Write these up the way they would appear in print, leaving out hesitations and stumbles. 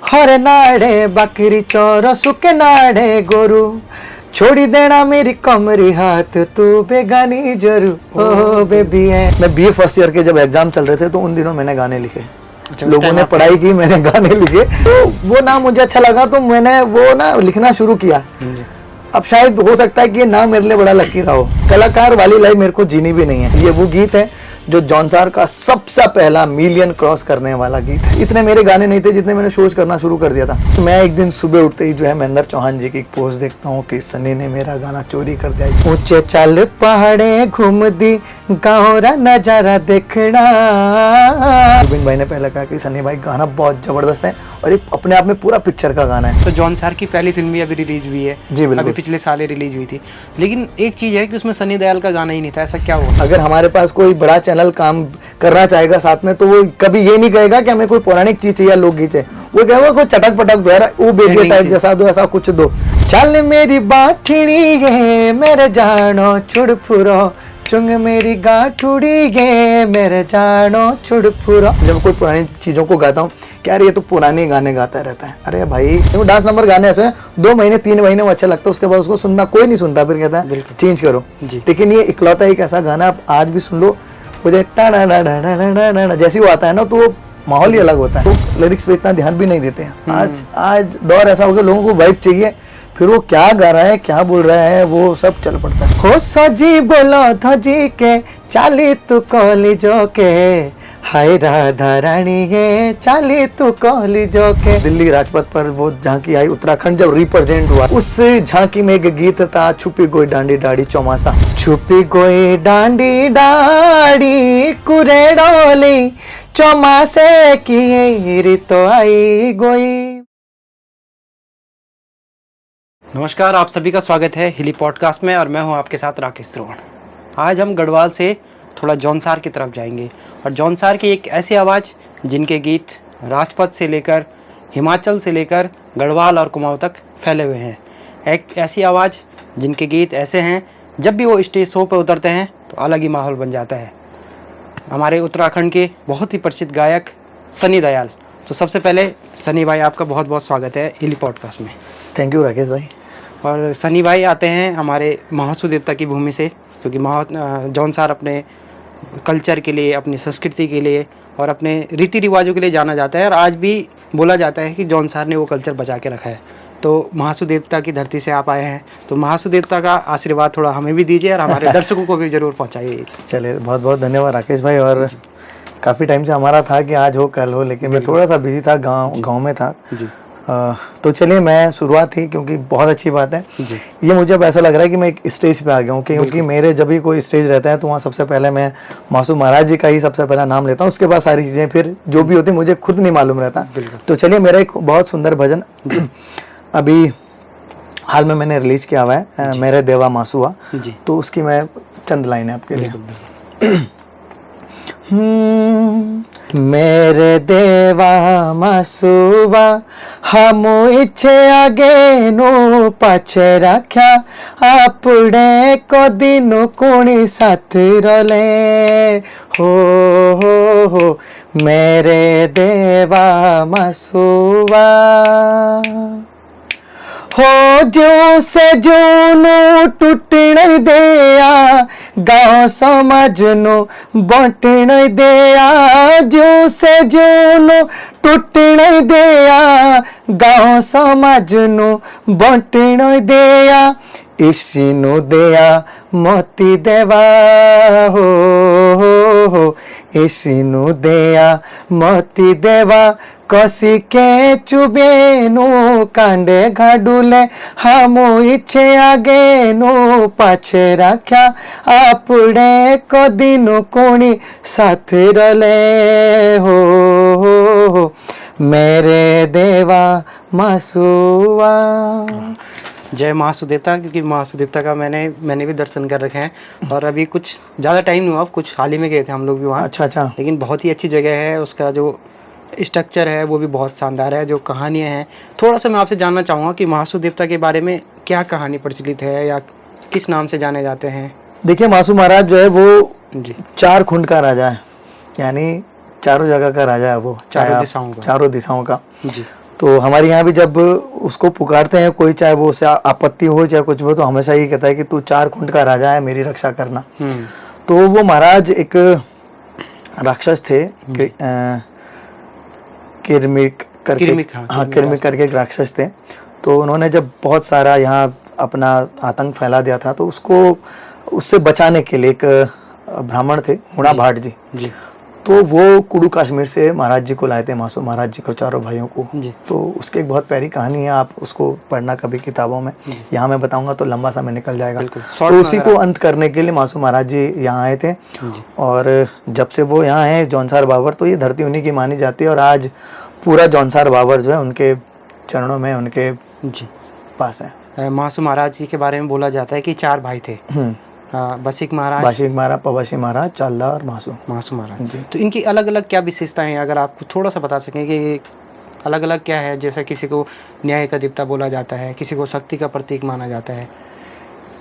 हरे नाड़े बकरी चोर सुके नाड़े गोरू, छोड़ी देना मेरी कमरी हाथ तू बेगानी जरू ओ बेबी है। मैं बीए फर्स्ट ईयर के जब एग्जाम चल रहे थे तो उन दिनों मैंने गाने लिखे। लोगों ने पढ़ाई की, मैंने गाने लिखे, तो वो ना मुझे अच्छा लगा तो मैंने वो ना लिखना शुरू किया। अब शायद हो सकता है कि ये ना मेरे लिए बड़ा लकी रहा हो। कलाकार वाली लाइफ मेरे को जीनी भी नहीं है। ये वो गीत है जो जॉन सार का सबसे पहला मिलियन क्रॉस करने वाला गीत है। इतने मेरे गाने नहीं थे जितने मैंने शोज करना शुरू कर दिया था। मैं एक दिन सुबह उठते ही जो है महेंद्र चौहान जी की एक पोस्ट देखता हूँ कि सनी ने मेरा गाना चोरी कर दिया। ऊंचे चल पहाड़े घूम दी गाँव रा नजारा देखना। गोविंद भाई ने पहले कहा कि सनी भाई गाना बहुत जबरदस्त है और ये अपने आप में पूरा पिक्चर का गाना है। तो जॉन सार की पहली फिल्म भी अभी रिलीज हुई है जी बिल्कुल, अभी पिछले साल ही रिलीज हुई थी, लेकिन एक चीज है कि उसमें सनी देओल का गाना ही नहीं था। ऐसा क्या हुआ? अगर हमारे पास कोई बड़ा चैनल काम करना चाहेगा साथ में तो वो कभी ये नहीं कहेगा कि हमें कोई पौराणिक चीज चाहिए, लोकगीत चाहिए। वो कहेगा कोई चटक पटक दो यार, वो बेबी टाइप जैसा दो, ऐसा कुछ दो। चल मेरी बाठड़ी गे मेरे जानो छुड़फुरो, चुंग मेरी गाठुड़ी गे मेरे जानो छुड़फुरो। जब कोई पुरानी चीजों को गाता हूँ कि यार ये तो पुराने गाने गाता रहता है। अरे भाई वो डांस नंबर गाने ऐसे हैं 2 महीने 3 महीने वो अच्छा लगता है, उसके बाद उसको सुनना कोई नहीं सुनता, फिर कहता है चेंज करो। लेकिन ये इकलौता एक ऐसा गाना आप आज भी सुन लो, मुझे जैसे वो आता है ना तो वो माहौल ही अलग होता है। तो लिरिक्स पे इतना ध्यान भी नहीं देते हैं। आज दौर ऐसा हो गया, लोगों को वाइब चाहिए, फिर वो क्या गा रहा है क्या बोल रहा है वो सब चल पड़ता है। हो सजी बोलो धजी के चाली तू कॉलेजों के, हाय राधा रानी ये चाली तू कॉलेजों के। दिल्ली राजपथ पर वो झांकी आई, उत्तराखंड जब रिप्रेजेंट हुआ, उस झांकी में एक गीत था छुपी गोई डांडी डाड़ी चौमासा। छुपी गोई डांडी डाड़ी कुरेडोली चौमासे की रितो आई गोई। नमस्कार, आप सभी का स्वागत है हिली पॉडकास्ट में और मैं हूं आपके साथ राकेश त्रिवेण। आज हम गढ़वाल से थोड़ा जॉन सार की तरफ जाएंगे और जॉन सार की एक ऐसी आवाज़ जिनके गीत राजपथ से लेकर हिमाचल से लेकर गढ़वाल और कुमाऊं तक फैले हुए हैं। एक ऐसी आवाज़ जिनके गीत ऐसे हैं जब भी वो स्टेज शो पर उतरते हैं तो अलग ही माहौल बन जाता है। हमारे उत्तराखंड के बहुत ही प्रसिद्ध गायक सनी देओल। तो सबसे पहले सनी भाई आपका बहुत बहुत स्वागत है हिली पॉडकास्ट में। थैंक यू राकेश भाई। और सनी भाई आते हैं हमारे महासू देवता की भूमि से, क्योंकि जॉन सार अपने कल्चर के लिए, अपनी संस्कृति के लिए और अपने रीति रिवाजों के लिए जाना जाता है और आज भी बोला जाता है कि जॉन सार ने वो कल्चर बचा के रखा है। तो महासू देवता की धरती से आप आए हैं, तो महासू देवता का आशीर्वाद थोड़ा हमें भी दीजिए और हमारे दर्शकों को भी ज़रूर पहुँचाइए। चलिए, बहुत बहुत धन्यवाद राकेश भाई। और काफ़ी टाइम से हमारा था कि आज हो कल हो, लेकिन मैं थोड़ा सा बिजी था, गाँव में था जी। तो चलिए मैं शुरुआत थी, क्योंकि बहुत अच्छी बात है ये। मुझे अब ऐसा लग रहा है कि मैं एक स्टेज पे आ गया हूँ, क्योंकि मेरे जब भी कोई स्टेज रहता है तो वहाँ सबसे पहले मैं मासूम महाराज जी का ही सबसे पहला नाम लेता हूँ, उसके बाद सारी चीज़ें फिर जो भी होती मुझे खुद नहीं मालूम रहता। तो चलिए, मेरा एक बहुत सुंदर भजन अभी हाल में मैंने रिलीज किया हुआ है, मेरे देवा मासूआ, तो उसकी मैं चंद लाइन है आपके लिए। मेरे देवा मासूवा हम इच्छे आगे नो पाछे रख्या, आपड़े को दिनु कुणी साथ रोले हो मेरे देवा मासूवा। हो जो से जूनू टूटने दिया गाँव समाज नो बांटने दिया, जो से जूनू टूटने दिया गाँव समाज नो बांटने दिया, इसीनु दिया मोती देवा हो इसीनु दिया मोती देवा, कसी के चुबे नो कांडे घाडुले हम इच्छे आगे नो पाछे रख्या, आपड़े को दिनु कोणी साथ रले हो मेरे देवा मासूआ। जय महासू देवता, क्योंकि महासू देवता का मैंने भी दर्शन कर रखे हैं और अभी कुछ ज़्यादा टाइम नहीं हुआ, कुछ हाल ही में गए थे हम लोग भी वहाँ। अच्छा। लेकिन बहुत ही अच्छी जगह है, उसका जो स्ट्रक्चर है वो भी बहुत शानदार है, जो कहानियाँ हैं। थोड़ा सा मैं आपसे जानना चाहूँगा कि महासू देवता के बारे में क्या कहानी प्रचलित है या किस नाम से जाने जाते हैं? देखिए, मासू महाराज जो है वो 4 खुंड का राजा है, यानी चारों जगह का राजा है वो, चारों दिशाओं का जी। तो हमारे यहाँ भी जब उसको पुकारते हैं कोई, चाहे वो उसे आपत्ति हो चाहे कुछ हो, तो हमेशा ये कहता है कि तू 4 खुंड का राजा है, मेरी रक्षा करना। तो वो महाराज एक राक्षस थे, किरमिक करके, हाँ किरमिक करके एक राक्षस थे। तो उन्होंने जब बहुत सारा यहाँ अपना आतंक फैला दिया था, तो उससे बचाने के लिए एक ब्राह्मण थे हुणा भाट जी, तो वो कुडू कश्मीर से महाराज जी को लाए थे, मासू महाराज जी को, चारों भाइयों को। तो उसकी एक बहुत प्यारी कहानी है, आप उसको पढ़ना कभी किताबों में। यहाँ मैं बताऊंगा तो लंबा समय निकल जाएगा। तो उसी को अंत करने के लिए मासू महाराज जी यहाँ आए थे, और जब से वो यहाँ है जौनसार बाबर, तो ये धरती उन्हीं की मानी जाती है। और आज पूरा जौनसार बाबर जो है उनके चरणों में, उनके पास है। मासू महाराज जी के बारे में बोला जाता है कि 4 भाई थे, बसिक महाराज, पबासी महाराज, चालदा और मासू महाराज। तो इनकी अलग अलग क्या विशेषताएं हैं, अगर आप थोड़ा सा बता सकें कि अलग अलग क्या है? जैसे किसी को न्याय का देवता बोला जाता है, किसी को शक्ति का प्रतीक माना जाता है।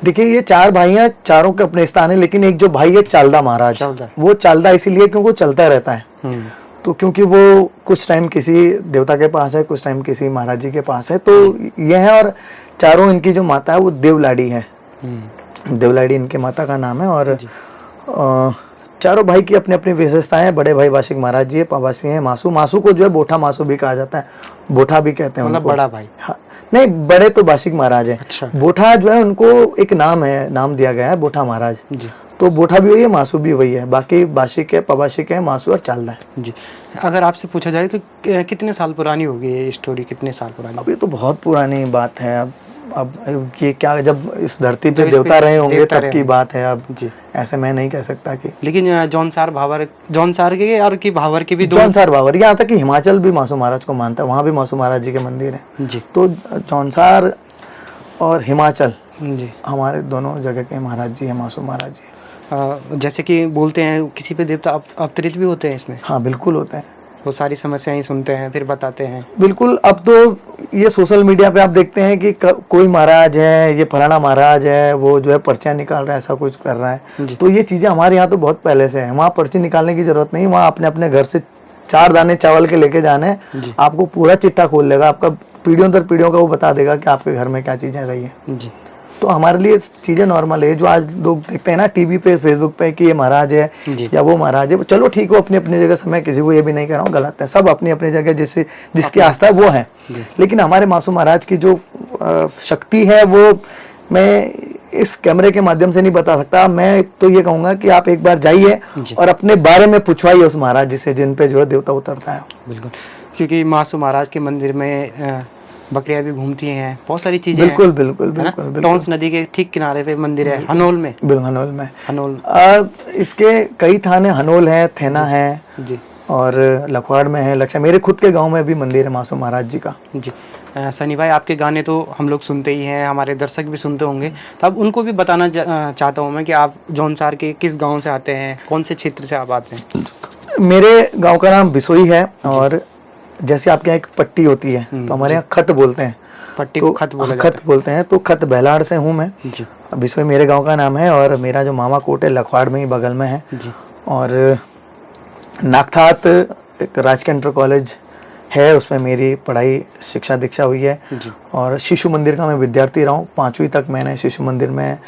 देखिए ये 4 भाई हैं, चारों के अपने स्थान है, लेकिन एक जो भाई है चालदा महाराज, वो चालदा इसीलिए क्योंकि वो चलता रहता है। तो क्योंकि वो कुछ टाइम किसी देवता के पास है, कुछ टाइम किसी महाराज जी के पास है, तो ये है। और चारों इनकी जो माता है वो देवलाड़ी है, देवलाड़ी इनके माता का नाम है। और चारों भाई की अपनी अपनी विशेषताएं हैं। बड़े भाई बाशिक महाराज जी है, पबासी हैं, मासू को जो है बोठा मासू भी कहा जाता है, बोठा भी कहते हैं उनको। बड़ा भाई, हाँ, नहीं बड़े तो बाशिक महाराज है। अच्छा। बोठा जो है उनको एक नाम है, नाम दिया गया है बोठा महाराज जी। तो बोठा भी वही है, मासू भी वही है, बाकी बाशिक है, पबाशिक है, मासू और चालदा है जी। अगर आपसे पूछा जाए कि कितने साल पुरानी होगी ये स्टोरी, कितने साल पुरानी? अब ये तो बहुत पुरानी बात है। अब ये क्या, जब इस धरती पे देवता रहे होंगे तब की बात है। अब जी ऐसे मैं नहीं कह सकता कि, लेकिन जौनसार भावर, जौनसार के और की भावर के भी, जौनसार भावर, यहाँ तक कि हिमाचल भी मासू महाराज को मानता है, वहाँ भी मासू महाराज जी के मंदिर है जी। तो जौनसार और हिमाचल जी हमारे दोनों जगह के महाराज जी है, मासू महाराज जी। जैसे कि बोलते हैं किसी पे देवता अवतरित भी होते हैं इसमें? हाँ बिल्कुल होते हैं, वो सारी समस्याएं सुनते हैं फिर बताते हैं। बिल्कुल। अब तो ये सोशल मीडिया पे आप देखते हैं कि कोई महाराज है, ये फलाना महाराज है, वो जो है पर्चियाँ निकाल रहा है, ऐसा कुछ कर रहा है। तो ये चीज़ें हमारे यहाँ तो बहुत पहले से है, वहाँ पर्ची निकालने की जरूरत नहीं, वहाँ अपने अपने घर से 4 दाने चावल के लेके जाने, आपको पूरा चिट्ठा खोल देगा, आपका पीढ़ियों दर पीढ़ियों का वो बता देगा कि आपके घर में क्या चीज़ें रही है जी। तो हमारे लिए चीज़ें नॉर्मल है। जो आज लोग देखते हैं ना टीवी पे, फेसबुक पे कि ये महाराज है या वो महाराज है, चलो ठीक है, अपनी अपनी जगह समय, किसी को ये भी नहीं कह रहा हूँ गलत है, सब अपनी अपनी जगह जिसकी आस्था है वो है। लेकिन हमारे मासू महाराज की जो शक्ति है वो मैं इस कैमरे के माध्यम से नहीं बता सकता। मैं तो ये कहूँगा कि आप एक बार जाइए और अपने बारे में पूछवाइए उस महाराज जी से जिन पे जो है देवता उतरता है। बिल्कुल, क्योंकि मासू महाराज के मंदिर में बकरियां भी घूमती हैं, बहुत सारी चीजें। बिल्कुल बिल्कुल बिल्कुल। टॉन्स नदी के ठीक किनारे पे मंदिर है, हनोल में। बिल्कुल हनोल में, हनोल। इसके कई थाने, हनोल है, थेना है जी, और लखवाड़ में है, लक्ष्य। मेरे खुद के गांव में भी मंदिर है मासू महाराज जी का जी। सनी भाई, आपके गाने तो हम लोग सुनते ही हैं, हमारे दर्शक भी सुनते होंगे, तो अब उनको भी बताना चाहता हूँ मैं कि आप जौनसार के किस गाँव से आते हैं, कौन से क्षेत्र से आप आते हैं? मेरे गाँव का नाम बिसोई है, और जैसे आपके यहाँ एक पट्टी होती है तो हमारे यहाँ खत बोलते हैं, पट्टी को खत बोलते हैं। तो खत बेलाड़ से हूँ मैं जी। बिसोई मेरे गांव का नाम है, और मेरा जो मामा कोट है लखवाड़ में ही बगल में है जी। और नागथात एक राजकीय इंटर कॉलेज है, उसमें मेरी पढ़ाई शिक्षा दीक्षा हुई है जी। और शिशु मंदिर का मैं विद्यार्थी रहा हूँ, 5वीं तक मैंने शिशु मंदिर में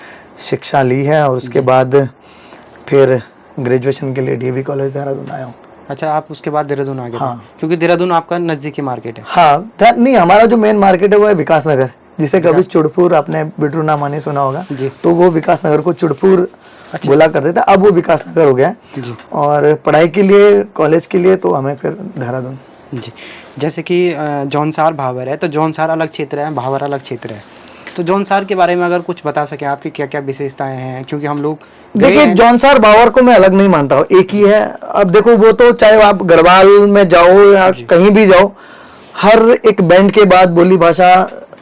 शिक्षा ली है, और उसके बाद फिर ग्रेजुएशन के लिए DAV कॉलेज देहरादून आया हूँ। अच्छा, आप उसके बाद देहरादून आ गए? हाँ, क्योंकि देहरादून आपका नजदीकी मार्केट है। हाँ, नहीं, हमारा जो मेन मार्केट है वो है विकास नगर, जिसे कभी चुड़पुर, आपने बिट्रू नामा नहीं सुना होगा जी। तो वो विकास नगर को चुड़पुर बोला करते थे, अब वो विकास नगर हो गया जी। और पढ़ाई के लिए, कॉलेज के लिए तो हमें फिर देहरादून जी। जैसे कि जौनसार भावर है, तो जौनसार अलग क्षेत्र है, भावर अलग क्षेत्र है, तो जौनसार के बारे में अगर कुछ बता सकें, आपकी क्या क्या विशेषताएं हैं? क्योंकि हम लोग देखिए, जौनसार भावर को मैं अलग नहीं मानता हूँ, एक ही है। अब देखो, वो तो चाहे आप गढ़वाल में जाओ या कहीं भी जाओ, हर एक बैंड के बाद बोली भाषा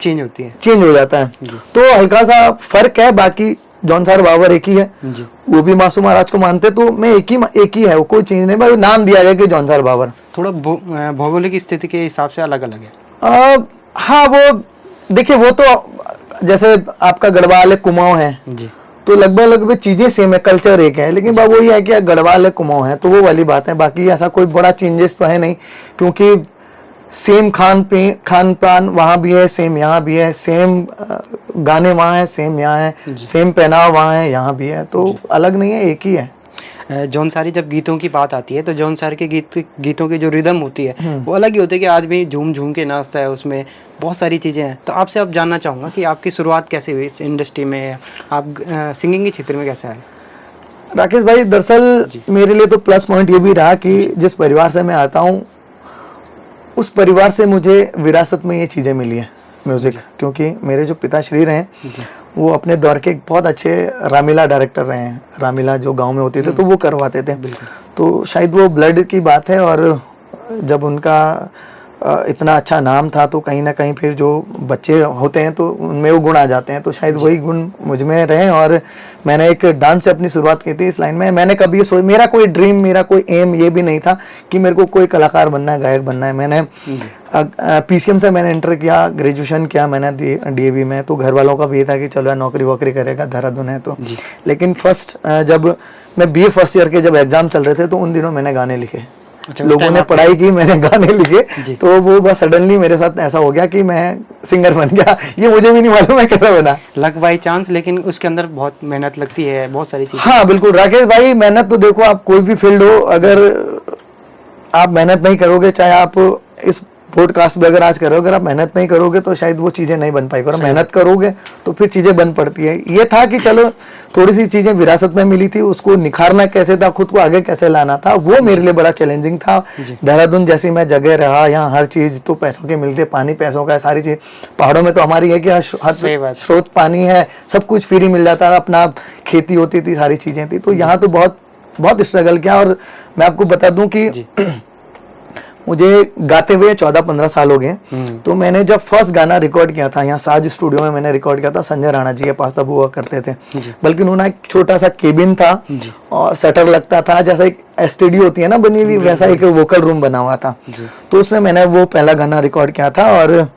चेंज होती है, चेंज हो जाता है, तो हल्का सा फर्क है। बाकी जौनसार भावर एक ही है, वो भी मासू महाराज को मानते, तो मैं एक ही है, वो कोई चेंज नहीं, भाई नाम दिया गया कि जौनसार भावर। थोड़ा भौगोलिक स्थिति के हिसाब से अलग अलग है। हाँ, वो देखिए, वो तो जैसे आपका गढ़वाल है, कुमाऊं है जी, तो लगभग चीजें सेम है, कल्चर एक है, लेकिन वो ये है कि गढ़वाल है, कुमाऊं है, तो वो वाली बात है। बाकी ऐसा कोई बड़ा चेंजेस तो है नहीं, क्योंकि सेम खान पान वहाँ भी है, सेम यहाँ भी है, सेम गाने वहाँ है, सेम यहाँ है, सेम पहनावा वहाँ है, यहाँ भी है, तो अलग नहीं है, एक ही है। जौनसारी जब गीतों की बात आती है तो जौनसार के गीतों की जो रिदम होती है वो अलग ही होती है कि आदमी झूम झूम के नाचता है, उसमें बहुत सारी चीज़ें हैं। तो आपसे अब जानना चाहूँगा कि आपकी शुरुआत कैसे हुई इस इंडस्ट्री में, आप सिंगिंग के क्षेत्र में कैसे आए? राकेश भाई, दरअसल मेरे लिए तो प्लस पॉइंट ये भी रहा कि जिस परिवार से मैं आता हूँ उस परिवार से मुझे विरासत में ये चीज़ें मिली है, म्यूज़िक। क्योंकि मेरे जो पिताश्री रहे हैं वो अपने दौर के एक बहुत अच्छे रामीला डायरेक्टर रहे हैं। रामीला जो गांव में होते थे तो वो करवाते थे, तो शायद वो ब्लड की बात है। और जब उनका इतना अच्छा नाम था तो कहीं ना कहीं फिर जो बच्चे होते हैं तो उनमें वो गुण आ जाते हैं, तो शायद वही गुण मुझ में रहे। और मैंने एक डांस से अपनी शुरुआत की थी इस लाइन में। मैंने कभी ये मेरा कोई ड्रीम, मेरा कोई एम ये भी नहीं था कि मेरे को कोई कलाकार बनना है, गायक बनना है। मैंने पीसीएम से मैंने इंटर किया, ग्रेजुएशन किया मैंने डीएवी में, तो घर वालों का भी ये था कि चलो यार नौकरी वोकरी करेगा, देहरादून है तो। लेकिन फर्स्ट जब मैं बीए फर्स्ट ईयर के जब एग्जाम चल रहे थे तो उन दिनों मैंने गाने लिखे। लोगों ने पढ़ाई की, मैंने गाने लिखे, तो वो बस सडनली मेरे साथ ऐसा हो गया कि मैं सिंगर बन गया। ये मुझे भी नहीं मालूम है कैसे बना, लक बाई चांस, लेकिन उसके अंदर बहुत मेहनत लगती है, बहुत सारी चीजें। हाँ बिल्कुल राकेश भाई, मेहनत तो देखो आप कोई भी फील्ड हो, अगर आप मेहनत नहीं करोगे, चाहे आप इस पॉडकास्ट में अगर आज करोगे, अगर आप मेहनत नहीं करोगे तो शायद वो चीज़ें नहीं बन पाएगी। और मेहनत करोगे तो फिर चीज़ें बन पड़ती है। ये था कि चलो थोड़ी सी चीज़ें विरासत में मिली थी, उसको निखारना कैसे था, खुद को आगे कैसे लाना था, वो मेरे लिए बड़ा चैलेंजिंग था। देहरादून जैसी मैं जगह रहा, यहाँ हर चीज़ तो पैसों की मिलती है, पानी पैसों का है, सारी चीज़। पहाड़ों में तो हमारी है कि हर स्रोत पानी है, सब कुछ फ्री मिल जाता था, अपना खेती होती थी, सारी चीज़ें थी। तो यहाँ तो बहुत बहुत स्ट्रगल किया। और मैं आपको बता दूं कि मुझे गाते हुए 14-15 साल हो गए। तो मैंने जब फर्स्ट गाना रिकॉर्ड किया था यहाँ साज स्टूडियो में, मैंने रिकॉर्ड किया था, संजय राणा जी के पास तब हुआ करते थे। बल्कि उन्होंने एक छोटा सा केबिन था और शटर लगता था, जैसा एक स्टूडियो होती है ना बनी हुई, वैसा एक वोकल रूम बना हुआ था। तो उसमें मैंने वो पहला गाना रिकॉर्ड किया था। और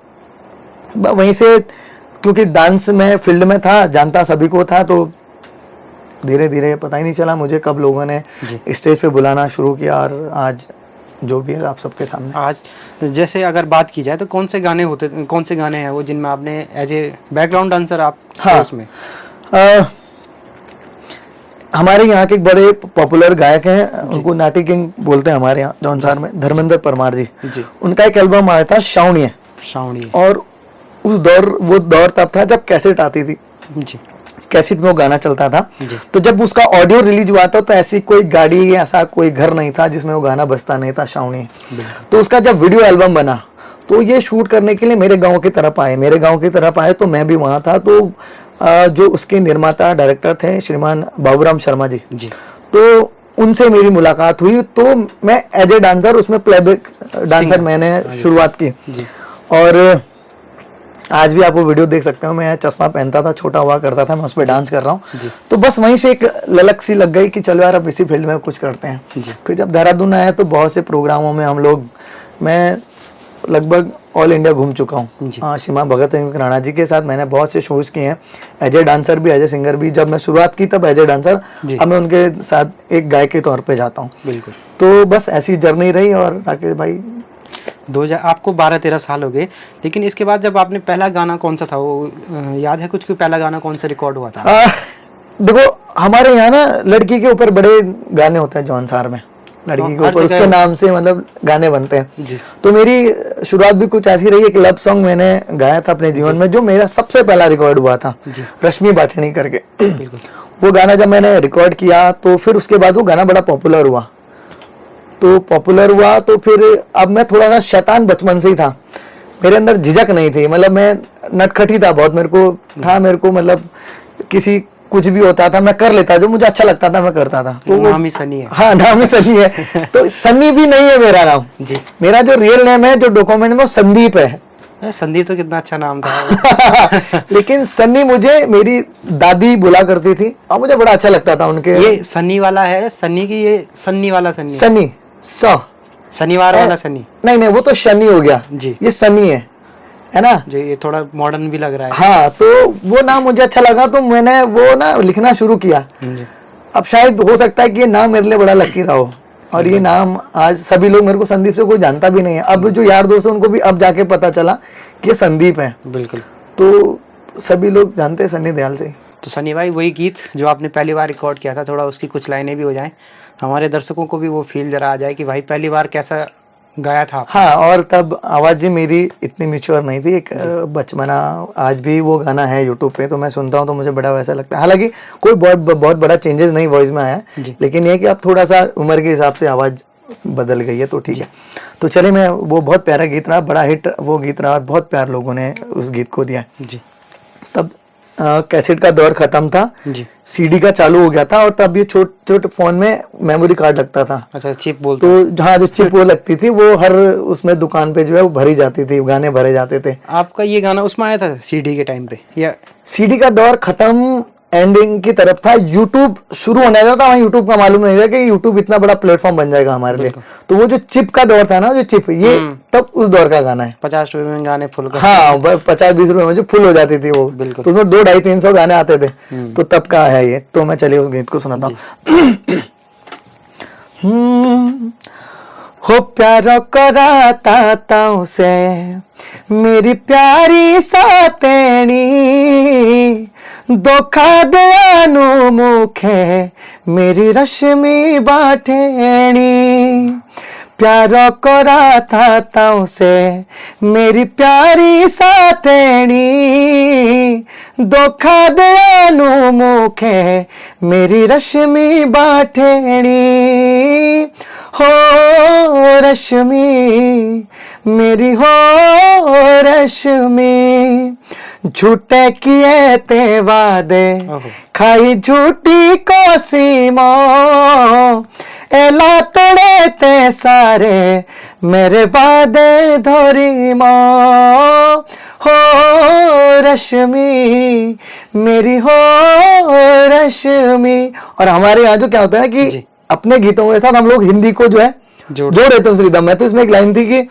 वहीं से क्योंकि डांस में फील्ड में था, जानता सभी को था, तो धीरे धीरे पता ही नहीं चला मुझे कब लोगों ने स्टेज पे बुलाना शुरू किया। और आज जो भी है आप सबके सामने। आज जैसे अगर बात की जाए तो कौन से गाने हैं वो जिनमें आपने एज ए बैकग्राउंड डांसर आप? हाँ, उसमें हमारे यहाँ के एक बड़े पॉपुलर गायक हैं, उनको नाटी किंग बोलते हैं हमारे यहाँ जौनसार में, धर्मेंद्र परमार जी। उनका एक एल्बम आया था शावणिये। और उस वो दौर तब था जब कैसेट आती थी जी। कैसेट में वो गाना चलता था। तो जब उसका ऑडियो रिलीज हुआ था तो ऐसी कोई गाड़ी, ऐसा कोई घर नहीं था जिसमें वो गाना बजता नहीं था, शावणी। तो उसका जब वीडियो एल्बम बना तो ये शूट करने के लिए मेरे गांव की तरफ आए, तो मैं भी वहां था। तो जो उसके निर्माता डायरेक्टर थे श्रीमान बाबूराम शर्मा जी, तो उनसे मेरी मुलाकात हुई। तो मैं एज ए डांसर उसमें प्लेबैक डांसर मैंने शुरुआत की। और आज भी आप वो वीडियो देख सकते हो, मैं चश्मा पहनता था, छोटा हुआ करता था, मैं उस पर डांस कर रहा हूँ। तो बस वहीं से एक ललक सी लग गई कि चलो यार अब इसी फील्ड में कुछ करते हैं। फिर जब देहरादून आया तो बहुत से प्रोग्रामों में मैं लगभग ऑल इंडिया घूम चुका हूँ। श्रीमान भगत सिंह राणा जी के साथ मैंने बहुत से शोज किए हैं, एज ए डांसर भी, एज ए सिंगर भी। जब मैं शुरुआत की तब एज ए डांसर, अब मैं उनके साथ एक गायक के तौर पर जाता हूँ। बिल्कुल। तो बस ऐसी जर्नी रही। और राकेश भाई आपको 12-13 साल हो गए, लेकिन इसके बाद जब आपने पहला गाना कौन सा था, वो याद है कुछ? पहला गाना कौन सा रिकॉर्ड हुआ था? देखो हमारे यहाँ ना लड़की के ऊपर बड़े गाने होते हैं जौनसार में, लड़की के ऊपर उसके नाम से मतलब गाने बनते हैं। तो मेरी शुरुआत भी कुछ ऐसी रही। एक लव सॉन्ग मैंने गाया था अपने जीवन में, जो मेरा सबसे पहला रिकॉर्ड हुआ था, रश्मि बाठनी करके। वो गाना जब मैंने रिकॉर्ड किया तो फिर उसके बाद वो गाना बड़ा पॉपुलर हुआ। तो फिर अब मैं थोड़ा सा शैतान बचपन से ही था, मेरे अंदर झिझक नहीं थी, मतलब मैं नटखटी था बहुत। मेरे को मतलब किसी कुछ भी होता था मैं कर लेता, जो मुझे अच्छा लगता था मैं करता था। तो नाम ही सनी है। हाँ, नाम ही सनी है। तो सनी भी नहीं है मेरा नाम जी। मेरा जो रियल नेम है, जो डॉक्यूमेंट में, संदीप है। संदीप तो कितना अच्छा नाम था। लेकिन सन्नी मुझे मेरी दादी बुला करती थी और मुझे बड़ा अच्छा लगता था उनके। ये सन्नी वाला है, सन्नी की, ये सन्नी वाला सन्नी, शनिवार वाला सनी नहीं, वो तो शनि हो गया जी। ये सनी है ना जी। ये थोड़ा मॉडर्न भी लग रहा है। हाँ, तो वो नाम मुझे अच्छा लगा, तो मैंने वो ना लिखना शुरू किया। अब शायद हो सकता है कि ये नाम मेरे लिए बड़ा लकी रहा हो। और ये नाम आज सभी लोग, मेरे को संदीप से कोई जानता भी नहीं है, अब जो यार दोस्त है उनको भी अब जाके पता चला कि ये संदीप है। बिल्कुल। तो सभी लोग जानते हैं सन्नी देओल से। तो सनी भाई, वही गीत जो आपने पहली बार रिकॉर्ड किया था, थोड़ा उसकी कुछ लाइनें भी हो जाएं, हमारे दर्शकों को भी वो फील जरा आ जाए कि भाई पहली बार कैसा गाया था आपने। हाँ, और तब आवाज़ जी मेरी इतनी मैच्योर नहीं थी, एक बचपना। आज भी वो गाना है यूट्यूब पे, तो मैं सुनता हूँ तो मुझे बड़ा वैसा लगता है। हालांकि कोई बहुत बड़ा चेंजेस नहीं वॉइस में आया, लेकिन ये कि अब थोड़ा सा उम्र के हिसाब से आवाज़ बदल गई है, तो ठीक है। तो चलिए, मैं वो बहुत प्यारा गीत रहा, बड़ा हिट वो गीत रहा, और बहुत प्यार लोगों ने उस गीत को दिया जी। तब कैसेट का दौर खत्म था जी। सीडी का चालू हो गया था, और तब ये छोटे फोन में मेमोरी कार्ड लगता था। अच्छा, चिप बोलते तो हाँ, जो चिप वो लगती थी, वो हर उसमें दुकान पे जो है वो भरी जाती थी, गाने भरे जाते थे। आपका ये गाना उसमें आया था सीडी के टाइम पे, या सीडी का दौर खत्म एंडिंग की तरफ था, यूट्यूब शुरू होने लगा था। वहाँ यूट्यूब का मालूम नहीं था कि यूट्यूब इतना बड़ा प्लेटफॉर्म बन जाएगा हमारे लिए। तो वो जो चिप का दौर था ना, जो चिप, ये तब उस दौर का गाना है। 50 रुपए में गाने फुल कर, हाँ, 50-20 रुपए में जो फुल हो जाती थी वो। बिल्कुल। तो उसमें 200-250-300 गाने आते थे। तो तब का है ये। तो मैं चलिए उस गीत को सुनाता हूँ। हो प्यारो कराता ताऊ से मेरी प्यारी सातेणी, धोखा दयानु मुखे मेरी रश्मि बाटेणी। प्यारो कराता ताऊ से मेरी प्यारी सातेणी, धोखा दयानु मुखे मेरी रश्मि बाटेणी। हो रश्मि मेरी हो रश्मि, झूठे किए ते वादे खाई झूठी को सीमो, एला तोड़े ते सारे मेरे वादे धोरी मो। हो रश्मि मेरी हो रश्मि। और हमारे यहाँ जो क्या होता है कि अपने गीतों के साथ हम लोग हिंदी को जो है जोड़ देते उस रिदम में। तो इसमें एक लाइन थी कि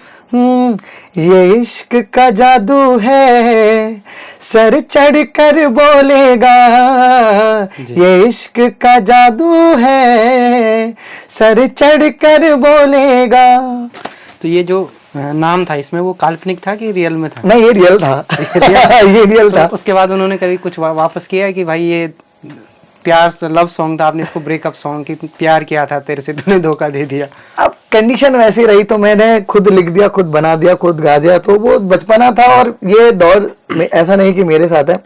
ये इश्क का जादू है, सर चढ़ कर बोलेगा, ये इश्क का जादू है, सर चढ़ कर बोलेगा। तो ये जो नाम था इसमें, वो काल्पनिक था कि रियल में था? नहीं, ये रियल था। ये रियल था। तो उसके बाद उन्होंने कभी कुछ वापस किया कि भाई ये प्यार लव सॉन्ग था, आपने इसको ब्रेकअप सॉन्ग की, प्यार किया था तेरे से, तूने धोखा दे दिया? अब कंडीशन वैसी रही तो मैंने खुद लिख दिया, खुद बना दिया, खुद गा दिया। तो वो बचपना था, और ये दौर में ऐसा नहीं कि मेरे साथ है,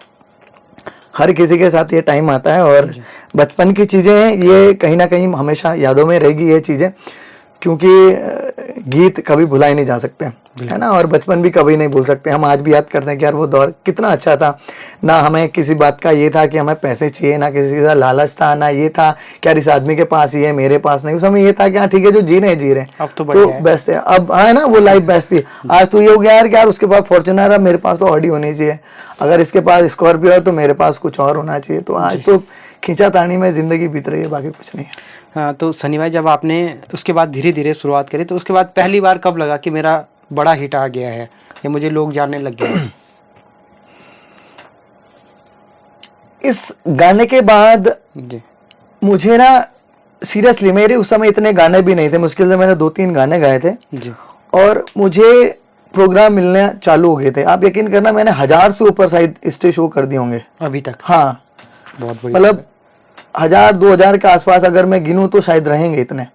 हर किसी के साथ ये टाइम आता है। और बचपन की चीजें ये कहीं ना कहीं हमेशा यादों में रहेगी ये चीजें, क्योंकि गीत कभी भुलाए नहीं जा सकते, है ना। और बचपन भी कभी नहीं भूल सकते। हम आज भी याद करते हैं कि यार वो दौर कितना अच्छा था। ना हमें किसी बात का ये था कि हमें पैसे चाहिए, ना किसी का लालच था, ना ये था कि यार इस आदमी के पास ही है, मेरे पास नहीं। उस समय ये था कि हाँ ठीक है, जो जी रहे जी रहे, अब तो बेस्ट है। अब है ना, वो लाइफ बेस्ट थी। आज तो ये हो गया यार कि यार उसके पास फॉर्च्यूनर है, मेरे पास तो ऑडी होनी चाहिए, अगर इसके पास स्कॉर्पियो है तो मेरे पास कुछ और होना चाहिए। तो आज तो खींचातानी में जिंदगी बीत रही है, बाकी कुछ नहीं है। हाँ, तो सनी भाई, जब आपने उसके बाद धीरे धीरे शुरुआत करी, तो उसके बाद पहली बार कब लगा कि मेरा बड़ा हिट आ गया है, या मुझे लोग जानने लग गए? इस गाने के बाद जी। मुझे ना सीरियसली, मेरे उस समय इतने गाने भी नहीं थे, मुश्किल से मैंने 2-3 गाने गाए थे जी। और मुझे प्रोग्राम मिलने चालू हो गए थे। आप यकीन करना, मैंने 1000 से ऊपर शायद स्टेज शो कर दिए होंगे अभी तक। हाँ, बहुत बढ़िया। मतलब 1000-2000 के आसपास अगर मैं गिनूं तो शायद रहेंगे इतने,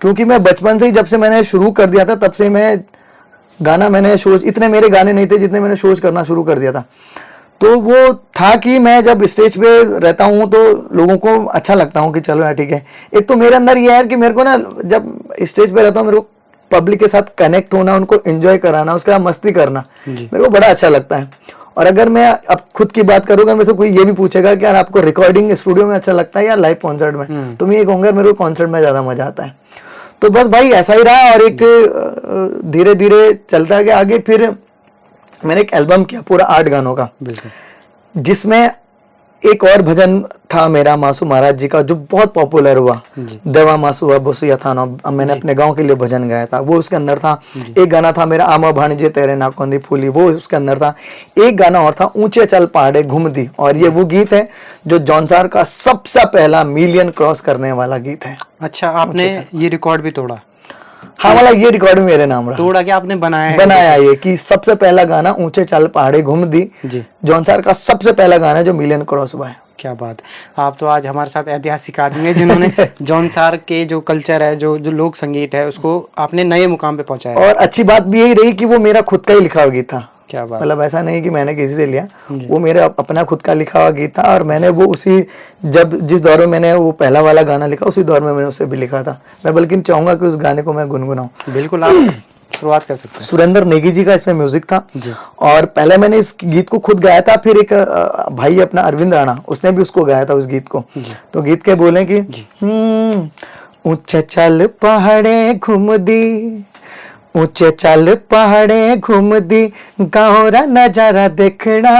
क्योंकि मैं बचपन से ही, जब से मैंने शुरू कर दिया था, तब से मैं गाना, मैंने शोज, इतने मेरे गाने नहीं थे जितने मैंने शोज करना शुरू कर दिया था। तो वो था कि मैं जब स्टेज पे रहता हूँ तो लोगों को अच्छा लगता हूँ कि चलो यार ठीक है। एक तो मेरे अंदर ये है कि मेरे को ना, जब स्टेज पे रहता हूँ, मेरे को पब्लिक के साथ कनेक्ट होना, उनको एंजॉय कराना, उसके बाद मस्ती करना मेरे को बड़ा अच्छा लगता है। और अगर मैं अब खुद की बात करूंगा, मेरे से कोई ये भी पूछेगा कि यार आपको रिकॉर्डिंग स्टूडियो में अच्छा लगता है या लाइव कॉन्सर्ट में, तो मैं ये कहूँगा मेरे को कॉन्सर्ट में ज्यादा मजा आता है। तो बस भाई ऐसा ही रहा, और एक धीरे धीरे चलता गया आगे। फिर मैंने एक एल्बम किया पूरा 8 गानों का, जिसमें एक और भजन था मेरा मासू महाराज जी का जो बहुत पॉपुलर हुआ, जी। देवा मासू बसुया था ना, मैंने अपने गांव के लिए भजन गाया था, वो उसके अंदर था। एक गाना था मेरा आमा भाणजे तेरे नाकोंदी फूली, वो उसके अंदर था। एक गाना और था ऊंचे चल पहाड़े घूम दी, और ये वो गीत है जो जौनसार का सबसे पहला मिलियन क्रॉस करने वाला गीत है। अच्छा, आपने ये रिकॉर्ड भी तोड़ा? हाँ, वाला ये रिकॉर्ड भी मेरे नाम रहा। तोड़ा क्या आपने बनाया है? बनाया ये कि सबसे पहला गाना ऊंचे चल पहाड़े घूम दी जी। जौनसार का सबसे पहला गाना है जो मिलियन क्रॉस हुआ है। क्या बात, आप तो आज हमारे साथ ऐतिहासिक आदमी है जिन्होंने जौनसार के जो कल्चर है, जो जो लोक संगीत है, उसको आपने नए मुकाम पे पहुंचाया। और अच्छी बात भी यही रही कि वो मेरा खुद का ही लिखा हुआ गीत था। क्या बात, मतलब ऐसा नहीं कि मैंने किसी से लिया, वो मेरे अपना खुद का लिखा हुआ गीत था। और मैंने वो उसी जिस दौर में मैंने वो पहला वाला गाना लिखा, उसी दौर में मैंने उससे भी लिखा था। मैं बल्कि चाहूंगा कि उस गाने को मैं गुनगुनाऊं। बिल्कुल, आप शुरुआत कर सकते हैं। सुरेंद्र नेगी जी का इसमें म्यूजिक था। जी। और पहले मैंने इस गीत को खुद गाया था, फिर एक भाई अपना अरविंद राणा, उसने भी उसको गाया था उस गीत को। तो गीत के बोले कि ऊंचे चल पहाड़े घूम दी, ऊंचे चल पहाड़े घूम दी, गाँव रा नजारा देखना,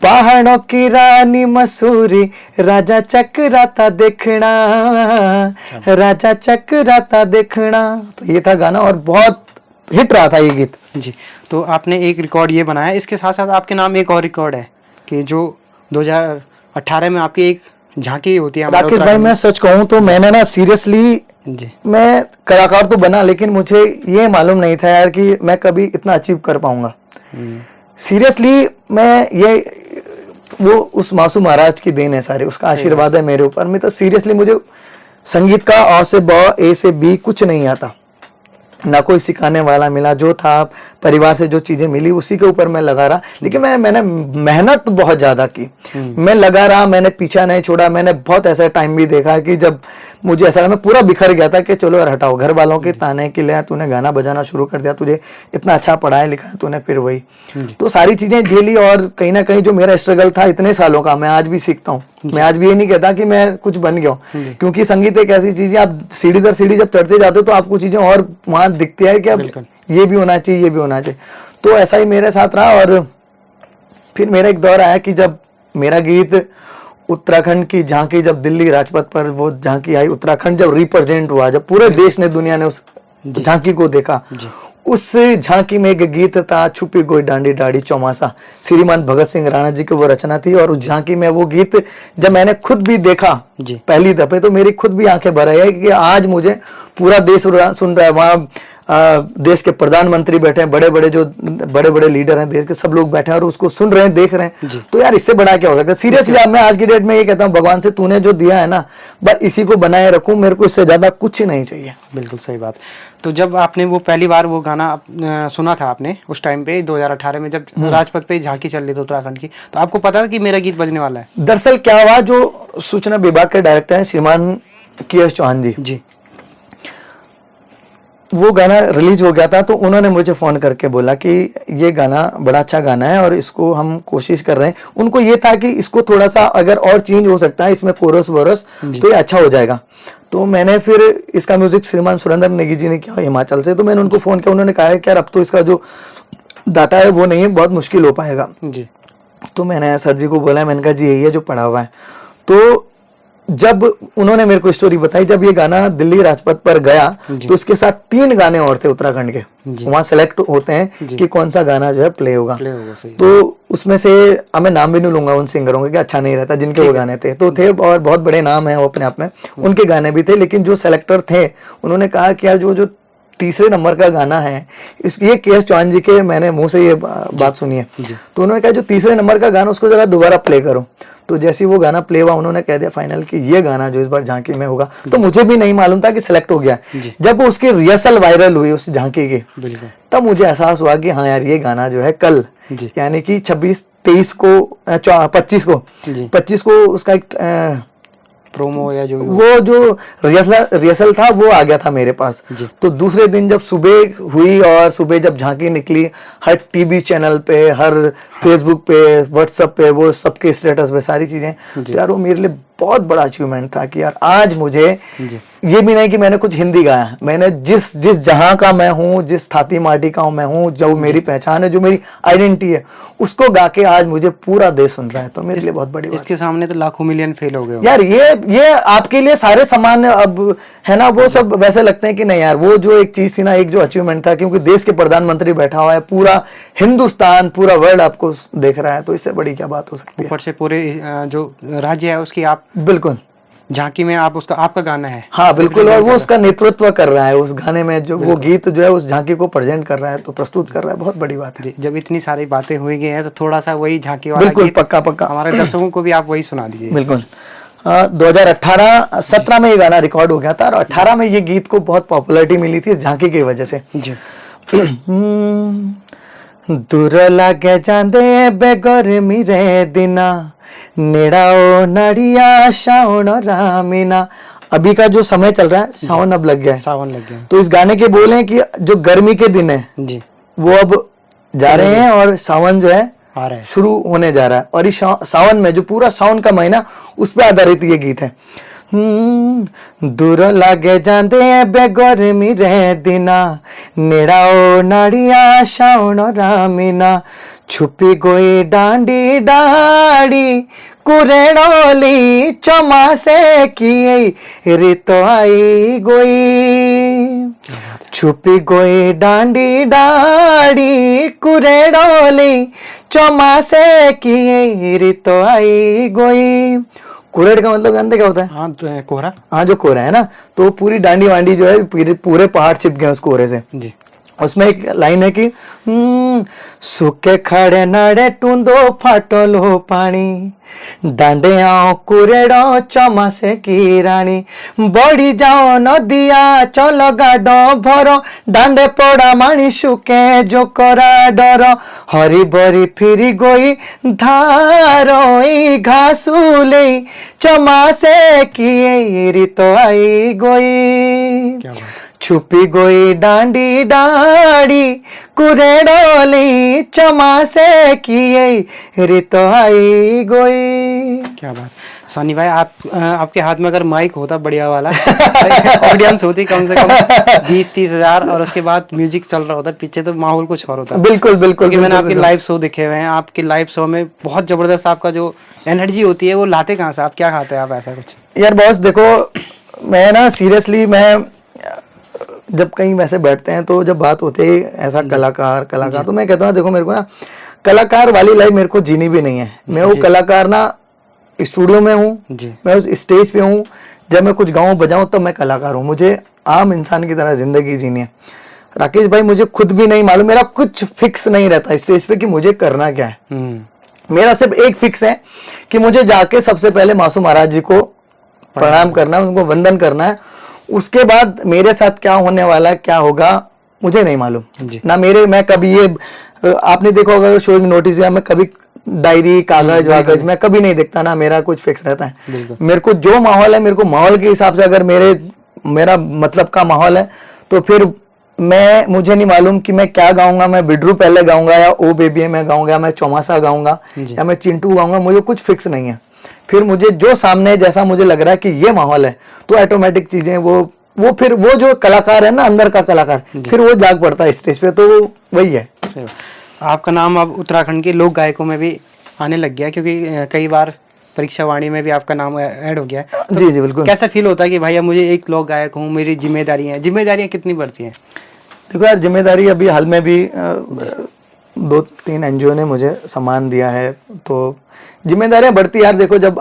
पहाड़ों की रानी मसूरी, राजा चक्राता देखना, राजा चक्राता देखना। तो ये था गाना और बहुत हिट रहा था ये गीत। जी। तो आपने एक रिकॉर्ड ये बनाया, इसके साथ साथ आपके नाम एक और रिकॉर्ड है कि जो 2018 में आपकी एक झांकी होती है। राकेश भाई, मैं सच कहूँ तो मैंने ना सीरियसली, जी, मैं कलाकार तो बना, लेकिन मुझे ये मालूम नहीं था यार कि मैं कभी इतना अचीव कर पाऊंगा। सीरियसली मैं ये वो उस मासू महाराज की देन है सारे, उसका आशीर्वाद है मेरे ऊपर। मैं तो सीरियसली, मुझे संगीत का अ से ब, ए से बी कुछ नहीं आता, ना कोई सिखाने वाला मिला। जो था परिवार से जो चीजें मिली उसी के ऊपर मैं लगा रहा। लेकिन मैंने मेहनत बहुत ज्यादा की, मैं लगा रहा, मैंने पीछा नहीं छोड़ा। मैंने बहुत ऐसा टाइम भी देखा कि जब मुझे ऐसा मैं पूरा बिखर गया था कि चलो यार हटाओ, घर वालों के ताने के लिए तूने गाना बजाना शुरू कर दिया, तुझे इतना अच्छा पढ़ाया लिखा तूने, फिर वही तो सारी चीजें झेली। और कहीं ना कहीं जो मेरा स्ट्रगल था इतने सालों का, मैं आज भी सीखता हूँ। मैं आज भी ये नहीं कहता कि मैं कुछ बन गया हूँ, क्योंकि संगीत एक ऐसी चीज है, आप सीढ़ी दर सीढ़ी जब चढ़ते जाते हो तो आपको चीजें और वहां दिखती है कि अब ये भी होना चाहिए, ये भी होना चाहिए। तो ऐसा ही मेरे साथ रहा। और फिर मेरा एक दौर आया कि जब मेरा गीत उत्तराखंड की झांकी, जब दिल्ली राजपथ पर वो झांकी आई, उत्तराखंड जब रिप्रेजेंट हुआ, जब पूरे देश ने, दुनिया ने उस झांकी को देखा, उस झांकी में एक गीत था छुपी गोई डांडी डाड़ी चौमासा, श्रीमान भगत सिंह राणा जी की वो रचना थी। और उस झांकी में वो गीत जब मैंने खुद भी देखा पहली दफे, तो मेरी खुद भी आंखें भर आई है कि आज मुझे पूरा देश सुन रहा है। वहाँ देश के प्रधानमंत्री बैठे हैं, बड़े बड़े लीडर हैं देश के, सब लोग बैठे हैं और उसको सुन रहे हैं, देख रहे हैं। तो यार इससे बड़ा क्या हो सकता है। सीरियसली मैं आज की डेट में ये कहता हूँ, भगवान से तूने जो दिया है ना, बस इसी को बनाए रखूं, मेरे को इससे ज्यादा कुछ नहीं चाहिए। बिल्कुल सही बात। तो जब आपने वो पहली बार वो गाना सुना था आपने उस टाइम पे 2018 में, जब राजपथ पे झांकी चल रही थी उत्तराखंड की, तो आपको पता था कि मेरा गीत बजने वाला है? दरअसल क्या हुआ, जो सूचना विभाग के डायरेक्टर हैं श्रीमान KS चौहान जी, वो गाना रिलीज हो गया था, तो उन्होंने मुझे फोन करके बोला कि ये गाना बड़ा अच्छा गाना है और इसको हम कोशिश कर रहे हैं। उनको ये था कि इसको थोड़ा सा अगर और चेंज हो सकता है, इसमें कोरस वोरस, तो ये अच्छा हो जाएगा। तो मैंने फिर इसका म्यूजिक श्रीमान सुरेंद्र नेगी जी ने किया हिमाचल से। तो मैंने उनको फोन किया, उन्होंने कहा कि यार अब तो इसका जो डाटा है वो नहीं है, बहुत मुश्किल हो पाएगा जी। तो मैंने सर जी को बोला, मैंने कहा जी यही है जो पड़ा हुआ है। तो जब उन्होंने मेरे को स्टोरी बताई, जब ये गाना दिल्ली राजपथ पर गया तो इसके साथ 3 गाने और थे उत्तराखंड के, वहां सेलेक्ट होते हैं कि कौन सा गाना जो है प्ले होगा। तो उसमें से मैं नाम भी नहीं लूंगा उन सिंगरों के, कि अच्छा नहीं रहता, जिनके वो गाने थे तो थे, और बहुत बड़े नाम है वो अपने आप में, उनके गाने भी थे। लेकिन जो सेलेक्टर थे उन्होंने कहा कि यार जो तीसरे नंबर का गाना है, ये KS चौहान जी के मैंने मुंह से ये बात सुनी है। तो उन्होंने कहा जो तीसरे नंबर का गाना उसको जरा दोबारा प्ले करो। तो जैसे वो गाना प्ले हुआ, उन्होंने कह दिया फाइनल कि ये गाना जो इस बार झांकी में होगा। तो मुझे भी नहीं मालूम था कि सिलेक्ट हो गया। जब उसकी रिहर्सल वायरल हुई उस झांकी की, तब मुझे एहसास हुआ कि हाँ यार ये गाना जो है कल, यानी कि 26-23 को 25 को उसका एक प्रोमो या जो रिहर्सल था वो आ गया था मेरे पास। तो दूसरे दिन जब सुबह हुई और सुबह जब झांकी निकली, हर टीवी चैनल पे, हर फेसबुक पे, व्हाट्सएप पे, वो सबके स्टेटस पे सारी चीजें, तो यार वो मेरे लिए बहुत बड़ा अचीवमेंट था कि यार आज मुझे जी ये भी नहीं कि मैंने कुछ हिंदी गाया, मैंने जिस जहां का मैं हूँ, जिस थाती माटी का हूँ मैं हूँ, जो मेरी पहचान है, जो मेरी आइडेंटिटी है, उसको गा के आज मुझे पूरा देश सुन रहा है, तो मेरे लिए बहुत बड़ी बात इसके सामने तो लाखों मिलियन फेल हो गए हो। यार। ये आपके लिए सारे समान अब है ना, वो सब वैसे लगते हैं कि नहीं यार, वो जो एक चीज थी ना, एक जो अचीवमेंट था, क्योंकि देश के प्रधानमंत्री बैठा हुआ है, पूरा हिंदुस्तान, पूरा वर्ल्ड आपको देख रहा है, तो इससे बड़ी क्या बात हो सकती है। ऊपर से पूरे जो राज्य है उसकी आप बिल्कुल झांकी में आप उसका आपका गाना है। हाँ बिल्कुल, और वो उसका नेतृत्व कर रहा है उस गाने में, जो वो गीत जो है उस झांकी को प्रेजेंट कर रहा है, तो प्रस्तुत कर रहा है, बहुत बड़ी बात है। जी, जब इतनी सारी बातें हुई गई हैं तो थोड़ा सा वही झांकी वाला बिल्कुल गीत पक्का पक्का हमारे दर्शकों को भी आप वही सुना दीजिए। बिल्कुल 2018-17 में ये गाना रिकॉर्ड हो गया था, और 18 में ये गीत को बहुत पॉपुलैरिटी मिली थी झांकी की वजह से। जी दूर लागे जांदे बेगरमी रे दिना, नेड़ाओ नड़िया शाओन रामीना। अभी का जो समय चल रहा है, सावन अब लग गया है, सावन लग गया। तो इस गाने के बोल हैं कि जो गर्मी के दिन है जी वो अब जा रहे हैं, और सावन जो है आ रहा है। शुरू होने जा रहा है, और इस सावन में जो पूरा सावन का महीना, उस पर आधारित ये गीत है। दूर लागे जांदे बेगरमी रे दिना, नेड़ाओ नाड़िया शाओन रामीना, छुपी गोई डांडी डाड़ी कुरेड़ोली चमासे की रितो आई गोई, छुपी गोई डांडी डाड़ी कुरेड़ोली चमासे की रितो आई गोई। कुरेड़ का मतलब जानते क्या होता है? हाँ तो कोहरा। हाँ जो कोहरा है ना, तो पूरी डांडी वांडी जो है पूरे पहाड़ चिप गए उस कोहरे से। जी उसमें एक लाइन है कि सूखे खड़े नड़े टूंदो फाटलो पानी, डांडे आओ कुरेड़ो चमासे की रानी, बड़ी जाओ नदिया चलो गाडो भरो, डांडे पड़ा मानी सुके जो करा डरो, हरी बरी फिरी गोई धारोई घासुले चमासे की रितो आई गोई, क्या बात। छुपी गोई डांडी डाड़ी कुरेड़ोली चमासे की रितो आई गोई। क्या बात। सनी भाई आपके हाथ में अगर माइक होता बढ़िया वाला ऑडियंस होती कम से कम 20-30 हजार, और उसके बाद म्यूजिक चल रहा होता पीछे, तो माहौल कुछ और होता। बिल्कुल बिल्कुल, क्योंकि मैंने आपके लाइव शो देखे हुए हैं, आपके लाइव शो में बहुत जबरदस्त आपका जो एनर्जी होती है वो लाते कहाँ से, आप क्या खाते हैं आप ऐसा कुछ? यार बॉस देखो, मैं ना सीरियसली, मैं जब कहीं वैसे बैठते हैं तो जब बात होती है ऐसा कलाकार तो मैं कहता हूँ देखो, मेरे को ना कलाकार वाली लाइफ मेरे को जीनी भी नहीं है। मैं वो कलाकार ना स्टूडियो में हूँ, मैं उस स्टेज पे हूँ, जब मैं कुछ गाऊं बजाऊं तब मैं कलाकार हूँ। मुझे आम इंसान की तरह जिंदगी जीनी है। राकेश भाई, मुझे खुद भी नहीं मालूम, मेरा कुछ फिक्स नहीं रहता स्टेज पे कि मुझे करना क्या है। मेरा सिर्फ एक फिक्स है कि मुझे जाके सबसे पहले मासूम महाराज जी को प्रणाम करना है, उनको वंदन करना है। उसके बाद मेरे साथ क्या होने वाला है, क्या होगा, मुझे नहीं मालूम ना। मैं कभी ये आपने देखो, अगर शो में नोटिस किया, मैं कभी डायरी कागज वागज मैं कभी नहीं देखता ना, मेरा कुछ फिक्स रहता है। मेरे को जो माहौल है, मेरे को माहौल के हिसाब से, अगर मेरा मतलब का माहौल है, तो फिर मुझे नहीं मालूम कि मैं क्या गाऊंगा, मैं बिड्रू पहले गाऊंगा, या ओ बेबी मैं गाऊंगा, मैं चौमासा गाऊंगा, या मैं चिंटू गाऊंगा, मुझे कुछ फिक्स नहीं है। फिर मुझे जो सामने जैसा मुझे लग रहा है कि ये माहौल है, तो ऑटोमेटिक चीजें वो फिर वो जो कलाकार है ना, अंदर का कलाकार, फिर वो जाग पड़ता है स्टेज पे, तो वही है। आपका नाम अब उत्तराखंड के लोक गायकों में भी आने लग गया, क्योंकि कई बार परीक्षा वाणी में भी आपका नाम ऐड हो गया है। जी जी बिल्कुल। कैसा फील होता है कि भाई अब मुझे एक लोक गायक हूँ, मेरी जिम्मेदारियां कितनी बढ़ती हैं? देखो यार, जिम्मेदारी अभी हाल में भी 2-3 एनजीओ ने मुझे सम्मान दिया है, तो जिम्मेदारियां बढ़ती यार। देखो, जब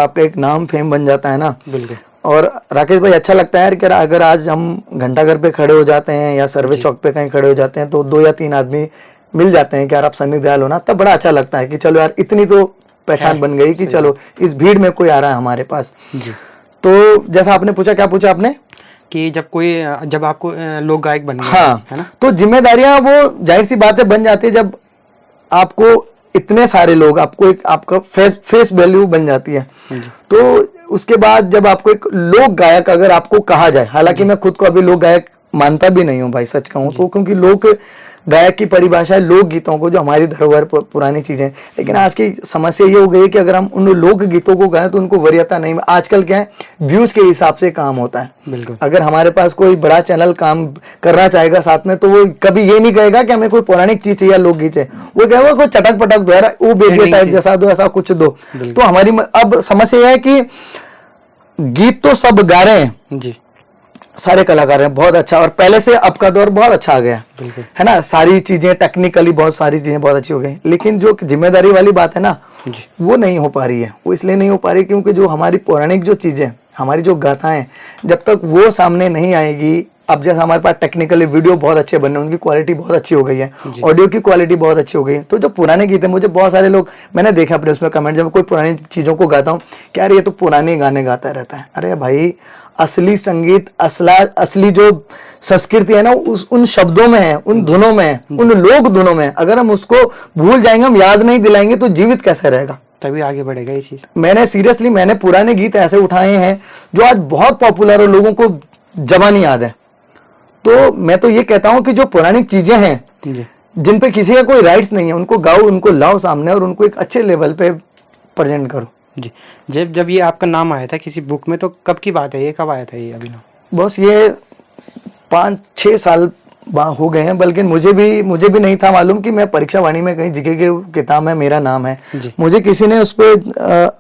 आपका एक नाम फेम बन जाता है ना, बिल्कुल। और राकेश भाई, अच्छा लगता है यार कि अगर आज हम घंटाघर पे खड़े हो जाते हैं या सर्वे चौक पे कहीं खड़े हो जाते हैं, तो 2 या 3 आदमी मिल जाते हैं कि यार आप सन्नी दयाल हो ना, तब बड़ा अच्छा लगता है कि चलो यार, इतनी तो पहचान बन गई कि चलो इस भीड़ में कोई आ रहा है हमारे पास। तो जैसा आपने पूछा, क्या पूछा आपने कि जब आपको लोक गायक बन गए, हाँ, है ना, तो जिम्मेदारियां वो जाहिर सी बात है बन जाती है, जब आपको इतने सारे लोग, आपको एक आपका फेस वैल्यू बन जाती है। तो उसके बाद जब आपको एक लोक गायक अगर आपको कहा जाए, हालांकि मैं खुद को अभी लोक गायक मानता भी नहीं हूँ भाई, सच कहूँ तो, क्योंकि लोक गायक की परिभाषा है लोक गीतों को, जो हमारी धरोहर पुरानी चीजें। लेकिन आज की समस्या ये हो गई है कि अगर हम उन लोक गीतों को गाएं तो उनको वरीयता नहीं। आजकल क्या है, व्यूज के हिसाब से काम होता है। बिल्कुल। अगर हमारे पास कोई बड़ा चैनल काम करना चाहेगा साथ में, तो वो कभी ये नहीं कहेगा कि हमें कोई पौराणिक चीज चाहिए, लोकगीत चाहिए। वो कहेगा कोई चटक पटक दो यार, वो बेटिया टाइप जैसा दो, ऐसा कुछ दो। तो हमारी अब समस्या यह है कि गीत तो सब गा रहे हैं जी, सारे कलाकार हैं, बहुत अच्छा, और पहले से अब का दौर बहुत अच्छा आ गया है ना। सारी चीजें टेक्निकली बहुत सारी चीजें बहुत अच्छी हो गई, लेकिन जो जिम्मेदारी वाली बात है ना, वो नहीं हो पा रही है। वो इसलिए नहीं हो पा रही क्योंकि जो हमारी पौराणिक जो चीजें, हमारी जो गाथाएं, जब तक वो सामने नहीं आएगी। अब जैसे हमारे पास टेक्निकली वीडियो बहुत अच्छे बन रहे हैं, उनकी क्वालिटी बहुत अच्छी हो गई है, ऑडियो की क्वालिटी बहुत अच्छी हो गई है, तो जो पुराने गीत है, मुझे बहुत सारे लोग, मैंने देखा अपने उसमें कमेंट, जब कोई पुरानी चीजों को गाता हूँ, क्या ये तो पुराने गाने गाता रहता है। अरे भाई, असली संगीत, असली जो संस्कृति है ना, उन शब्दों में है, उन धुनों में है, उन लोक धुनों में है। अगर हम उसको भूल जाएंगे, हम याद नहीं दिलाएंगे, तो जीवित कैसे रहेगा, तभी आगे बढ़ेगा ये चीज। मैंने पुराने गीत ऐसे उठाए हैं जो आज बहुत पॉपुलर है, लोगों को जबानी याद है। तो मैं तो ये कहता हूं कि जो पुरानी चीजें हैं, जिन पे किसी का कोई राइट्स नहीं है, उनको गाओ, उनको लाओ सामने, और उनको एक अच्छे लेवल पे प्रेजेंट करो। जी, जब ये आपका नाम आया था किसी बुक में, तो कब की बात है ये, कब आया था ये अभिनव? बस ये 5-6 साल हो गए हैं, बल्कि मुझे भी नहीं था मालूम कि मैं परीक्षा वाणी में कहीं जीके की किताब में मेरा नाम है। मुझे किसी ने उस पर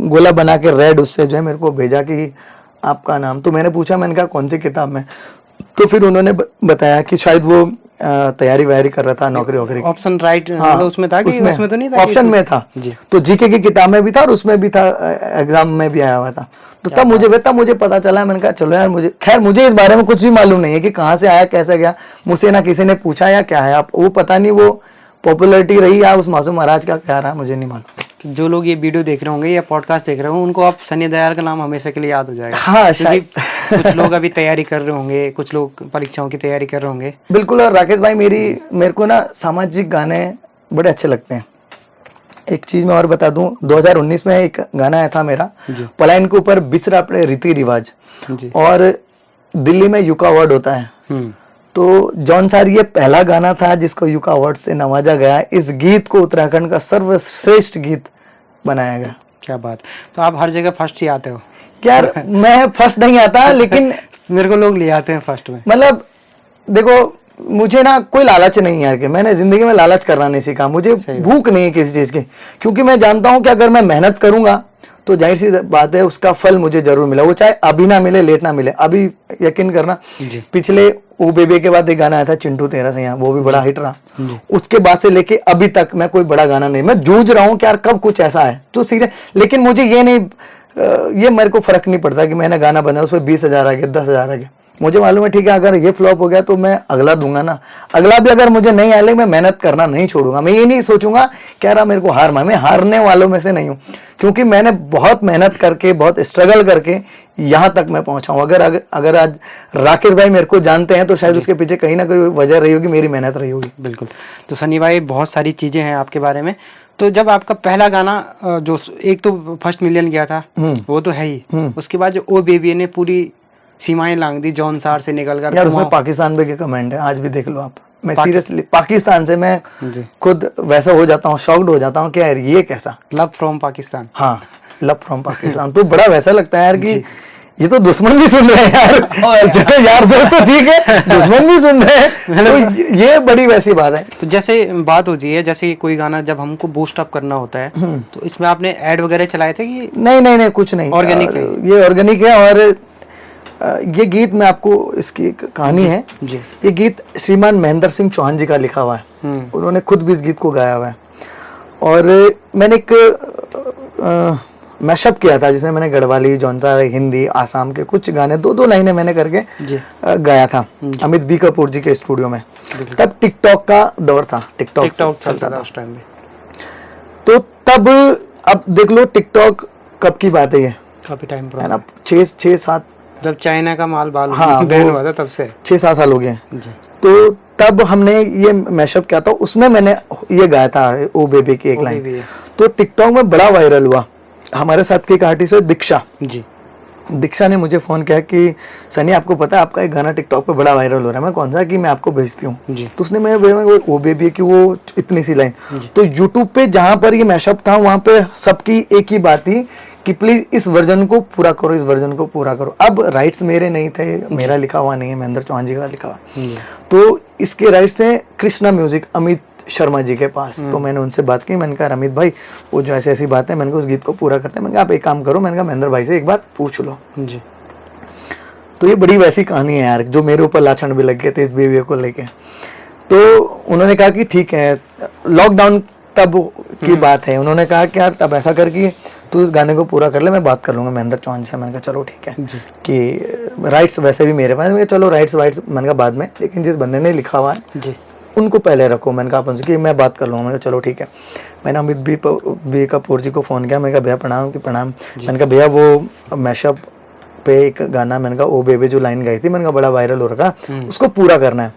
गोला बना के रेड उससे जो है मेरे को भेजा कि आपका नाम, तो मैंने पूछा, मैंने कहा कौन सी किताब में, तो फिर उन्होंने बताया कि शायद वो तैयारी वैयारी कर रहा था, नौकरी वोकरी। ऑप्शन राइट, हाँ, उसमें था कि उसमें तो नहीं था? ऑप्शन में था जी। तो जीके की किताब में भी था और उसमें भी था, एग्जाम में भी आया हुआ था। तो तब मुझे पता चला। मैंने कहा चलो यार, मुझे इस बारे में कुछ भी मालूम नहीं है कि कहाँ से आया, कैसे गया, मुझसे ना किसी ने पूछा या क्या है। आप वो पता नहीं वो पॉपुलैरिटी रही या उस मासूम महाराज का क्या रहा, मुझे नहीं मालूम। जो लोग ये वीडियो देख रहे होंगे या पॉडकास्ट देख रहे होंगे, उनको आप सनी दयाल का नाम हमेशा के लिए याद हो जाएगा। हाँ, शायद कुछ लोग अभी तैयारी कर रहे होंगे, कुछ लोग परीक्षाओं की तैयारी कर रहे होंगे। बिल्कुल। और राकेश भाई, मेरे को ना सामाजिक गाने बड़े अच्छे लगते हैं। एक चीज मैं और बता दूं, 2019 में एक गाना आया था मेरा, पलायन के ऊपर बिसरा पड़े रीति रिवाज, और दिल्ली में यूका अवार्ड होता है। तो जौनसार ये पहला गाना था जिसको यूका अवार्ड से नवाजा गया। इस गीत को उत्तराखंड का सर्वश्रेष्ठ गीत बनाया गया। क्या बात। तो आप हर जगह फर्स्ट ही आते हो? यार मैं फर्स्ट नहीं आता, लेकिन मेरे को लोग ले आते हैं फर्स्ट में। मतलब देखो, मुझे ना कोई लालच नहीं है यार, कि मैंने जिंदगी में लालच करना नहीं सीखा। मुझे भूख नहीं है किसी चीज की, क्योंकि मैं जानता हूं कि अगर मैं मेहनत करूंगा तो जाहिर सी बात है उसका फल मुझे जरूर मिला, वो चाहे अभी ना मिले, लेट ना मिले। अभी यकीन करना, पिछले ओ बेबे के बाद एक गाना आया था चिंटू तेरा से यहाँ, वो भी बड़ा हिट रहा। उसके बाद से लेके अभी तक मैं कोई बड़ा गाना नहीं, मैं जूझ रहा हूँ कि यार कब कुछ ऐसा है तो सीरियस। लेकिन मुझे ये मेरे को फर्क नहीं पड़ता कि मैंने गाना बनाया, उसमें 20,000 आ गए, 10,000 आ गए। मुझे मालूम है ठीक है, अगर ये फ्लॉप हो गया तो मैं अगला दूंगा ना, अगला भी अगर मुझे नहीं आया, मैं मेहनत करना नहीं छोड़ूंगा। मैं ये नहीं सोचूंगा क्या रहा मेरे को हार मान, मैं हारने वालों में से नहीं हूँ, क्योंकि मैंने बहुत मेहनत करके, बहुत स्ट्रगल करके यहाँ तक मैं पहुंचा हूँ। अगर आज राकेश भाई मेरे को जानते हैं तो शायद उसके पीछे कहीं ना कहीं वजह रही होगी, मेरी मेहनत रही होगी। बिल्कुल। तो सनी भाई, बहुत सारी चीजें हैं आपके बारे में। तो जब आपका पहला गाना जो एक तो फर्स्ट मिलियन गया था, वो तो है ही, उसके बाद जो ओ बेबी ने पूरी सीमाएं लांग दी, जौनसार से निकल कर। यार उसमें पाकिस्तान पे के कमेंट है, आज भी देख लो आप। मैं सीरियसली पाकिस्तान से मैं खुद वैसा हो जाता हूँ, शॉक्ड हो जाता हूँ कि यार ये कैसा। Love from Pakistan. हाँ, लव फ्रॉम पाकिस्तान। तो बड़ा वैसा लगता है यार कि ये तो दुश्मन भी सुन रहे हैं यार। यार दोस्त तो ठीक है, दुश्मन भी सुन रहे हैं, तो ये बड़ी वैसी बात है। तो जैसे बात होती है, जैसे कोई गाना जब हमको बूस्ट अप करना होता है, तो इसमें आपने ऐड वगैरह चलाए थे कि नहीं, कुछ नहीं, ऑर्गेनिक है? ये ऑर्गेनिक है। और ये गीत में आपको इसकी एक कहानी है। ये गीत श्रीमान महेंद्र सिंह चौहान जी का लिखा हुआ है, उन्होंने खुद भी इस गीत को गाया हुआ है। और मैंने एक मैशअप किया था जिसमें मैंने गढ़वाली, जौनसार, हिंदी, आसाम के कुछ गाने 2-2 लाइनें मैंने करके गाया था अमित बी कपूर जी के स्टूडियो में। तब टिकटॉक का दौर था, टिकटॉक चलता था उस टाइम में। तो तब अब देख लो टिकटॉक कब की बात है, ये काफी टाइम है ना, 6-7, जब चाइना का माल बाल बैन हुआ था, तब से 6-7 साल हो गए। तो तब हमने ये मैशअप किया था, उसमें मैंने ये गाया था ओ बेबी की एक लाइन। तो टिकटॉक में बड़ा वायरल हुआ। हमारे साथ की एक आर्टिस्ट है दीक्षा जी, दीक्षा ने मुझे फ़ोन किया कि सनी आपको पता है आपका एक गाना टिकटॉक पे बड़ा वायरल हो रहा है। मैं कौन सा, कि मैं आपको भेजती हूँ। जी। तो उसने मेरे वो बेबी की वो इतनी सी लाइन, जी। तो यूट्यूब पे जहाँ पर ये मैशअप था वहाँ पे सबकी एक ही बात थी कि प्लीज इस वर्जन को पूरा करो, इस वर्जन को पूरा करो। अब राइट्स मेरे नहीं थे, मेरा लिखा हुआ नहीं है, महेंद्र चौहान जी का लिखा हुआ। जी। तो इसके राइट्स थे कृष्णा म्यूजिक अमित शर्मा जी के पास। तो मैंने उनसे बात की, मैंने कहा अमित भाई वो जो ऐसी ऐसी बात है, मैंने कहा उस गीत को पूरा करते हैं। मैंने कहा आप एक काम करो, मैंने कहा महेंद्र भाई से एक बार पूछ लो। जी। तो ये बड़ी वैसी कहानी है यार, जो मेरे ऊपर लाछन भी लग गए थे इस बेबी को लेके। तो उन्होंने कहा कि ठीक है, लॉकडाउन तब की बात है, उन्होंने कहा कि यार तब ऐसा कर कि तू इस गाने को पूरा कर ले, मैं बात कर लूंगा महेंद्र चौहान से। मैंने कहा चलो ठीक है, कि राइट्स वैसे भी मेरे पास, चलो राइट्स मैंने कहा बाद में, लेकिन जिस बंदे ने लिखा हुआ है जी। उनको पहले रखो। मैंने कहा उनसे कि मैं बात कर लूँगा। मैंने कहा चलो ठीक है। मैंने अमित बी कपूर जी को फ़ोन किया, मैंने कहा भैया प्रणाम, कि प्रणाम। मैंने कहा भैया वो मैशअप पे एक गाना, मैंने कहा ओ बेबी जो लाइन गाई थी, मैंने कहा बड़ा वायरल हो रखा, उसको पूरा करना है।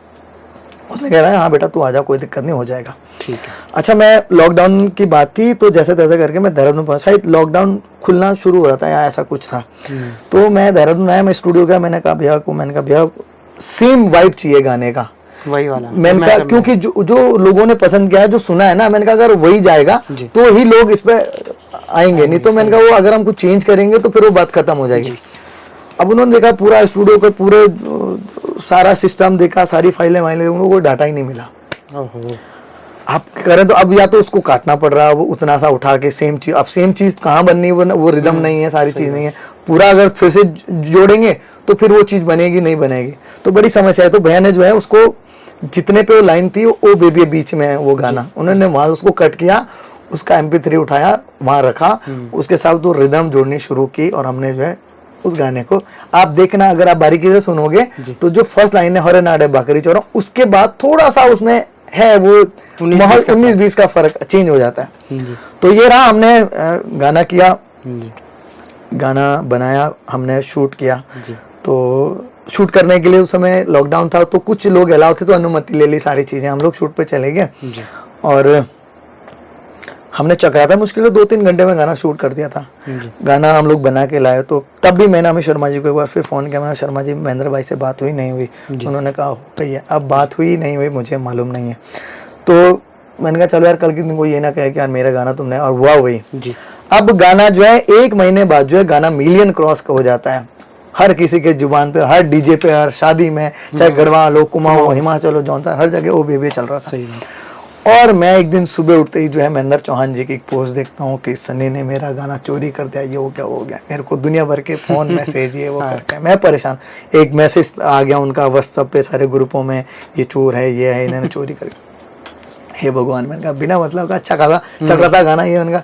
उसने कह रहा है हाँ बेटा तू आ जा, कोई दिक्कत नहीं, हो जाएगा। ठीक है। अच्छा, मैं लॉकडाउन की बात थी तो जैसे तैसे करके मैं देहरादून पहुंचा। शायद लॉकडाउन खुलना शुरू हो रहा था या ऐसा कुछ था। तो मैं देहरादून आया, मैं स्टूडियो गया, मैंने कहा भैया को, मैंने कहा भैया सेम वाइब चाहिए गाने का, वही वाला। मैंने कहा क्योंकि जो लोगों ने पसंद किया है, जो सुना है ना, मैंने कहा अगर वही जाएगा तो ही लोग इस पे आएंगे, नहीं तो मैंने कहा वो अगर हम कुछ चेंज करेंगे तो फिर वो बात खत्म हो जाएगी। अब उन्होंने देखा पूरा स्टूडियो का पूरे सारा सिस्टम देखा, सारी फाइलें उनको कोई डाटा ही नहीं मिला। आप करें तो अब या तो उसको काटना पड़ रहा है, वो उतना सा उठा के सेम चीज, अब सेम चीज कहाँ बननी है, वो रिदम नहीं है, सारी चीज नहीं है, पूरा अगर फिर से जोड़ेंगे तो फिर वो चीज बनेगी नहीं बनेगी, तो बड़ी समस्या है। तो भैया ने जो है उसको जितने पे वो लाइन थी ओ बेबी बीच में है वो गाना, उन्होंने वहां उसको कट किया, उसका MP3 उठाया वहां रखा, उसके साथ तो रिदम जोड़नी शुरू की और हमने जो है उस गाने को, आप देखना अगर आप बारीकी से सुनोगे तो जो फर्स्ट लाइन है हरे नाडे बाकरी चौरा, उसके बाद थोड़ा सा उसमें है वो 19-20 का फर्क चेंज हो जाता है। तो ये रहा, हमने गाना किया, गाना बनाया, हमने शूट किया। तो शूट करने के लिए उस समय लॉकडाउन था तो कुछ लोग अलाउ थे, तो अनुमति ले ली, सारी चीजें, हम लोग शूट पे चले गए और हमने चक्राता मुश्किल 2-3 घंटे में गाना शूट कर दिया था। गाना हम लोग बना के लाए। तो तब भी मैंने अमित शर्मा जी को एक बार फिर फ़ोन किया, मैंने शर्मा जी महेंद्र भाई से बात हुई नहीं हुई? उन्होंने कहा हो गई है। अब बात हुई नहीं हुई मुझे मालूम नहीं है। तो मैंने कहा चलो यार कल की दिन को ये ना कहे कि यार मेरा गाना तुमने, और हुआ वही। अब गाना जो है 1 महीने बाद जो है गाना मिलियन क्रॉस हो जाता है, हर किसी के जुबान पे, हर डीजे पे, हर शादी में, चाहे गढ़वाल हो, कुमाऊं हो, हिमाचल हो, जौनसा, हर जगह ओ बेबी चल रहा था। और मैं एक दिन सुबह उठते ही जो है महेंद्र चौहान जी की एक पोस्ट देखता हूँ कि सनी ने मेरा गाना चोरी कर दिया, ये हो गया। मेरे को दुनिया भर के फोन मैसेज ये वो करके मैं परेशान। एक मैसेज आ गया उनका व्हाट्सएप पे सारे ग्रुपों में, ये चोर है, ये है, इन्होंने चोरी कर। हे भगवान, मैंने कहा बिना मतलब का अच्छा खासा चक्राता गाना ये। उनका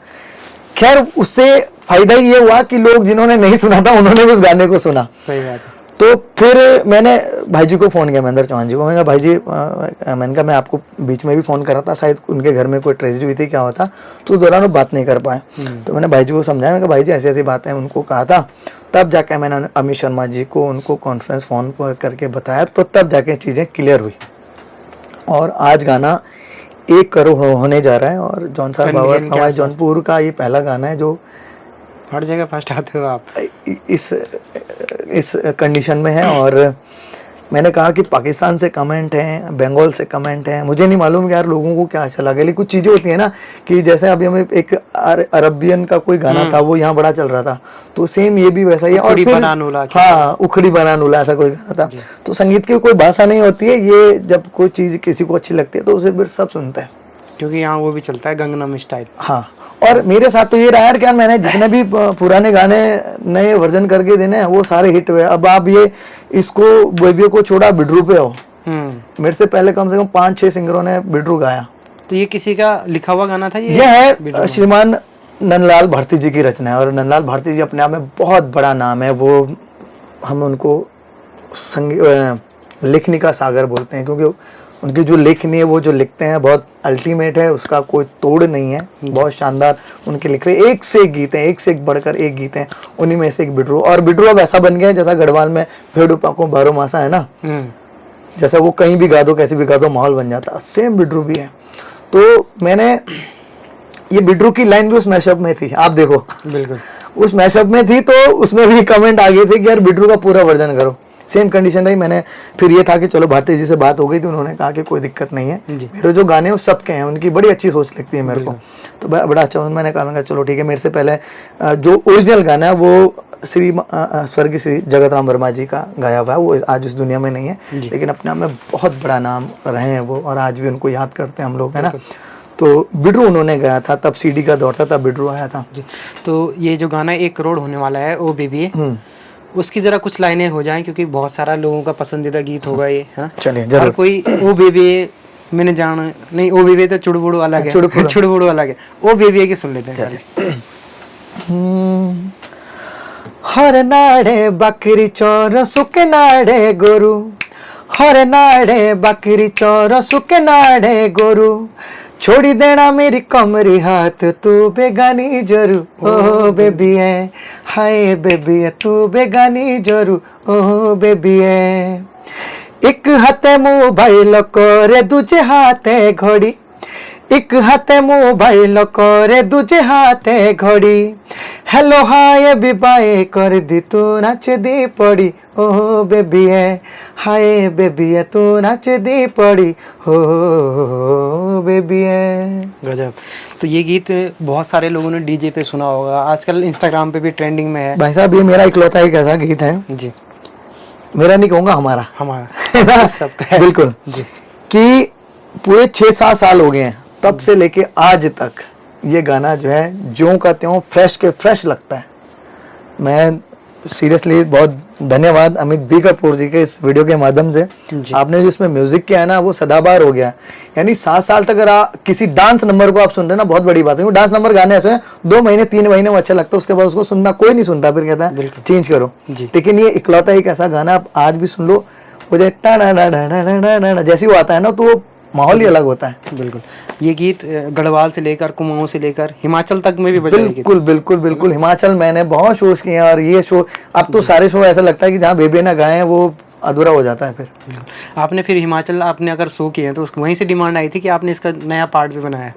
खैर उससे फायदा ही ये हुआ कि लोग जिन्होंने नहीं सुना था उन्होंने भी उस गाने को सुना। सही बात है। तो फिर मैंने भाई जी को फ़ोन किया, महेंद्र चौहान जी को। मैंने कहा भाई जी, मैंने कहा मैं आपको बीच में भी फ़ोन कर रहा था, शायद उनके घर में कोई ट्रेजेडी हुई थी, क्या हुआ था, तो उस दौरान वो बात नहीं कर पाए। तो मैंने भाई जी को समझाया, मैंने कहा भाई जी ऐसी ऐसी बात है, उनको कहा था। तब जाके मैंने अमित शर्मा जी को उनको कॉन्फ्रेंस फ़ोन पर करके बताया, तो तब जाके चीज़ें क्लियर हुई। और आज गाना 1 करोड़ होने जा रहा है और जौनसार बाबर हमारे जौनपुर का ये पहला गाना है जो हर जगह फर्स्ट आते हो आप इस कंडीशन में है। और मैंने कहा कि पाकिस्तान से कमेंट हैं, बंगाल से कमेंट हैं, मुझे नहीं मालूम कि यार लोगों को क्या अच्छा लगे, लेकिन कुछ चीज़ें होती है ना कि जैसे अभी हमें एक अरबियन का कोई गाना था वो यहाँ बड़ा चल रहा था, तो सेम ये भी वैसा ही है। और फिर हाँ, उखड़ी बना नूला ऐसा कोई गाना था। तो संगीत की कोई भाषा नहीं होती है, ये जब कोई चीज़ किसी को अच्छी लगती है तो उसे फिर सब सुनते हैं, क्योंकि यहाँ वो भी चलता है गंगनम स्टाइल। हाँ, और मेरे साथ तो ये रहा यार कि मैंने जितने भी पुराने गाने नए वर्जन करके देने वो सारे हिट हुए। अब आप ये इसको बेबी को छोड़ा बिडरू पे हो, मेरे से पहले कम से कम 5-6 सिंगरों ने बिडरू गाया। तो ये किसी का लिखा हुआ गाना था? ये है श्रीमान नंदलाल भारती जी की रचना है, और नंदलाल भारती जी अपने आप में बहुत बड़ा नाम है। वो हम उनको लेखनी का सागर बोलते हैं, क्योंकि उनकी जो लेखनी है, वो जो लिखते हैं बहुत अल्टीमेट है, उसका कोई तोड़ नहीं है, बहुत शानदार उनके लिखे एक से एक गीत हैं, एक से एक बढ़कर एक गीत हैं। उन्हीं में से एक बिडरू, और बिडरू अब ऐसा बन गया है जैसा गढ़वाल में भेड़ू पाको बारो मासा है ना, जैसा वो कहीं भी गा दो, कैसे भी गा दो, माहौल बन जाता है, सेम बिडरू भी है। तो मैंने ये बिडरू की लाइन भी उस मैशअप में थी, आप देखो। बिल्कुल उस मैशअप में थी, तो उसमें भी कमेंट आ गए थे कि यार बिट्रू का पूरा वर्जन करो। सेम कंडीशन रही। मैंने फिर ये था कि चलो भारती जी से बात हो गई थी, उन्होंने कहा कि कोई दिक्कत नहीं है, मेरे जो गाने हैं वो सबके हैं, उनकी बड़ी अच्छी सोच लगती है मेरे को, तो बड़ा अच्छा। मैंने कहा चलो ठीक है। मेरे से पहले जो ओरिजिनल गाना है वो स्वर्गीय श्री जगत राम वर्मा जी का गाया हुआ है, वो आज इस दुनिया में नहीं है, लेकिन अपने आप में बहुत बड़ा नाम रहे हैं वो, और आज भी उनको याद करते हैं हम लोग, है ना। तो बिट्रू उन्होंने गाया था, तब सीडी का दौर था, तब बिट्रू आया था। तो ये जो गाना 1 करोड़ होने वाला है ओ बेबी, उसकी जरा कुछ लाइनें हो जाएं, क्योंकि बहुत सारा लोगों का पसंदीदा गीत होगा ये। हाँ चलिए जरूर। हर कोई ओ बेबी मैंने जाना नहीं, ओ बेबी तो चुड़बुड़ू अलग है, चुड़बुड़ू अलग है, ओ बेबी की सुन लेते हैं। हर नाड़े बकरी चोर सुके नाड़े गोरू, हर नाड़े बकरी चोर सुके नाड़े गोरू, छोड़ी देना मेरी कमरी हाथ तू बेगानी जरू, ओ बेबी है, हाय बेबी है तू बेगानी जरू, ओ बेबी है। एक हाथे मोबाइल करे दूजे हाथे घड़ी, एक हाथे मोबाइल करे दूजे हाथे घड़ी, हेलो हाय भी बाय कर दी तू नाच दी पड़ी, ओ बेबी है, हाय बेबी है तू नाच दी पड़ी, हो बेबी है। गजब। तो ये गीत बहुत सारे लोगों ने डीजे पे सुना होगा, आजकल इंस्टाग्राम पे भी ट्रेंडिंग में है। भाई साहब ये मेरा इकलौता एक ऐसा गीत है जी, मेरा नहीं कहूँगा, हमारा सबका है। बिल्कुल जी, कि पूरे 6-7 साल हो गए हैं तब से लेके आज तक ये गाना जो है ज्यों का त्यों फ्रेश के फ्रेश लगता है। मैं सीरियसली बहुत धन्यवाद अमित बी कपूर जी के इस वीडियो के माध्यम से, आपने जो इसमें म्यूजिक किया है ना वो सदाबहार हो गया। यानी 7 साल तक अगर किसी डांस नंबर को आप सुन रहे हैं ना, बहुत बड़ी बात है। डांस नंबर गाने ऐसे हैं 2 महीने 3 महीने में अच्छा लगता है, उसके बाद उसको सुनना कोई नहीं सुनता, फिर कहता है चेंज करो। लेकिन ये इकलौता एक ऐसा गाना आप आज भी सुन लो, वो जैसे वो आता है ना तो वो माहौल ही अलग होता है। बिल्कुल। ये गीत गढ़वाल से लेकर कुमाऊं से लेकर हिमाचल तक में भी बजा। बिल्कुल बिल्कुल बिल्कुल। हिमाचल मैंने बहुत शोज किए हैं, और ये शो अब तो सारे शो ऐसा लगता है कि जहाँ बेबी ना गाए वो अधूरा हो जाता है। फिर आपने फिर हिमाचल आपने अगर शो किए हैं तो वहीं से डिमांड आई थी कि आपने इसका नया पार्ट भी बनाया,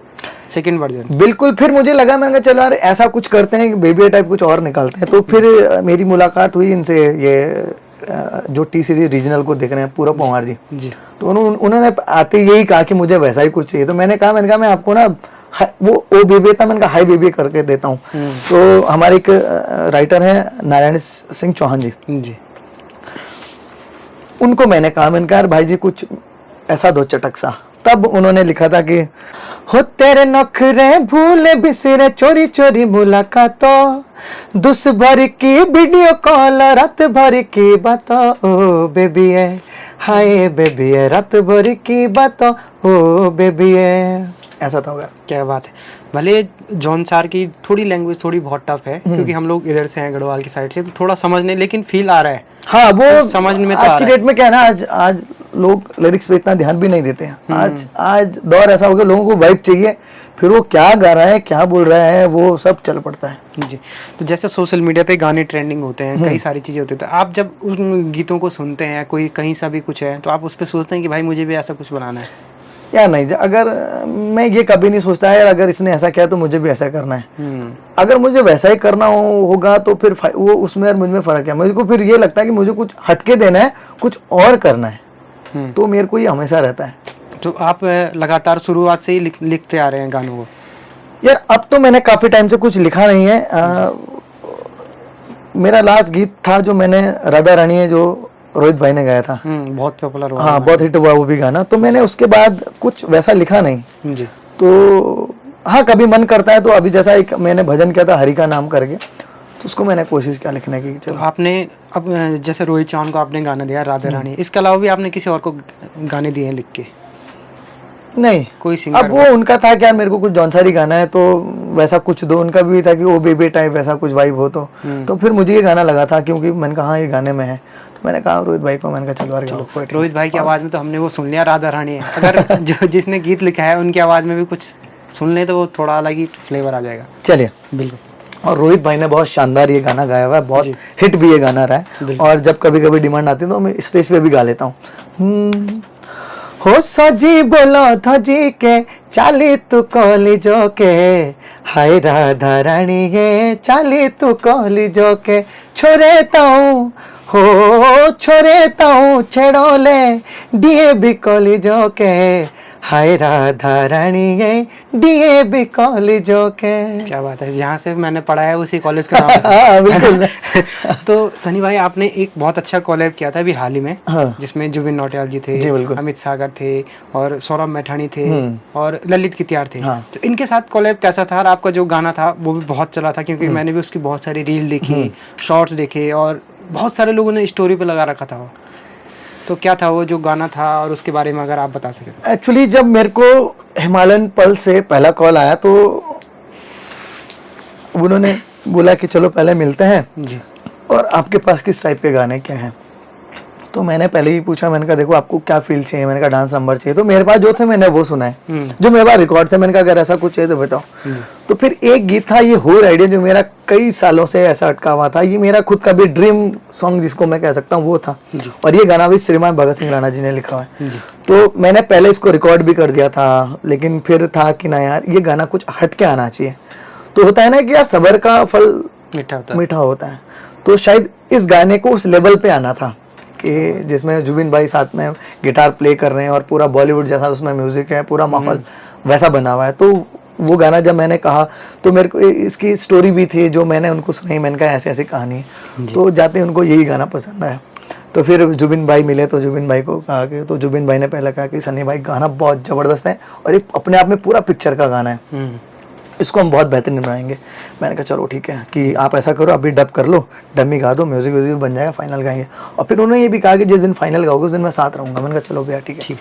सेकंड वर्जन। बिल्कुल। फिर मुझे लगा, मैंने कहा चलो यार ऐसा कुछ करते हैं, बेबी टाइप कुछ और निकालते हैं। तो फिर मेरी मुलाकात हुई इनसे, ये जो टी सीरीज रीजनल को देख रहे हैं पूरब पंवार जी, तो उन्होंने आते यही कहा कि मुझे वैसा ही कुछ चाहिए। तो मैंने कहा मैं आपको ना वो ओ बेबी था, मैंने कहा हाई बेबी करके देता हूँ। तो हमारे एक राइटर हैं नारायण सिंह चौहान जी, उनको मैंने कहा भाई जी कुछ ऐसा दो चटक सा। तब उन्होंने लिखा था कि हो तेरे नखरे भूले बिसरे चोरी चोरी मुलाकातों, दुस भर की वीडियो कॉल रात भर की बातों, ओ बेबी है, हाय बेबी है रात भर की बातों, ओ बेबी है। ऐसा था। क्या बात है। भले जॉन सार की थोड़ी लैंग्वेज थोड़ी बहुत टफ है, क्योंकि हम लोग इधर से हैं गढ़वाल की साइड से, तो थोड़ा समझने, लेकिन फील आ रहा है। हाँ वो तो समझने में तो आज की डेट में क्या है ना, आज लोग लिरिक्स पे इतना ध्यान भी नहीं देते हैं। आज दौर ऐसा हो गया, लोगों को वाइब चाहिए, फिर वो क्या गा रहा है क्या बोल रहा है वो सब चल पड़ता है। जी। तो जैसे सोशल मीडिया पे गाने ट्रेंडिंग होते हैं, कई सारी चीजें होती है, तो आप जब उन गीतों को सुनते हैं, कोई कहीं सा भी कुछ है, तो आप उस पर सोचते हैं कि भाई मुझे भी ऐसा कुछ बनाना है या नहीं? अगर मैं ये कभी नहीं सोचता है अगर इसने ऐसा किया तो मुझे भी ऐसा करना है। अगर मुझे वैसा ही करना होगा तो फिर वो उसमें और मुझ में फर्क है। मुझे को फिर ये लगता है कि मुझे कुछ हटके देना है, कुछ और करना है, तो मेरे को ये हमेशा रहता है। तो आप लगातार शुरुआत से ही लिखते आ रहे हैं गानों को? यार अब तो मैंने काफी टाइम से कुछ लिखा नहीं है। मेरा लास्ट गीत था जो मैंने राधा रानी है, जो रोहित भाई ने गाया था, बहुत पॉपुलर हुआ। हाँ बहुत हिट हुआ वो भी गाना। तो मैंने उसके बाद कुछ वैसा लिखा नहीं जी। तो हाँ कभी मन करता है तो अभी जैसा एक मैंने भजन किया था हरि का नाम करके, तो उसको मैंने कोशिश किया लिखने की। चलो आपने अब जैसे रोहित चौहान को आपने गाना दिया राधा रानी, इसके अलावा भी आपने किसी और को गाने दिए हैं लिख के? नहीं, कोई सिंगर? अब वो उनका था क्या मेरे को कुछ जौनसारी गाना है तो वैसा कुछ दो। उनका भी था कि वो बेबी टाइप वैसा कुछ वाइब हो तो फिर मुझे ये गाना लगा था, क्योंकि मैंने कहा हाँ ये गाने में है, तो मैंने कहा रोहित भाई को, मैंने कहा चलो यार रोहित भाई की आवाज़ में तो हमने वो सुन लिया राधा रानी है, अगर जो जिसने गीत लिखा है उनकी आवाज़ में भी कुछ सुन ले तो वो थोड़ा अलग ही फ्लेवर आ जाएगा। चलिए। बिल्कुल। और रोहित भाई ने बहुत शानदार ये गाना गाया हुआ है, बहुत हिट भी ये गाना रहा है, और जब कभी कभी डिमांड आती है तो मैं स्टेज पे भी गा लेता हूँ। हो सजी बोलो धजी के चाली तू कॉलेजो के, हाय राधा रानी ये चाली तू कॉलेजो के, छोरे ताऊ हो छोरे ताऊ छेड़ोले दिए भी कॉलेजो के, हाय राधा रानी ये दिए भी कॉलेजो के। क्या बात है, जहाँ से मैंने पढ़ा है उसी कॉलेज का नाम है। हाँ बिल्कुल। तो सनी भाई आपने एक बहुत अच्छा कोलैब किया था अभी हाल ही में, हाँ जिसमें जुबिन नौटियाल जी थे, जी बिल्कुल। अमित सागर थे और सौरभ मैठानी थे और ललित कितियार थे। हाँ। तो इनके साथ कोलैब कैसा था? और आपका जो गाना था वो भी बहुत चला था, क्योंकि मैंने भी उसकी बहुत सारी रील देखी, शॉर्ट्स देखे और बहुत सारे लोगों ने स्टोरी पे लगा रखा था वो। तो क्या था वो जो गाना था और उसके बारे में अगर आप बता सकें। एक्चुअली जब मेरे को हिमालयन पल से पहला कॉल आया तो उन्होंने बोला कि चलो पहले मिलते हैं जी। और आपके पास किस टाइप के गाने क्या हैं। तो मैंने पहले ही पूछा, मैंने कहा देखो आपको क्या फील चाहिए, मैंने कहा डांस नंबर चाहिए। तो मेरे पास जो थे मैंने वो सुना है, जो मेरे पास रिकॉर्ड थे। मैंने कहा अगर ऐसा कुछ चाहिए तो बताओ। तो फिर एक गीत था ये हो आइडिया, जो मेरा कई सालों से ऐसा अटका हुआ था। ये मेरा खुद का भी ड्रीम सॉन्ग जिसको मैं कह सकता हूँ वो था। और ये गाना भी श्रीमान भगत सिंह राणा जी ने लिखा हुआ है। तो मैंने पहले इसको रिकॉर्ड भी कर दिया था, लेकिन फिर था कि ना यार ये गाना कुछ हट के आना चाहिए। तो होता है ना कि यार सबर का फल मीठा होता है। तो शायद इस गाने को उस लेवल पे आना था कि जिसमें जुबिन भाई साथ में गिटार प्ले कर रहे हैं और पूरा बॉलीवुड जैसा उसमें म्यूजिक है, पूरा माहौल वैसा बना हुआ है। तो वो गाना जब मैंने कहा तो मेरे को इसकी स्टोरी भी थी जो मैंने उनको सुनाई। मैंने कहा ऐसे ऐसी कहानी है, तो जाते उनको यही गाना पसंद आया। तो फिर जुबिन भाई मिले तो जुबिन भाई को कहा कि, तो जुबिन भाई ने पहले कहा कि सनी भाई गाना बहुत ज़बरदस्त है और ये अपने आप में पूरा पिक्चर का गाना है, इसको हम बहुत बेहतरीन बनाएंगे। मैंने कहा चलो ठीक है कि आप ऐसा करो, अभी डब कर लो, डमी गा दो, म्यूजिक व्यूजिक बन जाएगा, फाइनल गाएंगे। और फिर उन्होंने ये भी कहा कि जिस दिन फाइनल गाओगे उस दिन मैं साथ रहूँगा। मैंने कहा चलो भैया ठीक है।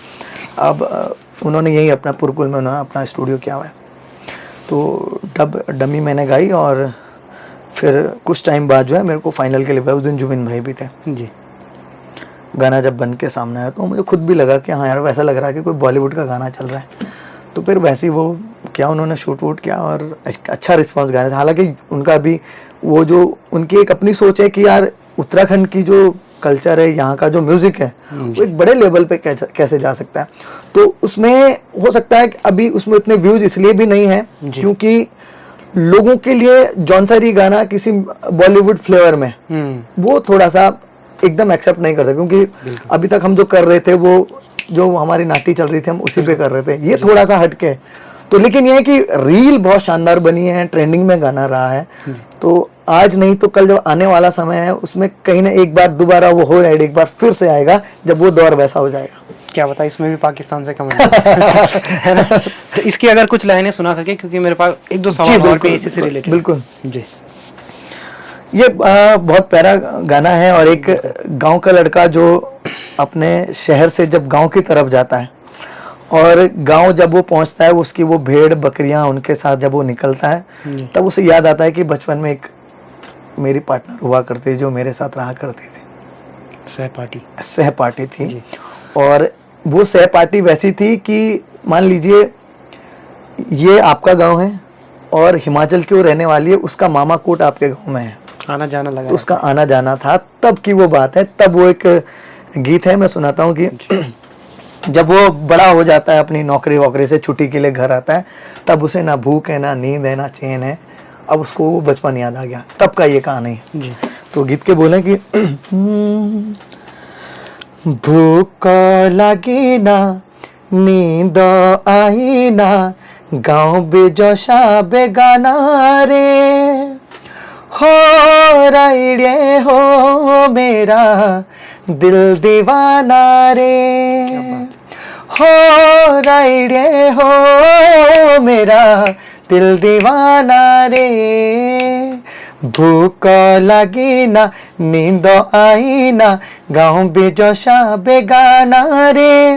अब उन्होंने यही अपना पुरकुल में उन्होंने अपना स्टूडियो किया हुआ है। तो डमी मैंने गाई और फिर कुछ टाइम बाद जो है मेरे को फाइनल के लिए उस दिन जुबिन भाई भी थे जी। गाना जब बन के सामने आया तो मुझे खुद भी लगा कि हाँ यार वैसा लग रहा है कि कोई बॉलीवुड का गाना चल रहा है। तो फिर वैसे ही वो क्या उन्होंने शूट वूट किया और अच्छा रिस्पांस गाने से। हालांकि उनका भी वो जो उनकी एक अपनी सोच है कि यार उत्तराखंड की जो कल्चर है, यहाँ का जो म्यूजिक है वो एक बड़े लेवल पे कैसे जा सकता है। तो उसमें हो सकता है कि अभी उसमें इतने व्यूज इसलिए भी नहीं है क्योंकि लोगों के लिए जॉनसरी गाना किसी बॉलीवुड फ्लेवर में वो थोड़ा सा एकदम एक्सेप्ट नहीं कर सकते, क्योंकि अभी तक हम जो कर रहे थे वो जो हमारी नाटी चल रही थी हम उसी पे कर रहे थे, ये थोड़ा सा हटके। तो लेकिन ये है कि रील बहुत शानदार बनी है, ट्रेंडिंग में गाना रहा है। तो आज नहीं तो कल जब आने वाला समय है उसमें कहीं ना एक बार दोबारा वो हो रहा है, एक बार फिर से आएगा जब वो दौर वैसा हो जाएगा। क्या बता, इसमें भी पाकिस्तान से कमेंट है ना। तो इसकी अगर कुछ लाइनें सुना सके, क्योंकि मेरे पास एक दो सवाल और पे इसी से रिलेटेड। बिल्कुल जी। ये बहुत प्यारा गाना है और एक गांव का लड़का जो अपने शहर से जब गांव की तरफ जाता है और गांव जब वो पहुंचता है उसकी वो भेड़ बकरियां उनके साथ जब वो निकलता है तब उसे याद आता है कि बचपन में एक मेरी पार्टनर हुआ करती जो मेरे साथ रहा करती थी, सहपाठी थी। और वो सहपाठी वैसी थी कि मान लीजिए ये आपका गांव है और हिमाचल की वो रहने वाली है, उसका मामा कोट आपके गांव में है, आना जाना लगा, तो उसका आना जाना था। तब की वो बात है। तब वो एक गीत है, मैं सुनाता हूँ कि जब वो बड़ा हो जाता है, अपनी नौकरी वोकरी से छुट्टी के लिए घर आता है, तब उसे ना भूख है, ना नींद है, ना चैन है। अब उसको वो बचपन याद आ गया, तब का ये कहानी है। तो गीत के बोले कि भूख लगी ना, नींद आई ना, गाँव बेजोशा बेगाना रे, हो राइडे हो मेरा दिल दीवाना रे, हो राइडे हो मेरा दिल दीवाना रे, भूख लगी ना, नींद आई ना, गाँव बेजोशा बेगाना रे,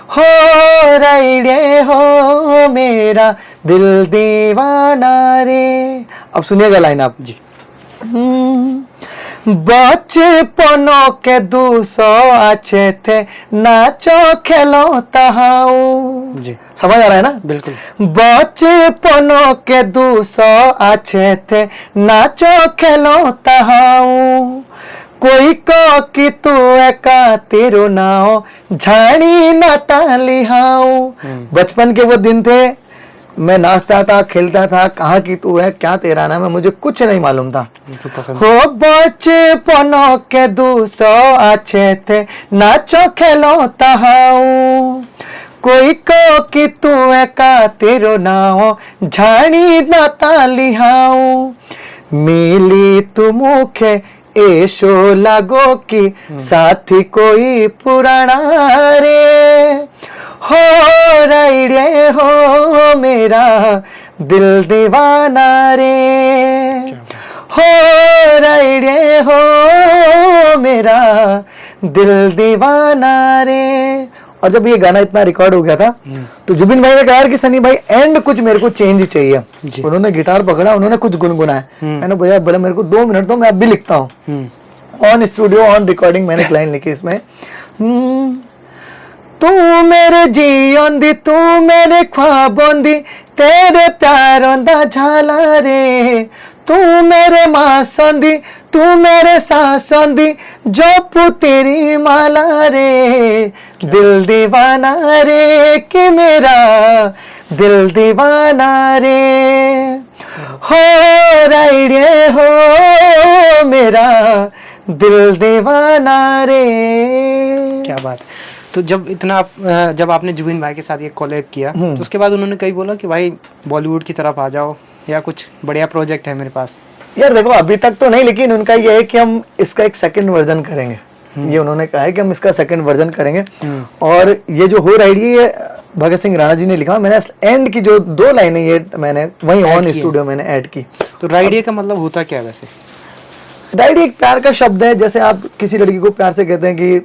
हो राइडे हो मेरा दिल दीवाना रे। अब सुनिएगा लाइन आप जी। बचपनों के 200 अच्छे थे, नाचो खेलो तहाऊ जी। समझ आ रहा है ना? बिल्कुल। बचपनों के 200 अच्छे थे, नाचो खेलो तहाऊ, कोई को कि तू एका तेरो नाओ झाड़ी ना ताली हाउ। बचपन के वो दिन थे, मैं नाचता था, खेलता था, कहाँ की तू है, क्या तेरा नाम है, मुझे कुछ नहीं मालूम था। तो पसंद हो बचपनों के 200 अच्छे थे, नाचो खेलो तहाऊ। कोई को कि तू एका तेरो नाओ झाड़ी ना ताली हाउ। मिली तू मुखे ऐशो लागो कि साथी कोई पुराना रे। हो रही रे हो मेरा दिल दीवाना रे। हो रही रे हो मेरा दिल दीवाना रे। और जब ये गाना इतना रिकॉर्ड हो गया था तो जुबिन भाई ने कहा कि सनी भाई एंड कुछ मेरे को चेंज चाहिए। उन्होंने गिटार पकड़ा, उन्होंने कुछ गुनगुनाया। मैंने भैया बोला मेरे को 2 मिनट दो, मैं अब भी लिखता हूँ। ऑन स्टूडियो ऑन रिकॉर्डिंग मैंने एक लाइन लिखी इसमें, तू मेरे जीवन दी तू मेरे ख्वाबों दी तेरे प्यारों दा झाला रे। तू मेरे मांसों दी तू मेरे सांसों दी जो पू तेरी माला रे। दिल दीवाना रे कि मेरा दिल दीवाना रे। हो रही रे हो मेरा दिल दीवाना रे। क्या बात है। तो जब आपने जुबिन भाई के साथ ये कोलैब किया तो उसके बाद उन्होंने कहीं बोला कि भाई बॉलीवुड की तरफ आ जाओ या कुछ बढ़िया प्रोजेक्ट है मेरे पास? यार देखो अभी तक तो नहीं, लेकिन उनका ये है कि हम इसका एक सेकंड वर्जन करेंगे। ये उन्होंने कहा है कि हम इसका सेकंड वर्जन करेंगे। और ये जो हो रही है भगत सिंह राणा जी ने लिखा, मैंने एंड की जो 2 लाइनें ये मैंने वहीं ऑन स्टूडियो मैंने ऐड की। तो राइडिया का मतलब होता क्या है वैसे? राइडी एक प्यार का शब्द है। जैसे आप किसी लड़की को प्यार से कहते हैं कि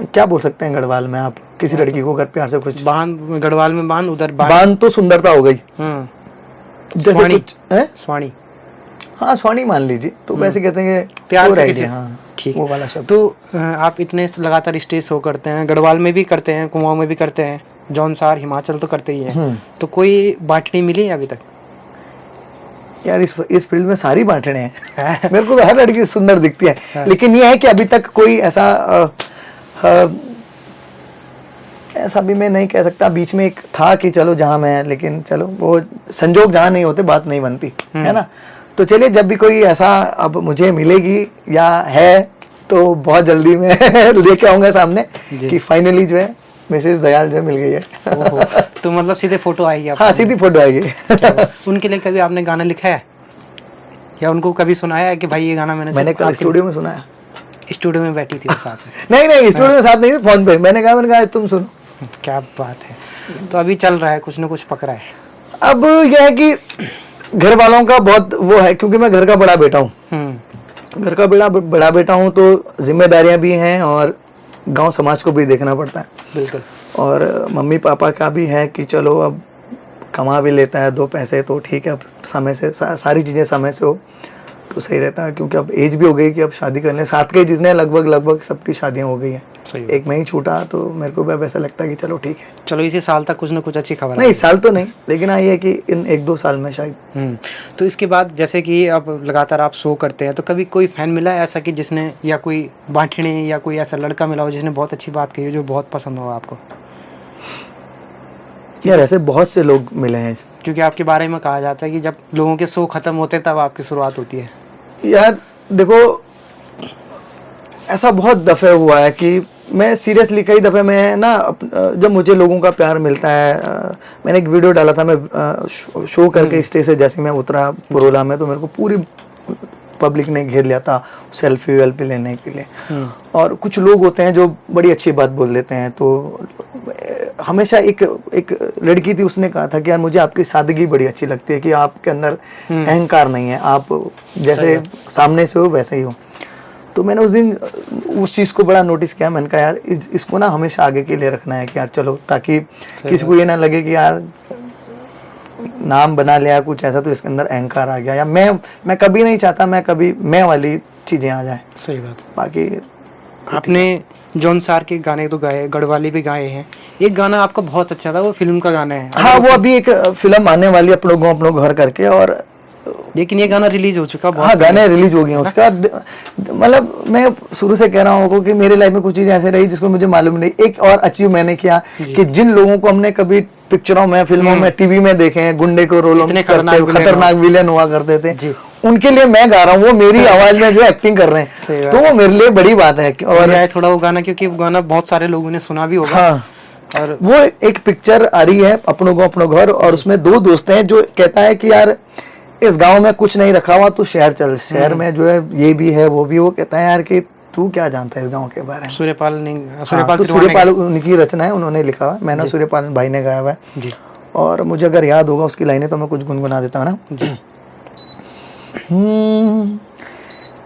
क्या बोल सकते हैं गढ़वाल में, आप किसी लड़की को अगर प्यार से कुछ बांध, गढ़वाल में बांध, उधर बांध तो सुंदरता हो गई। जैसे स्वाणी, कुछ है स्वाणी, हाँ स्वाणी मान लीजिए, तो वैसे कहते हैं कि प्यार से किसी, हाँ ठीक वो वाला शब्द। तो आप इतने लगातार स्टेज शो करते हैं, गढ़वाल में भी करते हैं, कुमाऊं में भी करते हैं, जौनसार हिमाचल तो करते ही हैं, तो कोई बांटनी मिली अभी तक? यार इस फील्ड में सारी बांटने हैं। मेरे को तो हर लड़की सुंदर दिखती है, लेकिन ये है कि अभी तक कोई ऐसा भी मैं नहीं कह सकता। बीच में एक था कि चलो जहां मैं, लेकिन चलो वो संजोग जहां नहीं होते बात नहीं बनती है ना। तो चलिए जब भी कोई ऐसा अब मुझे मिलेगी या है तो बहुत जल्दी मैं लेके आऊंगा सामने कि फाइनली जो है मिसेस दयाल जो मिल गई है। तो मतलब सीधे फोटो आएगी? हाँ सीधी फोटो आएगी। उनके लिए कभी आपने गाना लिखा है या उनको कभी सुनाया है कि भाई ये गाना मैंने कल स्टूडियो में सुनाया? स्टूडियो में बैठी थी साथ में? नहीं स्टूडियो में साथ नहीं, फोन पे मैंने कहा तुम सुनो। क्या बात है। तो अभी चल रहा है, कुछ ना कुछ पकड़ा है। अब यह है कि घर वालों का बहुत वो है, क्योंकि मैं घर का बड़ा बेटा हूँ। घर का बड़ा बेटा हूँ तो जिम्मेदारियां भी हैं और गांव समाज को भी देखना पड़ता है। बिल्कुल। और मम्मी पापा का भी है कि चलो अब कमा भी लेता है 2 पैसे तो ठीक है, अब समय से सारी चीज़ें समय से हो तो सही रहता है। क्योंकि अब एज भी हो गई कि अब शादी करने, साथ के जितने लगभग सबकी शादियां हो गई हैं, एक मैं ही छूटा, तो मेरे को भी अब ऐसा लगता है कि चलो ठीक है, चलो इसी साल तक कुछ ना कुछ अच्छी खबर। नहीं साल तो नहीं, लेकिन हाँ ये है कि इन 1-2 साल में शायद। तो इसके बाद जैसे कि अब लगातार आप शो करते हैं, तो कभी कोई फैन मिला है ऐसा कि जिसने, या कोई बांटने या कोई ऐसा लड़का मिला हो जिसने बहुत अच्छी बात कही हो जो बहुत पसंद हो आपको? यार ऐसे बहुत से लोग मिले हैं, क्योंकि आपके बारे में कहा जाता है कि जब लोगों के शो खत्म होते हैं तब आपकी शुरुआत होती है। यार देखो ऐसा बहुत दफ़े हुआ है कि मैं सीरियसली कई दफ़े मैं ना जब मुझे लोगों का प्यार मिलता है, मैंने एक वीडियो डाला था, मैं शो करके स्टेज से जैसे मैं उतरा पुरोला में तो मेरे को पूरी पब्लिक ने घेर लिया था सेल्फी वेल्फी लेने के लिए। और कुछ लोग होते हैं जो बड़ी अच्छी बात बोल देते हैं। तो हमेशा एक लड़की थी, उसने कहा था कि यार मुझे आपकी सादगी बड़ी अच्छी लगती है कि आपके अंदर अहंकार नहीं है, आप जैसे सामने से हो वैसे ही हो। तो मैंने उस दिन उस चीज़ को बड़ा नोटिस किया। मैंने कहा यार इसको ना हमेशा आगे के लिए रखना है कि यार चलो, ताकि किसी को ये ना लगे कि यार नाम बना लिया कुछ ऐसा तो इसके अंदर अहंकार आ गया, या मैं कभी नहीं चाहता मैं कभी मैं वाली चीज़ें आ जाए। सही बात। बाकी आपने जौनसार के गाने तो गाए, गढ़वाली भी गाए हैं। एक गाना आपका बहुत अच्छा था, वो फिल्म का गाना है। हाँ वो अभी एक फिल्म आने वाली है, अपनों घर करके, और लेकिन ये गाना रिलीज हो चुका बहुत। हाँ, गाने रिलीज हो गए हैं उसका। मतलब मैं शुरू से कह रहा हूँ कि मेरे लाइफ में कुछ चीजें ऐसे रही जिसको मुझे मालूम नहीं। एक और अचीव मैंने किया कि जिन लोगों को हमने कभी पिक्चरों में, फिल्मों में, टीवी में देखे हैं, गुंडे को रोलों में खतरनाक विलेन हुआ करते थे, उनके लिए मैं गा रहा हूँ, वो मेरी आवाज में जो एक्टिंग कर रहे हैं, तो वो मेरे लिए बड़ी बात है। और थोड़ा वो गाना, क्योंकि वो गाना बहुत सारे लोगों ने सुना भी होगा। हाँ, और वो एक पिक्चर आ रही है, अपनों को अपनों घर, और उसमें दो दोस्त हैं जो कहता है कि यार इस गांव में कुछ नहीं रखा हुआ, तू शहर चल, शहर में जो है ये भी है वो भी। वो कहता है यार कि तू क्या जानता है इस गांव के बारे में। सूर्यपाल उनकी रचना है, उन्होंने लिखा हुआ, मैंने सूर्यपाल भाई ने गाया हुआ है। और मुझे अगर याद होगा उसकी लाइनें तो मैं कुछ गुनगुना देता हूँ ना।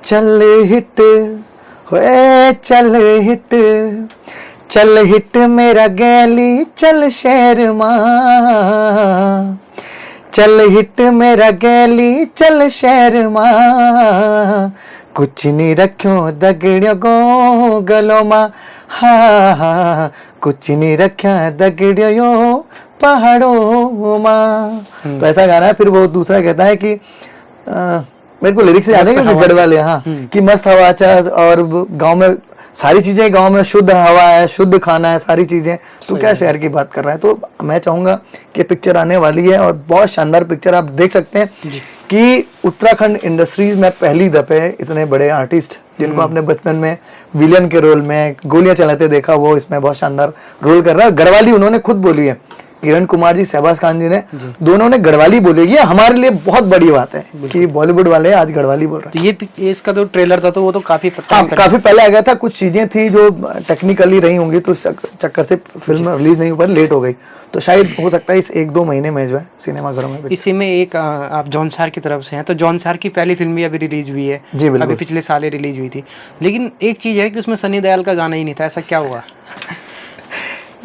चल हिट होए चल हिट, चल हिट मेरा गैली चल शहर मां, चल हिट मेरा गैली चल शहर मां, कुछ नहीं रखो दगड़ियों गो गलो मां, हाँ हाँ कुछ नहीं रखा दगड़ियों पहाड़ों मां। तो ऐसा गाना है। फिर वो दूसरा कहता है कि मेरे को लिरिक्स याद है कि गढ़वाले, हाँ, कि मस्त हवा अच्छा, और गांव में सारी चीजें, गांव में शुद्ध हवा है, शुद्ध खाना है, सारी चीजें, तो क्या शहर की बात कर रहा है। तो मैं चाहूंगा कि पिक्चर आने वाली है और बहुत शानदार पिक्चर। आप देख सकते हैं कि उत्तराखंड इंडस्ट्रीज में पहली दफे इतने बड़े आर्टिस्ट जिनको आपने बचपन में विलन के रोल में गोलियां चलाते देखा, वो इसमें बहुत शानदार रोल कर रहा है। गढ़वाली उन्होंने खुद बोली है, किरण कुमार जी, शहबाज खान जी ने, दोनों ने गढ़वाली बोलेगी। हमारे लिए बहुत बड़ी बात है कि बॉलीवुड वाले आज गढ़वाली बोल रहे हैं। तो ये इसका जो ट्रेलर था तो वो तो काफी पहले आ गया था। कुछ चीजें थी जो टेक्निकली रही होंगी, तो चक्कर से फिल्म रिलीज नहीं हो पाई, लेट हो गई। तो शायद हो सकता है इस 1-2 महीने में जो है सिनेमाघरों में। इसी में एक आप जॉन सार की तरफ से हैं, तो जॉन सार की पहली फिल्म भी अभी रिलीज हुई है। जी बिल्कुल, अभी पिछले साल ही रिलीज हुई थी। लेकिन एक चीज है कि उसमें सनी देओल का गाना ही नहीं था, ऐसा क्या हुआ?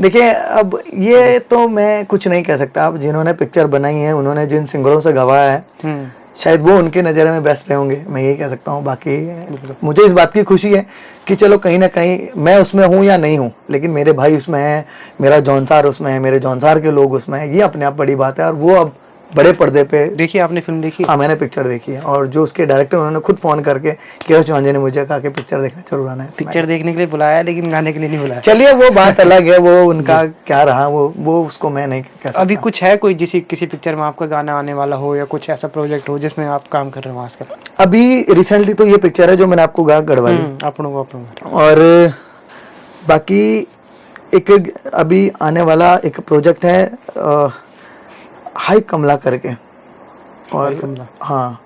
देखिए, अब ये तो मैं कुछ नहीं कह सकता। अब जिन्होंने पिक्चर बनाई है, उन्होंने जिन सिंगरों से गवाया है, शायद वो उनके नज़र में बेस्ट रहे होंगे, मैं यही कह सकता हूँ। बाकी मुझे इस बात की खुशी है कि चलो कहीं ना कहीं मैं उसमें हूँ या नहीं हूँ, लेकिन मेरे भाई उसमें हैं, मेरा जौनसार उसमें है, मेरे जौनसार के लोग उसमें हैं, ये अपने आप बड़ी बात है। और वो अब बड़े पर्दे पे देखिए। आपने फिल्म देखी? हाँ, मैंने पिक्चर देखी है। और जो उसके डायरेक्टर, उन्होंने खुद फोन करके केएस चौहान जी ने मुझे कहा कि पिक्चर देखने जरूर आना है। पिक्चर देखने के लिए बुलाया, लेकिन गाने के लिए नहीं बुलाया। चलिए, वो बात अलग है, वो उनका क्या रहा, वो उसको मैं नहीं कह सकता। अभी कुछ है कोई किसी पिक्चर में आपका गाना आने वाला हो, या कुछ ऐसा प्रोजेक्ट हो जिसमें आप काम कर रहे हो आजकल? अभी रिसेंटली तो ये पिक्चर है जो मैंने आपको कहा, गढ़वाली, और बाकी एक अभी आने वाला एक प्रोजेक्ट है हाई कमला करके, और कमला, हाँ,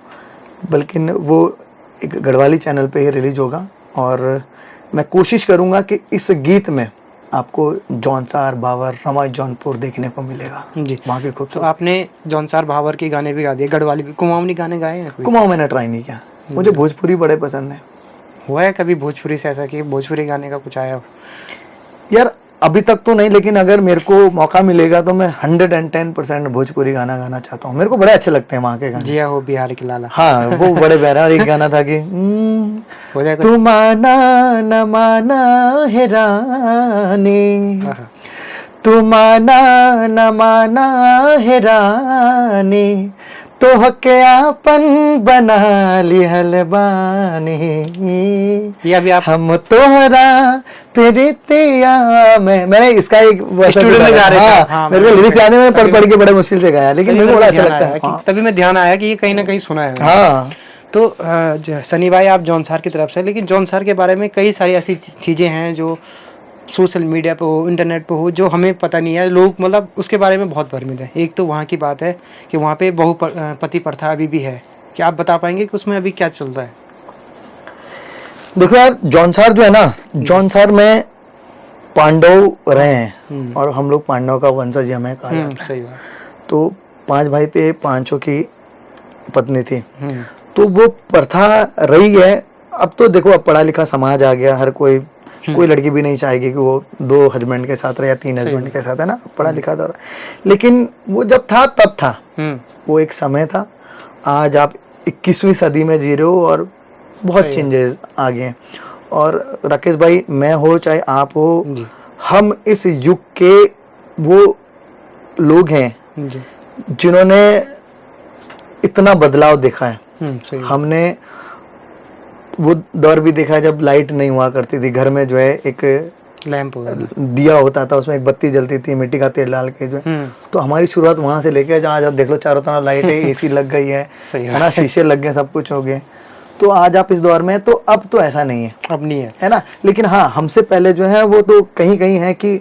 बल्कि वो एक गढ़वाली चैनल पे ही रिलीज होगा। और मैं कोशिश करूंगा कि इस गीत में आपको जौनसार, भावर, रमाज जौनपुर देखने को मिलेगा जी। वहाँ के खूबसूरत। तो आपने जौनसार, भावर के गाने भी गा दिए, गढ़वाली भी, कुमाऊनी गाने गाए हैं? कुमाऊं मैंने ट्राई नहीं किया, मुझे भोजपुरी बड़े पसंद है। हुआ है कभी भोजपुरी से ऐसा कि भोजपुरी गाने का कुछ आया? यार अभी तक तो नहीं, लेकिन अगर मेरे को मौका मिलेगा तो मैं 110% भोजपुरी गाना गाना चाहता हूँ। मेरे को बड़े अच्छे लगते हैं वहाँ के गाने। जिया हो बिहार के लाला, हाँ, वो बड़े प्यारा। और एक गाना था कि तू माना न माना है रानी, तू माना न माना है रानी, तो के आपन बना लिहल बानी, ये अभी आप हम तोहरा प्रीतिया में। मैंने इसका एक स्टूडियो में गा रहे थे। हाँ, मेरे को लिरिक्स याद है, मैंने पढ़ के बड़े मुश्किल से गाया, लेकिन मेरे को बड़ा अच्छा लगता है। हाँ। तभी मैं ध्यान आया कि ये कहीं ना कहीं सुना है। हाँ। तो सनी भाई, आप जौनसार की तरफ से, लेकिन जौनसार के बारे में कई सारी ऐसी चीजें हैं जो सोशल मीडिया पे हो, इंटरनेट पे हो, जो हमें पता नहीं है। लोग मतलब उसके बारे में बहुत भ्रमित है। एक तो वहाँ की बात है कि वहाँ पे बहुपति प्रथा अभी भी है। क्या आप बता पाएंगे कि उसमें अभी क्या चल रहा है? देखो यार, जौनसार जो है ना, जौनसार में पांडव रहे हैं, और हम लोग पांडव का वंशज हमें कहा जाता है। सही बात। तो 5 भाई थे, 5 की पत्नी थी, तो वो प्रथा रही है। अब तो देखो, अब पढ़ा लिखा समाज आ गया, हर कोई लड़की भी नहीं चाहेगी कि वो 2 हस्बैंड के साथ रहे या 3 हस्बैंड के साथ, है ना, पढ़ा लिखा था। लेकिन वो जब था तब था, वो एक समय था। आज आप 21वीं सदी में जी रहे हो और बहुत चेंजेस आ गए। और राकेश भाई, मैं हो चाहे आप हो, हम इस युग के वो लोग हैं जिन्होंने इतना बदलाव देखा है। सही। हमने वो दौर भी देखा है जब लाइट नहीं हुआ करती थी, घर में जो है एक लैंप वगैरह। दिया होता था, उसमें एक बत्ती जलती थी मिट्टी का तेल डाल के जो है। तो हमारी शुरुआत वहां से लेके जहाँ जब देख लो चारों तरफ लाइट है, एसी लग गई है सही है ना, शीशे लग गए, सब कुछ हो गए। तो आज आप इस दौर में हैं, तो अब तो ऐसा नहीं है, अब नहीं है ना। लेकिन हाँ, हमसे पहले जो है वो तो कहीं कहीं है कि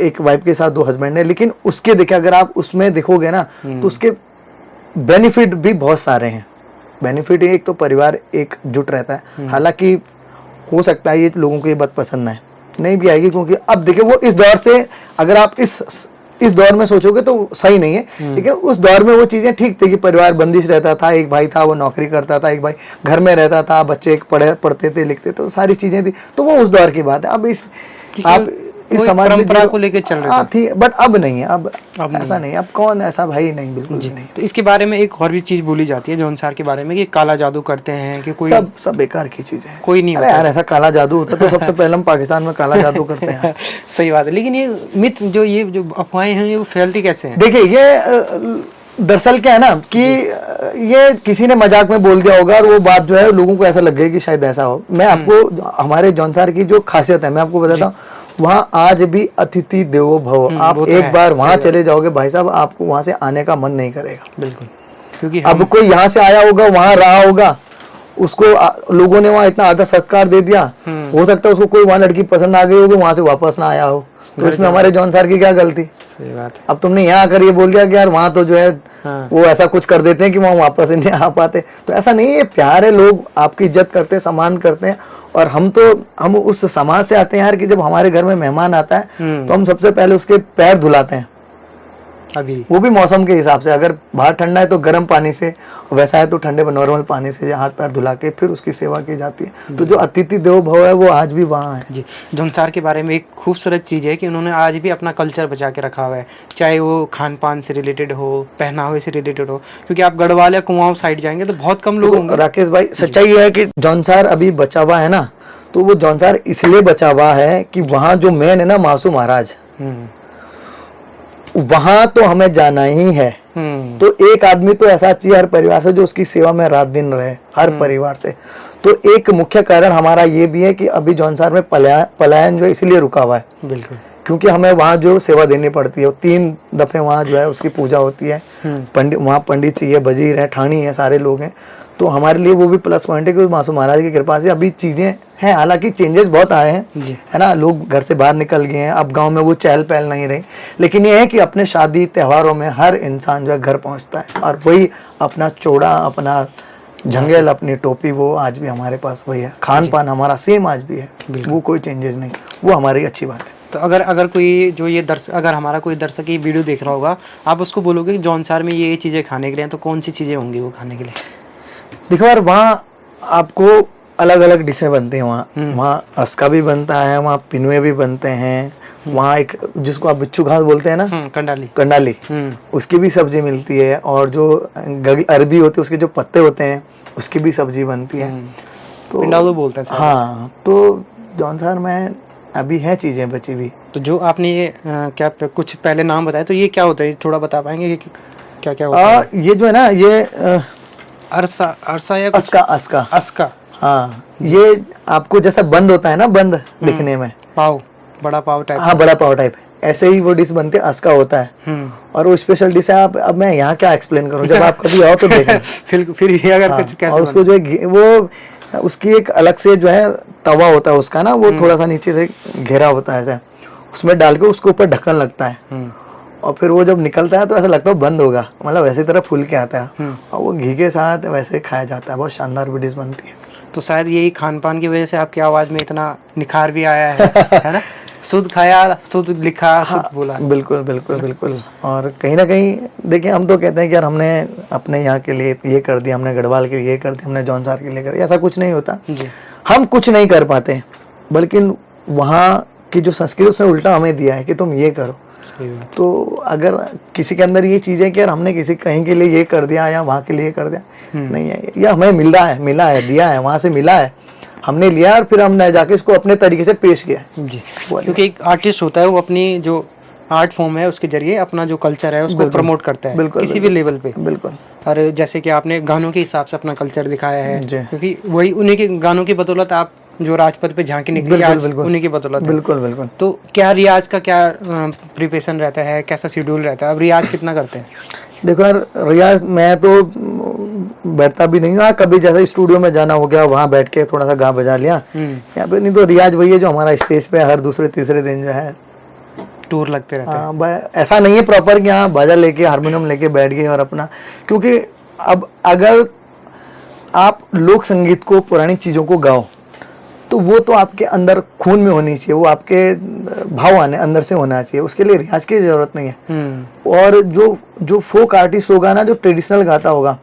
एक वाइफ के साथ 2 हस्बैंड है, लेकिन उसके देखे अगर आप उसमें देखोगे ना तो उसके बेनिफिट भी बहुत सारे हैं। बेनिफिट एक तो परिवार एकजुट रहता है। हालांकि हो सकता है ये लोगों को ये बात पसंद नहीं भी आएगी, क्योंकि अब देखिए वो इस दौर से अगर आप इस दौर में सोचोगे तो सही नहीं है, लेकिन उस दौर में वो चीजें ठीक थी कि परिवार बंदिश रहता था, एक भाई था वो नौकरी करता था, एक भाई घर में रहता था, बच्चे पढ़ते थे लिखते थे, तो सारी चीजें थी। तो वो उस दौर की बात है। अब आप इस समाज में परंपरा को लेकर चल रहे थे। थी, बट अब नहीं है। अब ऐसा नहीं है। अब कौन ऐसा भाई नहीं, बिल्कुल जी नहीं। तो इसके बारे में एक और भी चीज बोली जाती है जौनसार के बारे में कि काला जादू करते हैं कि कोई सब बेकार की चीजें हैं। कोई नहीं अरे होता यार ऐसा काला जादू होता तो सबसे पहले हम पाकिस्तान में काला जादू करते हैं। सही बात है। लेकिन ये मिथ ये जो अफवाहें हैं ये फैलती कैसे हैं? देखिए ये दरअसल क्या है ना कि ये किसी ने मजाक में बोल दिया होगा और वो बात जो है लोगों को ऐसा लग गया कि शायद ऐसा हो। मैं आपको हमारे जौनसार की जो खासियत है मैं आपको बताता हूँ। वहाँ आज भी अतिथि देवो भव। आप एक बार वहाँ चले जाओगे भाई साहब, आपको वहाँ से आने का मन नहीं करेगा। बिल्कुल, क्योंकि अब कोई यहाँ से आया होगा, वहाँ रहा होगा, उसको लोगों ने वहाँ इतना आदर सत्कार दे दिया, हो सकता है उसको कोई वहाँ लड़की पसंद आ गई होगी, वहाँ से वापस ना आया हो, तो इसमें हमारे जौनसार की क्या गलती? सही बात है। अब तुमने यहाँ आकर ये बोल दिया कि यार वहाँ तो जो है वो ऐसा कुछ कर देते हैं कि वहाँ वापस नहीं आ पाते, तो ऐसा नहीं है। प्यार है, लोग आपकी इज्जत करते हैं, सम्मान करते हैं। और हम उस समाज से आते हैं यार कि जब हमारे घर में मेहमान आता है तो हम सबसे पहले उसके पैर धुलाते हैं। अभी वो भी मौसम के हिसाब से, अगर बाहर ठंडा है तो गर्म पानी से, वैसा है तो ठंडे में नॉर्मल पानी से हाथ पैर धुला के फिर उसकी सेवा की जाती है। तो जो अतिथि देवो भव है वो आज भी वहाँ है। जी, जौनसार के बारे में एक खूबसूरत चीज़ है कि उन्होंने आज भी अपना कल्चर बचा के रखा हुआ है, चाहे वो खान पान से रिलेटेड हो, पहनावे से रिलेटेड हो। क्योंकि आप गढ़वाल या कुमाऊं साइड जाएंगे तो बहुत कम लोग होंगे। राकेश भाई, सच्चाई है कि जौनसार अभी बचा हुआ है ना, तो वो जौनसार इसलिए बचा हुआ है कि वहाँ जो मेन है ना मासू महाराज, वहां तो हमें जाना ही है। तो एक आदमी तो ऐसा चाहिए हर परिवार से जो उसकी सेवा में रात दिन रहे, हर परिवार से। तो एक मुख्य कारण हमारा ये भी है कि अभी जौनसार में पलायन जो है इसलिए रुका हुआ है। बिल्कुल, क्योंकि हमें वहाँ जो सेवा देनी पड़ती है, 3 दफे वहाँ जो है उसकी पूजा होती है। वहाँ पंडित जी है, वजीर है, ठाणी है, सारे लोग हैं। तो हमारे लिए वो भी प्लस पॉइंट है कि मासू महाराज की कृपा से अभी चीजें हैं। हालांकि चेंजेस बहुत आए हैं, है ना, लोग घर से बाहर निकल गए हैं, अब गांव में वो चहल पहल नहीं रही। लेकिन ये है कि अपने शादी त्योहारों में हर इंसान जो है घर पहुंचता है, और वही अपना चोड़ा, अपना झंगेल, अपनी टोपी, वो आज भी हमारे पास वही है। खान पान हमारा सेम आज भी है, वो कोई चेंजेस नहीं, वो हमारी अच्छी बात है। तो अगर कोई जो ये अगर हमारा कोई दर्शक ये वीडियो देख रहा होगा, आप उसको बोलोगे कि जौनसार में ये चीज़ें खाने के लिए, तो कौन सी चीज़ें होंगी वो खाने के लिए? देखो यार, वहाँ आपको अलग अलग डिशें बनती हैं। वहाँ अस्का भी बनता है, वहाँ पिनुए भी बनते हैं, वहाँ एक जिसको आप बिच्छू घास बोलते हैं ना, कंडाली, उसकी भी सब्जी मिलती है। और जो अरबी होती है उसके जो पत्ते होते हैं उसकी भी सब्जी बनती है। तो पिंडालू बोलते हैं। हाँ, तो जौनसार में अभी है चीजें बची हुई। तो जो आपने ये क्या कुछ पहले नाम बताया, तो ये क्या होता है, थोड़ा बता पाएंगे कि क्या क्या होता है? ये जो है ना, ये अरसा या अस्का। हाँ, ये आपको जैसा बंद होता है ना, बंद दिखने में, पाव, बड़ा पाव टाइप। हाँ, बड़ा पाव टाइप, ऐसे ही वो डिश बनती है, अस्का होता है। और वो स्पेशल डिश है। आप अब मैं यहाँ क्या एक्सप्लेन करूँ, जब आप कभी आओ तो देखना। फिर ये अगर कुछ कैसे, और उसको जो है वो उसकी एक अलग से जो है तवा होता है उसका ना, वो थोड़ा सा नीचे से घेरा होता है ऐसा, उसमें डाल के उसके ऊपर ढक्कन लगता है। और फिर वो जब निकलता है तो ऐसा लगता है बंद होगा, मतलब वैसे तरह फूल के आता है, और वो घी के साथ वैसे खाया जाता है। बहुत शानदार डिश बनती है। तो शायद यही खान पान की वजह से आपकी आवाज में इतना निखार भी आया है ना? शुद्ध खाया, शुद्ध लिखा, शुद्ध बोला। बिल्कुल बिल्कुल बिल्कुल। और कहीं ना कहीं देखिए, हम तो कहते हैं कि यार हमने अपने यहाँ के लिए ये कर दिया, हमने गढ़वाल के लिए ये कर दिया, हमने जौनसार के लिए कर दिया, ऐसा कुछ नहीं होता। हम कुछ नहीं कर पाते, बल्कि वहाँ की जो संस्कृति उसने उल्टा हमें दिया है कि तुम ये करो। तो अगर किसी के अंदर ये चीज़ है कि यार हमने किसी कहीं के लिए ये कर दिया या वहाँ के लिए कर दिया, नहीं है। या हमें मिला है, दिया है, वहाँ से मिला है, हमने लिया और फिर हमने जाके इसको अपने तरीके से पेश किया जी। क्योंकि एक आर्टिस्ट होता है, वो अपनी जो आर्ट फॉर्म है उसके जरिए अपना जो कल्चर है उसको प्रमोट करता है बिल्कुल, किसी भी लेवल पे। बिल्कुल। और जैसे कि आपने गानों के हिसाब से अपना कल्चर दिखाया है, जी। क्योंकि वही उन्हीं के गानों की बदौलत आप जो राजपथ पे झांकी निकली बिल्कुल, आज बिल्कुल। उन्हीं की बदौलत है। बिल्कुल, बिल्कुल। तो क्या रियाज का क्या प्रिपरेशन रहता है, कैसा शेड्यूल रहता है, अब रियाज कितना करते हैं? देखो यार, रियाज मैं तो बैठता भी नहीं हूँ। हाँ, कभी जैसे स्टूडियो में जाना हो गया, वहाँ बैठ के थोड़ा सा गा बजा लिया यहाँ पे, नहीं तो रियाज वही है जो हमारा स्टेज पे हर दूसरे तीसरे दिन जो है टूर लगते रहते हैं। हाँ, ऐसा नहीं है प्रॉपर कि हाँ बाजा लेके हारमोनियम लेके बैठ गए और अपना, क्योंकि अब अगर आप लोक संगीत को, पुरानी चीज़ों को गाओ तो वो तो आपके अंदर खून में होनी चाहिए, वो आपके भाव आने अंदर से होना चाहिए, उसके लिए रियाज की जरूरत नहीं है। और जो फोक आर्टिस्ट होगा ना, जो ट्रेडिशनल गाता होगा,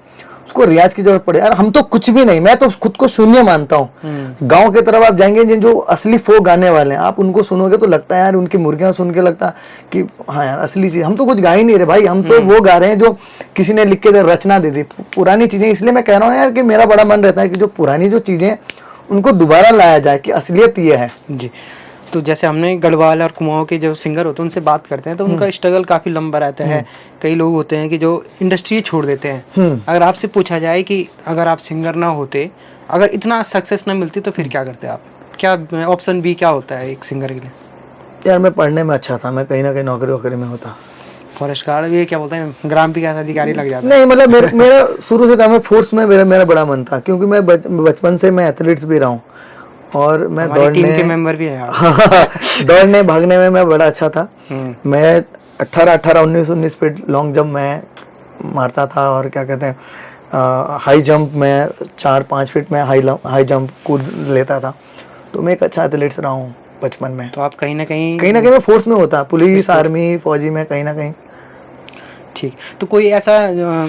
उसको रियाज की जरूरत पड़े। यार हम तो कुछ भी नहीं, मैं तो खुद को शून्य मानता हूँ। गांव की तरफ आप जाएंगे, जिन जो असली फोक गाने वाले हैं, आप उनको सुनोगे तो लगता है यार उनकी मुर्गियां सुन के लगता कि हाँ यार असली चीज। हम तो कुछ गा ही नहीं रहे भाई, हम तो वो गा रहे हैं जो किसी ने लिख के रचना दे दी, पुरानी चीजें। इसलिए मैं कह रहा हूँ यार कि मेरा बड़ा मन रहता है कि जो पुरानी जो चीजें उनको दोबारा लाया जाए, कि असलियत ये है जी। तो जैसे हमने गढ़वाल और कुमाऊं के जो सिंगर होते हैं उनसे बात करते हैं तो उनका स्ट्रगल काफ़ी लंबा रहता है। कई लोग होते हैं कि जो इंडस्ट्री छोड़ देते हैं। अगर आपसे पूछा जाए कि अगर आप सिंगर ना होते, अगर इतना सक्सेस ना मिलती, तो फिर क्या करते आप? क्या ऑप्शन बी क्या होता है एक सिंगर के लिए? यार मैं पढ़ने में अच्छा था, मैं कहीं ना कहीं नौकरी वोकरी में होता। फॉरेस्ट गार्ड, ये क्या बोलते हैं, ग्राम विकास अधिकारी लग जाता है? नहीं मतलब मेरा शुरू से था, मैं फोर्स में मेरा बड़ा मन था, क्योंकि मैं बचपन से मैं एथलीट्स भी रहा हूँ और मैं टीम के मेंबर भी हैं दौड़ने भागने में मैं बड़ा अच्छा था। मैं 19 फीट लॉन्ग जंप मैं मारता था, और क्या कहते हैं हाई जंप में 4-5 फीट में हाई जंप कूद लेता था। तो मैं एक अच्छा एथलीट्स रहा हूँ बचपन में। तो आप कहीं ना कहीं मैं फोर्स में होता, पुलिस आर्मी फौजी में कहीं ना कहीं। ठीक। तो कोई ऐसा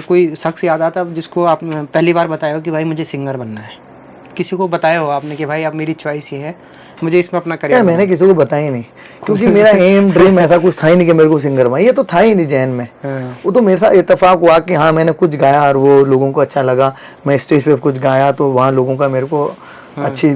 कोई शख्स याद आता जिसको आप पहली बार बताया हो कि भाई मुझे सिंगर बनना है? किसी को बताया हो आपने कि भाई अब मेरी चॉइस ये है, मुझे इसमें अपना करियर? मैंने किसी को बताया ही नहीं, क्योंकि मेरा एम ड्रीम ऐसा कुछ था ही नहीं कि मेरे को सिंगर बनना, ये तो था ही नहीं जहन में। वो तो मेरे साथ इत्तेफाक हुआ कि हाँ मैंने कुछ गाया और वो लोगों को अच्छा लगा, मैं स्टेज पे कुछ गाया तो वहाँ लोगों का मेरे को अच्छी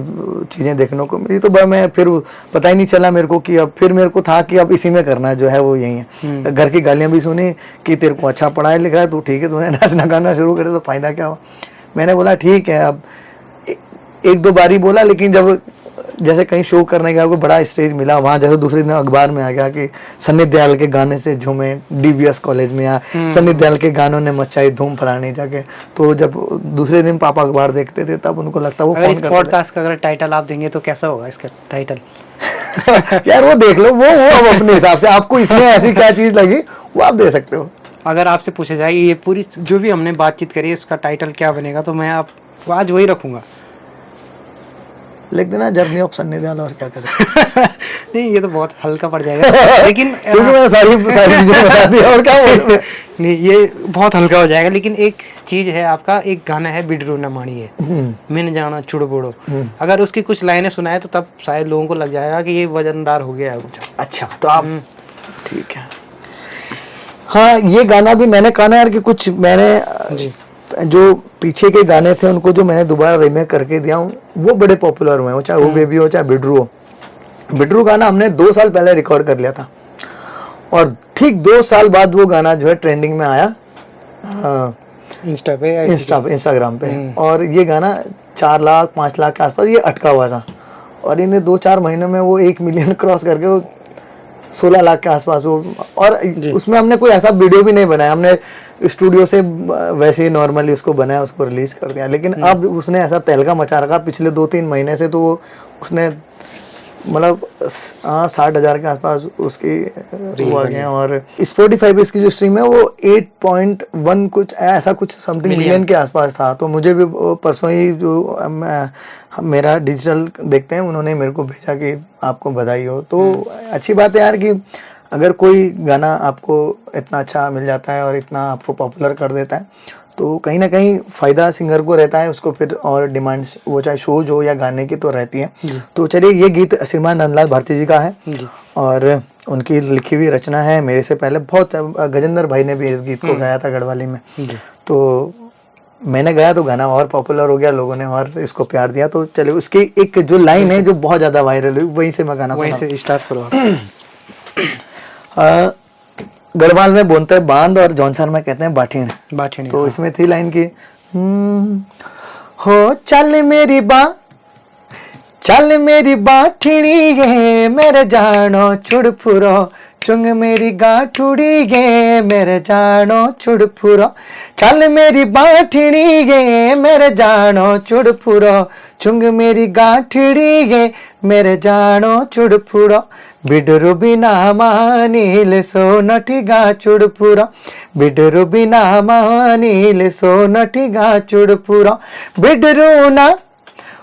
चीज़ें देखने को मिली। तो मैं फिर पता ही नहीं चला मेरे को कि अब फिर मेरे को था कि अब इसी में करना जो है वो यही है। घर की गालियाँ भी सुनी कि तेरे को अच्छा पढ़ाया लिखा है, तो ठीक है तूने नाचना गाना शुरू करे तो फायदा क्या हुआ। मैंने बोला ठीक है, अब 1-2 बारी बोला, लेकिन जब जैसे कहीं शो करने गया, कोई बड़ा स्टेज मिला वहाँ, जैसे दूसरे दिन अखबार में आ गया कि सन्नी देओल के गाने से झूमे डीबीएस कॉलेज में, या सन्नी देओल के गानों ने मचाई धूम फलानी जगह। तो जब दूसरे दिन पापा अखबार देखते थे तब उनको लगता वो अगर इस पॉडकास्ट का अगर टाइटल आप देंगे तो कैसा होगा इसका टाइटल? यार वो देख लो, वो अब अपने हिसाब से आपको इसमें ऐसी क्या चीज लगी वो आप दे सकते हो। अगर आपसे पूछा जाए ये पूरी जो भी हमने बातचीत करी इसका टाइटल क्या बनेगा, तो मैं आप आज वही रखूंगा। लिख देना जर्नी ऑफ सन्नी देओल, और क्या कर सकते नहीं ये तो बहुत हल्का पड़ जाएगा लेकिन क्योंकि मैंने सारी चीजें बता दी, और क्या बोलूं नहीं ये बहुत हल्का हो जाएगा। लेकिन एक चीज है, आपका एक गाना है बिडरू न माणी है, मैंने जाना चुड़ बोड़ो, अगर उसकी कुछ लाइनें सुनाए तो तब शायद लोगों को लग जाएगा कि ये वजनदार हो गया है कुछ। अच्छा तो आप ठीक है। हाँ ये गाना भी मैंने कहा ना यार कि कुछ मैंने जो पीछे के गाने थे उनको जो मैंने दोबारा रीमेक करके दिया हूँ वो बड़े पॉपुलर हुए हैं, चाहे वो बेबी हो चाहे बिडरू हो। बिडरू गाना हमने 2 साल पहले रिकॉर्ड कर लिया था और ठीक 2 साल बाद वो गाना जो है ट्रेंडिंग में आया इंस्टाग्राम पे। और ये गाना 4 लाख 5 लाख के आसपास ये अटका हुआ था, और इन्हें 2-4 महीनों में वो 1 मिलियन क्रॉस करके वो 16 लाख के आसपास वो। और उसमें हमने कोई ऐसा वीडियो भी नहीं बनाया, हमने स्टूडियो से वैसे ही नॉर्मली उसको बनाया, उसको रिलीज कर दिया। लेकिन अब उसने ऐसा तहलका मचा रखा पिछले 2-3 महीने से, तो वो उसने मतलब 60,000 के आसपास उसकी हुआ गया। और स्पॉटिफाई पे इसकी जो स्ट्रीम है वो 8.1 कुछ ऐसा कुछ समथिंग मिलियन के आसपास था। तो मुझे भी परसों ही जो मेरा डिजिटल देखते हैं उन्होंने मेरे को भेजा कि आपको बधाई हो। तो अच्छी बात है यार कि अगर कोई गाना आपको इतना अच्छा मिल जाता है और इतना आपको पॉपुलर कर देता है तो कहीं ना कहीं फ़ायदा सिंगर को रहता है, उसको फिर और डिमांड्स वो चाहे शोज हो या गाने की तो रहती है। तो चलिए ये गीत श्रीमान नंदलाल भारती जी का है और उनकी लिखी हुई रचना है मेरे से पहले बहुत गजेंद्र भाई ने भी इस गीत को गाया था गढ़वाली में। तो मैंने गाया तो गाना और पॉपुलर हो गया, लोगों ने और इसको प्यार दिया। तो चलिए उसकी एक जो लाइन है जो बहुत ज़्यादा वायरल हुई वहीं से मैं गाना वहीं से स्टार्ट करो। गढ़वाल में बोलते हैं बांध और जौनसार में कहते हैं बाठीन। बाठीन, तो हाँ। इसमें थी लाइन की हो चल मेरी बा चल मेरी बाठीनी गे मेरे जानो चुड़पुरो चुंग मेरी गाठुड़ी गे मेरे जानो चुड़पुरो चल मेरी बाठीनी गे मेरे जानो चुड़पुरो चुंग मेरी गाठुड़ी गे मेरे जानो चुड़पुरो बिडरु बिना मानील सो नठिगा चुड़पुरो बिडरु बिना मानील सो नठिगा चुड़पुरो बिडरु ना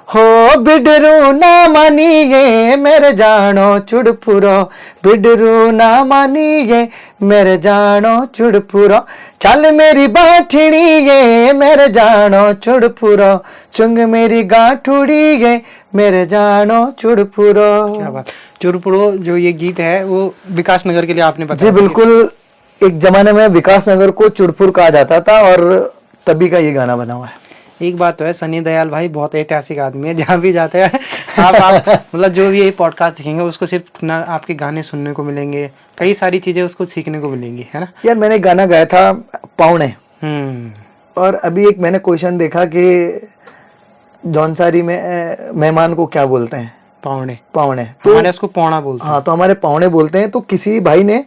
हो बिडरू ना मानिए मेरे जानो चुड़पुरो बिडरू ना मानिए मेरे जानो चुड़पुरो चल मेरी बाठिणी गे मेरे जानो चुड़पुरो चुंग मेरी गाठुड़ी गे मेरे जानो चुड़पुरो। क्या बात। चुड़पुरो जो ये गीत है वो विकास नगर के लिए आपने जी बताया। बिल्कुल, एक जमाने में विकास नगर को चुड़पुर कहा जाता था और तभी का ये गाना बना हुआ है। एक बात तो है, सनी दयाल भाई बहुत ऐतिहासिक आदमी है, जहाँ भी जाते हैं आप मतलब जो भी ये पॉडकास्ट दिखेंगे उसको सिर्फ ना आपके गाने सुनने को मिलेंगे, कई सारी चीजें उसको सीखने को मिलेंगी, है ना। यार मैंने गाना गाया था पावणे, और अभी एक मैंने क्वेश्चन देखा कि जौनसारी में मेहमान को क्या बोलते हैं? पावणे। पावणे, तो हमारे उसको पौना बोलते हैं। हाँ, तो हमारे पावणे बोलते हैं। तो किसी भाई ने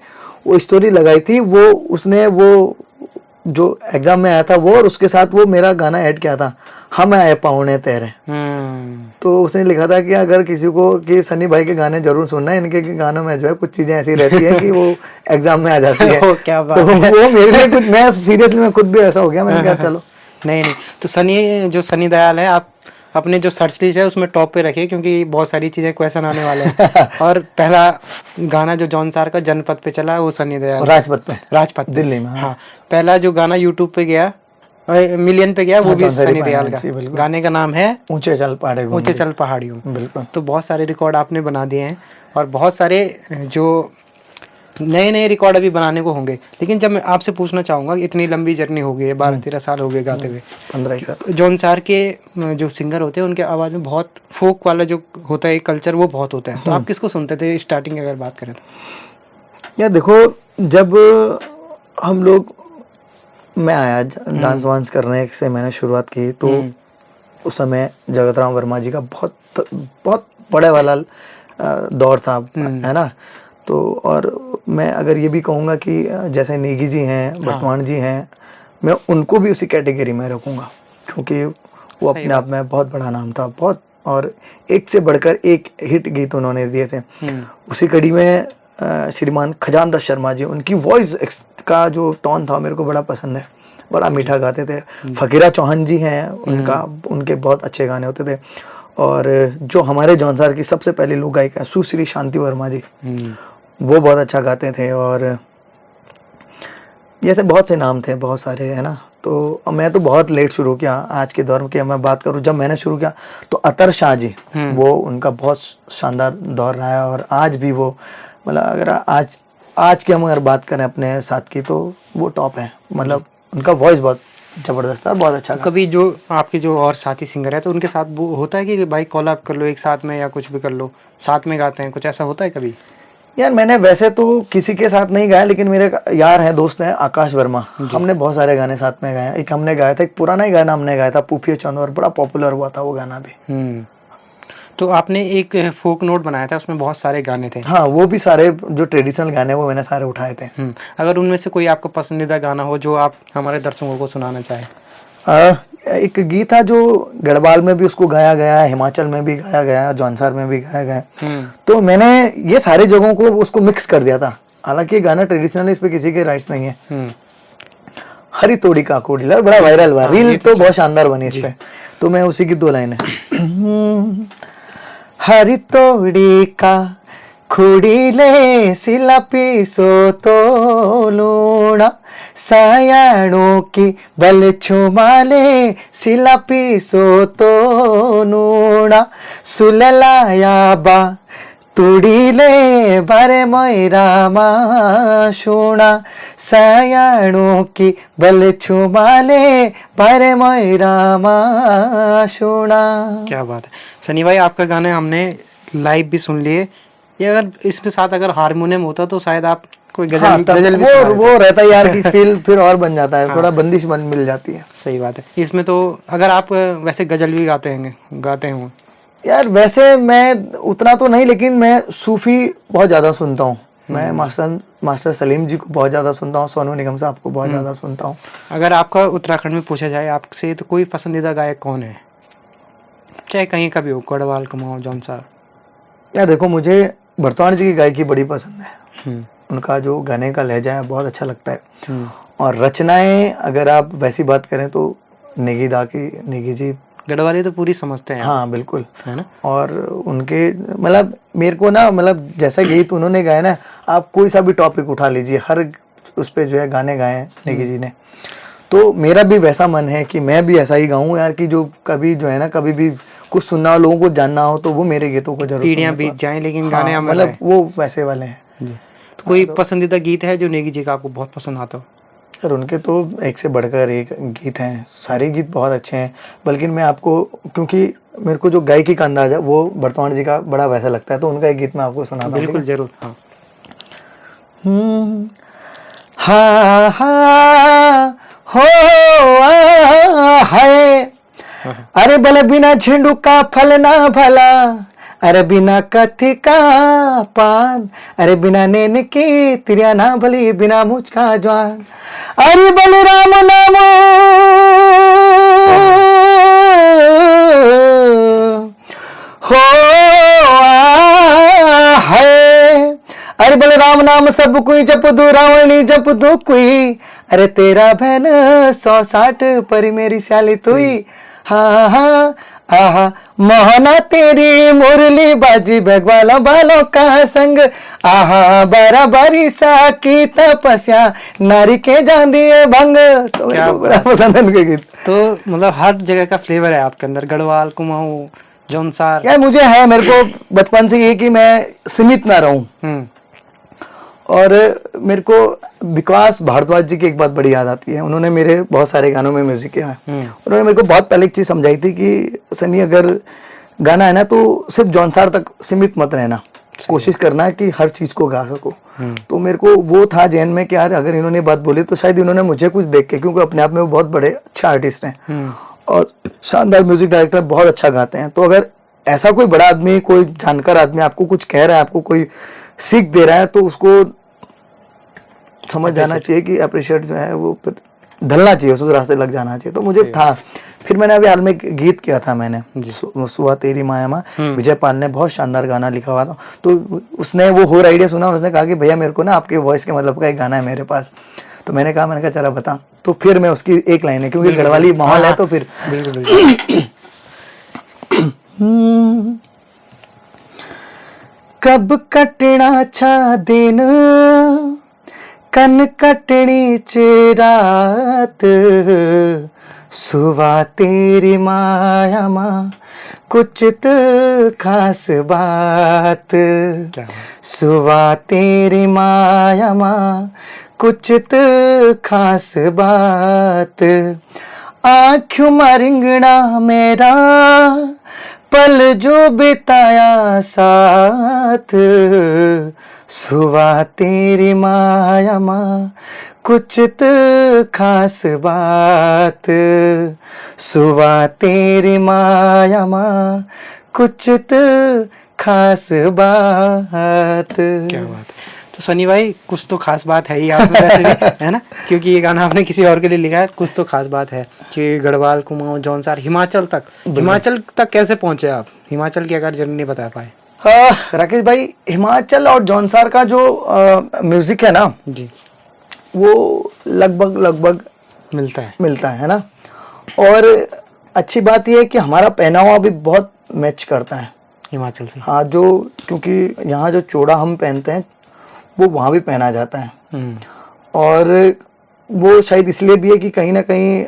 वो स्टोरी लगाई थी, वो उसने वो जो एग्जाम में आया था वो, और उसके साथ वो मेरा गाना ऐड किया था, हम आए पावणे तेरे। तो उसने लिखा था कि अगर किसी को कि सनी भाई के गाने जरूर सुनना है, इनके गानों में जो है कुछ चीजें ऐसी रहती है कि वो एग्जाम में आ जाती है। क्या बात तो वो मेरे लिए कुछ, मैं सीरियसली मैं खुद भी ऐसा हो गया, मैंने कहा चलो। नहीं, तो सनी दयाल है, आप अपने जो सर्च लिस्ट है उसमें टॉप पे रखिए, क्योंकि बहुत सारी चीजें क्वेश्चन आने वाले हैं। और पहला गाना जो जौनसार का जनपद पे चला वो सनी दयाल, राजपथ पे, दिल्ली में। हाँ, पहला जो गाना यूट्यूब पे गया, मिलियन पे गया, वो भी सनी दयाल का। गाने का नाम है ऊंचे चल पहाड़ियों। बिल्कुल। तो बहुत सारे रिकॉर्ड आपने बना दिए हैं, और बहुत सारे जो नए रिकॉर्ड अभी बनाने को होंगे। लेकिन जब मैं आपसे पूछना चाहूँगा, इतनी लंबी जर्नी हो गई है, 12-13 साल हो गए गाते हुए, 15 जौनसार के जो सिंगर होते हैं उनके आवाज़ में बहुत फोक वाला जो होता है कल्चर, वो बहुत होता है। तो आप किसको सुनते थे स्टार्टिंग अगर बात करें तो? यार देखो, जब हम लोग, मैं आया डांस वांस करने से मैंने शुरुआत की, तो उस समय जगत राम वर्मा जी का बहुत बड़े वाला दौर था, है ना। तो और मैं अगर ये भी कहूँगा कि जैसे नेगी जी हैं, बर्तमान जी हैं, मैं उनको भी उसी कैटेगरी में रखूँगा, क्योंकि वो अपने आप में बहुत बड़ा नाम था, बहुत, और एक से बढ़कर एक हिट गीत उन्होंने दिए थे। उसी कड़ी में श्रीमान खजानदास शर्मा जी, उनकी वॉइस का जो टोन था मेरे को बड़ा पसंद है, बड़ा मीठा गाते थे। फकीरा चौहान जी हैं, उनके बहुत अच्छे गाने होते थे। और जो हमारे जौनसार की सबसे पहली लोक गायिका सुश्री शांति वर्मा जी, वो बहुत अच्छा गाते थे। और जैसे बहुत से नाम थे, बहुत सारे, है ना। तो मैं तो बहुत लेट शुरू किया, आज के दौर की मैं बात करूं, जब मैंने शुरू किया तो अतर शाह जी, वो उनका बहुत शानदार दौर रहा है। और आज भी वो, मतलब अगर आज की हम अगर बात करें अपने साथ की, तो वो टॉप है। मतलब उनका वॉइस बहुत जबरदस्त था, बहुत अच्छा। कभी जो आपके जो और साथी सिंगर है, तो उनके साथ वो होता है कि भाई कॉलअप कर लो एक साथ में, या कुछ भी कर लो, साथ में गाते हैं, कुछ ऐसा होता है कभी? यार मैंने वैसे तो किसी के साथ नहीं गाया, लेकिन मेरे यार हैं, दोस्त हैं, आकाश वर्मा, हमने बहुत सारे गाने साथ में गाए। एक हमने गाया था, एक पुराना ही गाना हमने गाया था, पूफिया चंद, और बड़ा पॉपुलर हुआ था वो गाना भी। तो आपने एक फोक नोट बनाया था, उसमें बहुत सारे गाने थे। हाँ, वो भी सारे जो ट्रेडिशनल गाने वो मैंने सारे उठाए थे। अगर उनमें से कोई आपका पसंदीदा गाना हो जो आप हमारे दर्शकों को सुनाना चाहें? एक गीत था जो गढ़वाल में भी उसको गाया गया है, हिमाचल में भी गाया गया है, जौनसार में भी गाया गया है। तो मैंने ये सारे जगहों को उसको मिक्स कर दिया था। हालांकि ये गाना ट्रेडिशनल है, इस पे किसी के राइट्स नहीं है। हरी तोड़ी का कोडिला बड़ा वायरल हुआ, रील तो बहुत शानदार बनी इस पे। तो मैं उसी की 2 लाइन है। हरी तोड़ी का खुड़ीले सिला पीसो तो लूणा, सायाणों की बल छुमाले सिला पीसो तो नूणा, सुललाया बा तुड़ीले भरे मोयरा माशुणा, सायाणों की बल छुमाले भरे मोयरा माशुणा। क्या बात है सनी भाई, आपका गाना हमने लाइव भी सुन लिए। ये अगर इसके साथ अगर हारमोनियम होता तो शायद आप कोई गजल हाँ, तब गजल भी सुना देते वो रहता है यार कि फील फिर और बन जाता है, हाँ। थोड़ा बंदिश मन मिल जाती है। सही बात है। इसमें तो अगर आप वैसे गजल भी गाते हो। यार वैसे मैं उतना तो नहीं, लेकिन मैं सूफी बहुत ज़्यादा सुनता हूँ। मैं मास्टर सलीम जी को बहुत ज़्यादा सुनता हूँ, सोनू निगम साहब को बहुत ज़्यादा सुनता हूँ। अगर आपका उत्तराखंड में पूछा जाए आपसे तो कोई पसंदीदा गायक कौन है, चाहे कहीं का भी हो, गढ़वाल, कुमाऊं, जौनसार? यार देखो, मुझे भरतवाण जी की गायकी बड़ी पसंद है। हम्म, उनका जो गाने का लहजा है बहुत अच्छा लगता है। हम्म। और रचनाएं अगर आप वैसी बात करें तो नेगी जी, गढ़वाली तो पूरी समझते हैं आप, हाँ बिल्कुल। है ना? और उनके मतलब मेरे को ना, मतलब जैसा गीत उन्होंने गाया ना, आप कोई सा भी टॉपिक उठा लीजिए, हर उस पे जो है गाने गाए हैं नेगी जी ने। तो मेरा भी वैसा मन है कि मैं भी ऐसा ही गाऊं यार, कि जो कभी जो है ना, कभी भी कुछ सुनना हो, लोगों को जानना हो, तो वो मेरे गीतों को जरूर पीढ़ियां सुने। बीत जाएं लेकिन गाने हाँ अमर मतलब रहे। वो वैसे वाले हैं। जी। तो कोई पसंदीदा गीत है जो नेगी जी का आपको बहुत पसंद आता हो? सर उनके तो एक से बढ़कर एक गीत हैं, सारे गीत बहुत अच्छे हैं। बल्कि मैं आपको, क्योंकि मेरे को जो गायकी का अंदाज है वो भरतवाण जी का बड़ा वैसा लगता है, तो उनका एक गीत मैं आपको सुनाता हूँ, ठीक बिल्कुल है? जरूर, हाँ। हा हा हो है, हाँ। अरे बल बिना झंडू का फल ना भला, अरे बिना कथी का पान, अरे बिना नैन की तिरिया ना भली, बिना मुझ का जवान, अरे बलराम नाम हो है, अरे बलराम नाम सब कोई जप दो, रावणी जप दो कोई, अरे तेरा बहन 160 परी मेरी स्याली तुई, हाँ हाँ आहा मोहना तेरी मुरली बाजी भगवाला बालों का संग, आहा बारा बारी सा की तपस्या, नारी के जान दिए भंग। तो मेरे को बड़ा पसंद है उनके गीत। तो मतलब हर जगह का फ्लेवर है आपके अंदर, गढ़वाल, कुमाऊं, जौनसार। यार मुझे है, मेरे को बचपन से ये कि मैं सीमित ना रहूं। और मेरे को विकास भारद्वाज जी की एक बात बड़ी याद आती है, उन्होंने मेरे बहुत सारे गानों में म्यूजिक किया है। उन्होंने मेरे को बहुत पहले एक चीज समझाई थी कि सनी अगर गाना है ना तो सिर्फ जौनसार तक सीमित मत रहना, कोशिश करना है कि हर चीज को गा सको। तो मेरे को वो था जहन में कि यार अगर इन्होंने बात बोली तो शायद इन्होंने मुझे कुछ देख के, क्योंकि अपने आप में वो बहुत बड़े अच्छे आर्टिस्ट हैं और शानदार म्यूजिक डायरेक्टर, बहुत अच्छा गाते हैं। तो अगर ऐसा कोई बड़ा आदमी, कोई जानकार आदमी आपको कुछ कह रहा है, आपको कोई सीख दे रहा है, तो उसको समझ जाना चाहिए कि अप्रिशिएट जो है वो ढलना चाहिए, उस रास्ते लग जाना चाहिए। तो मुझे था। फिर मैंने अभी हाल में गीत किया था मैंने, सुहा तेरी माया माँ, विजय पाल ने बहुत शानदार गाना लिखा हुआ था। तो उसने वो होर आइडिया सुना, उसने कहा कि भैया मेरे को ना आपके वॉइस के मतलब का एक गाना है मेरे पास। तो मैंने कहा चला बता। तो फिर मैं उसकी एक लाइन है, क्योंकि गढ़वाली माहौल है, तो फिर कब कटना छा दिन कन कटनी च रात, सुबह तेरी माया माँ कुछ तो खास बात, सुबह तेरी माया माँ कुछ तो खास बात, आँखों में रिंगना मेरा पल जो बिताया साथ, सुबह तेरी माया माँ कुछ तो खास बात, सुबह तेरी माया माँ कुछ तो खास बात। क्या बात है। तो सनी भाई कुछ तो खास बात है ही आप में वैसे भी, है ना? क्योंकि ये गाना आपने किसी और के लिए लिखा है। कुछ तो खास बात है कि गढ़वाल, कुमाऊं, जौनसार, हिमाचल तक कैसे पहुंचे आप? हिमाचल की अगर जर्नी बता पाए। राकेश भाई, हिमाचल और जौनसार का जो म्यूजिक है ना जी, वो लगभग मिलता है ना। और अच्छी बात यह है कि हमारा पहनावा भी बहुत मैच करता है हिमाचल से। हाँ, जो क्योंकि यहाँ जो चोड़ा हम पहनते हैं वो वहाँ भी पहना जाता है। और वो शायद इसलिए भी है कि कहीं ना कहीं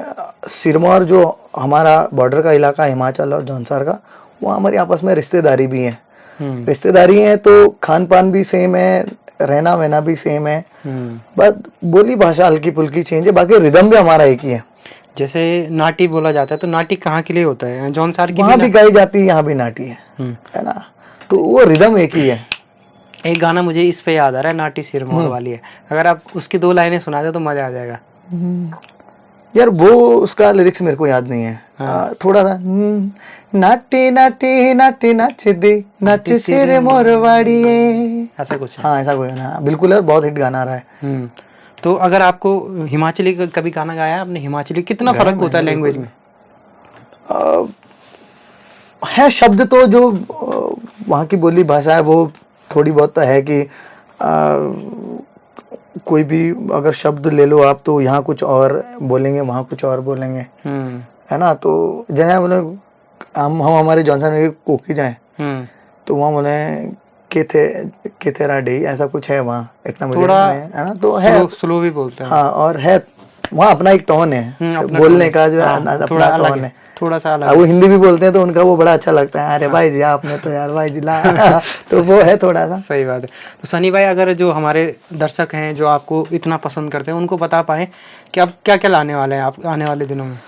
सिरमौर जो हमारा बॉर्डर का इलाका हिमाचल और जौनसार का, वो हमारी आपस में रिश्तेदारी भी है। रिश्तेदारी है तो खान पान भी सेम है, रहना वहना भी सेम है, बस बोली भाषा हल्की फुल्की चेंज है, बाकी रिदम भी हमारा एक ही है। जैसे नाटी बोला जाता है, तो नाटी कहाँ के लिए होता है? जौनसार की वहाँ भी गाई जाती है, यहाँ भी नाटी है ना। तो वो रिदम एक ही है। एक गाना मुझे इस पे याद आ रहा है, नाटी सिरमौर वाली है, अगर आप उसकी 2 लाइनें सुना दे तो मजा आ जाएगा। यार वो उसका लिरिक्स मेरे को याद नहीं है। थोड़ा सा नाटी नाटी नाटी नाच दे नाच सिर मोरवाड़िए, ऐसा कुछ है। हाँ ऐसा कोई गाना, बिल्कुल यार बहुत हिट गाना आ रहा है। तो अगर आपको हिमाचली कभी गाना गाया आपने, हिमाचली कितना फर्क होता है लैंग्वेज में? है शब्द तो जो वहाँ की बोली भाषा है वो थोड़ी बहुत तो है कि कोई भी अगर शब्द ले लो आप तो यहाँ कुछ और बोलेंगे वहाँ कुछ और बोलेंगे, है ना। तो जहाँ हम हमारे जॉनसन में कोकी जाए तो वहाँ बोले के तेरा डे, ऐसा कुछ है वहाँ, इतना मुझे थोड़ा है ना। तो है स्लो भी बोलते हैं। हाँ, और है वहाँ अपना एक टोन है बोलने का, जो अपना टोन है, थोड़ा सा अलग। वो हिंदी भी बोलते हैं तो उनका वो बड़ा अच्छा लगता है, अरे भाई जी आपने तो यार भाई जी ला तो वो है थोड़ा सा। सही बात है। तो सनी भाई, अगर जो हमारे दर्शक हैं जो आपको इतना पसंद करते हैं, उनको बता पाए कि आप क्या क्या लाने वाले हैं आप आने वाले दिनों में?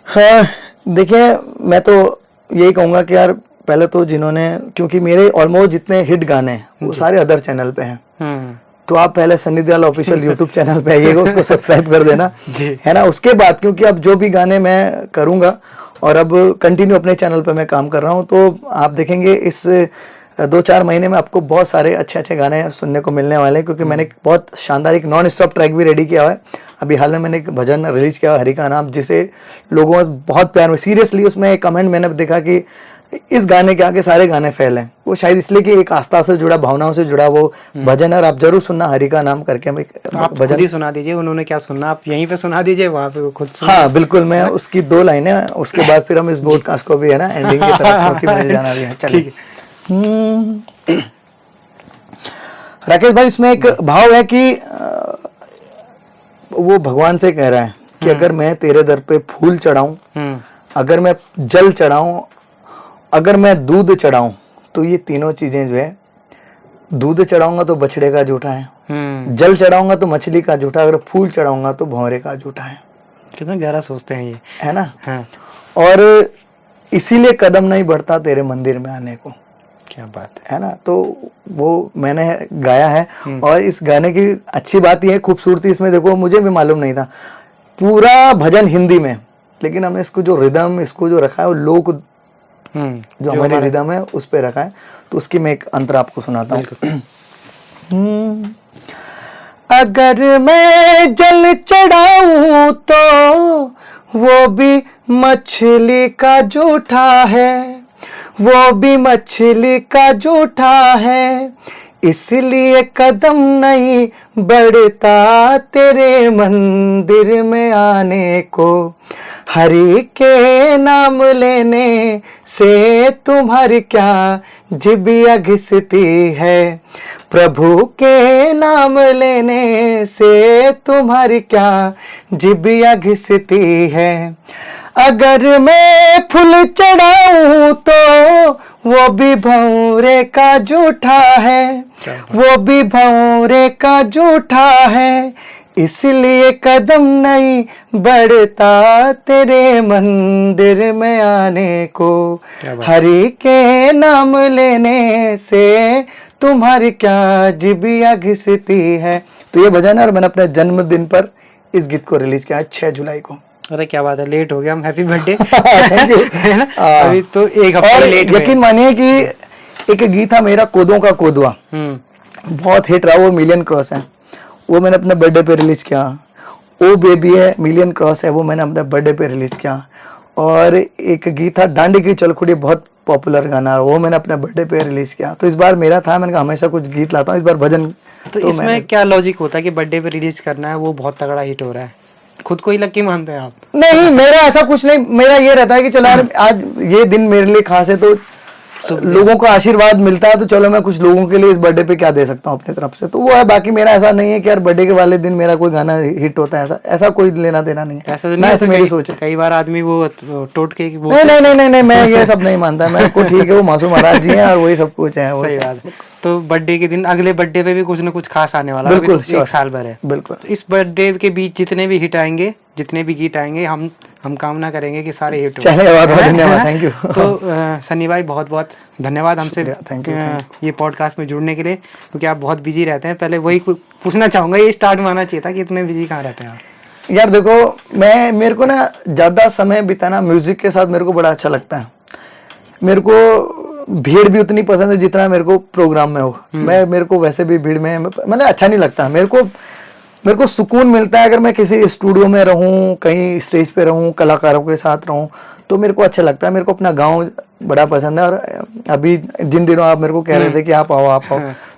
हाँ देखिए, मैं तो यही कहूँगा कि यार पहले तो जिन्होंने, क्योंकि मेरे ऑलमोस्ट जितने हिट गाने हैं वो सारे अदर चैनल पे हैं, तो आप पहले Sunny Deol official YouTube channel पे आइएगा, उसको सब्सक्राइब कर देना है ना। उसके बाद क्योंकि अब जो भी गाने मैं करूँगा और अब कंटिन्यू अपने चैनल पे मैं काम कर रहा हूँ, तो आप देखेंगे इस 2-4 महीने में आपको बहुत सारे अच्छे अच्छे गाने सुनने को मिलने वाले हैं, क्योंकि मैंने एक बहुत शानदार एक नॉन स्टॉप ट्रैक भी रेडी किया हुआ है। अभी हाल में मैंने एक भजन रिलीज किया हरि का नाम, जिसे लोगों में बहुत प्यार में, सीरियसली उसमें एक कमेंट मैंने देखा कि इस गाने के आगे सारे गाने फेल हैं। वो शायद इसलिए कि एक आस्था से जुड़ा, भावनाओं से जुड़ा वो भजन है। और आप जरूर सुनना, हरि का नाम करके हम एक भजन ही सुना दीजिए। उन्होंने क्या सुनना, आप यहीं पे सुना दीजिए, वहाँ पे वो खुद सुना। हाँ बिल्कुल, मैं उसकी 2 लाइनें, उसके बाद फिर हम इस पॉडकास्ट को भी है ना एंडिंग की तरफ, क्योंकि मुझे जाना भी है। चलिए राकेश भाई, इसमें एक भाव है कि वो भगवान से कह रहा है कि अगर मैं तेरे दर पे फूल चढ़ाऊं, अगर मैं जल चढ़ाऊं, अगर मैं दूध चढ़ाऊं, तो ये तीनों चीजें जो है, दूध चढ़ाऊंगा तो बछड़े का जूठा है, जल चढ़ाऊंगा तो मछली का जूठा, अगर फूल चढ़ाऊंगा तो भंवरे का जूठा है। कितना गहरा सोचते हैं ये, है ना। हाँ। और इसीलिए कदम नहीं बढ़ता तेरे मंदिर में आने को। क्या बात है ना। तो वो मैंने गाया है, और इस गाने की अच्छी बात यह है, खूबसूरती इसमें देखो, मुझे भी मालूम नहीं था, पूरा भजन हिंदी में, लेकिन हमने इसको जो रिदम, इसको जो रखा है वो लोक जो हमारी रिदम है उस पे रखा है। तो उसकी मैं एक अंतर आपको सुनाता हूँ। अगर मैं जल चढ़ाऊं तो वो भी मछली का जूठा है, वो भी मछली का जूठा है, इसलिए कदम नहीं बढ़ता तेरे मंदिर में आने को। हरि के नाम लेने से तुम्हारी क्या जिभिया घिसती है, प्रभु के नाम लेने से तुम्हारी क्या जिभिया घिसती है। अगर मैं फूल चढ़ाऊं तो वो भी भंवरे का जूठा है, वो भी भंवरे का जूठा है, इसलिए कदम नहीं बढ़ता तेरे मंदिर में आने को। हरि के नाम लेने से तुम्हारी क्या जिभिया घिसती है। तो ये भजन है, और मैंने अपने जन्मदिन पर इस गीत को रिलीज किया 6 जुलाई को। अरे क्या बात है, लेट हो गया, हम हैप्पी बर्थडे। Thank you. है ना, अभी तो एक हफ्ता लेट। यकीन मानिए कि एक गीत था मेरा, कोदों का कोदवा, बहुत हिट रहा, वो मिलियन क्रॉस है, वो मैंने अपने बर्थडे पे रिलीज किया। ओ बेबी है, मिलियन क्रॉस है, वो मैंने अपने बर्थडे पे रिलीज किया। और एक गीत था डांडी की चलखुड़ी, बहुत पॉपुलर गाना, वो मैंने अपने बर्थडे पे रिलीज किया। तो इस बार मेरा था, मैंने कहा हमेशा कुछ गीत लाता हूँ, इस बार भजन। तो इसमें क्या लॉजिक होता है कि बर्थडे पे रिलीज करना है, वो बहुत तगड़ा हिट हो रहा है, खुद को ही लकी मानते हैं आप? नहीं, मेरा ऐसा कुछ नहीं, मेरा ये रहता है कि चलो यार आज ये दिन मेरे लिए खास है, तो लोगों को आशीर्वाद मिलता है, तो चलो मैं कुछ लोगों के लिए इस बर्थडे पे क्या दे सकता हूँ अपनी तरफ से, तो वो है। बाकी मेरा ऐसा नहीं है कि यार बर्थडे के वाले दिन मेरा कोई गाना हिट होता है, ऐसा कोई लेना देना नहीं है। ऐसा मेरी सोच है। कई बार आदमी वो टोटके की नहीं, मैं ये सब नहीं मानता, मेरे को ठीक है, वो मासूम महाराज जी हैं और वही सब कुछ है। सही बात। तो बर्थडे के दिन, अगले बर्थडे पे भी कुछ ना कुछ खास आने वाला, बिल्कुल, एक साल भर है। बिल्कुल। तो इस बर्थडे के बीच जितने भी हिट आएंगे, जितने भी गीत आएंगे, हम हम कामना करेंगे कि सारे हिट हो। चलिए, बहुत बहुत धन्यवाद, थैंक यू। तो सनी भाई बहुत बहुत धन्यवाद हमसे थैंक यू। ये पॉडकास्ट में जुड़ने के लिए, क्योंकि आप बहुत बिजी रहते हैं। पहले वही पूछना चाहूँगा, ये स्टार्ट में आना चाहिए था कि इतने बिजी कहाँ रहते हैं आप? यार देखो, मेरे को ना ज़्यादा समय बिताना म्यूज़िक के साथ मेरे को बड़ा अच्छा लगता है। मेरे को भीड़ भी उतनी पसंद है जितना मेरे को प्रोग्राम में हो। मेरे को वैसे भी भीड़ में मतलब अच्छा नहीं लगता। मेरे को सुकून मिलता है अगर मैं किसी स्टूडियो में रहूं, कहीं स्टेज पे रहूं, कलाकारों के साथ रहूं, तो मेरे को अच्छा लगता है। मेरे को अपना गांव बड़ा पसंद है। और अभी जिन दिनों आप मेरे को कह रहे थे कि आप आओ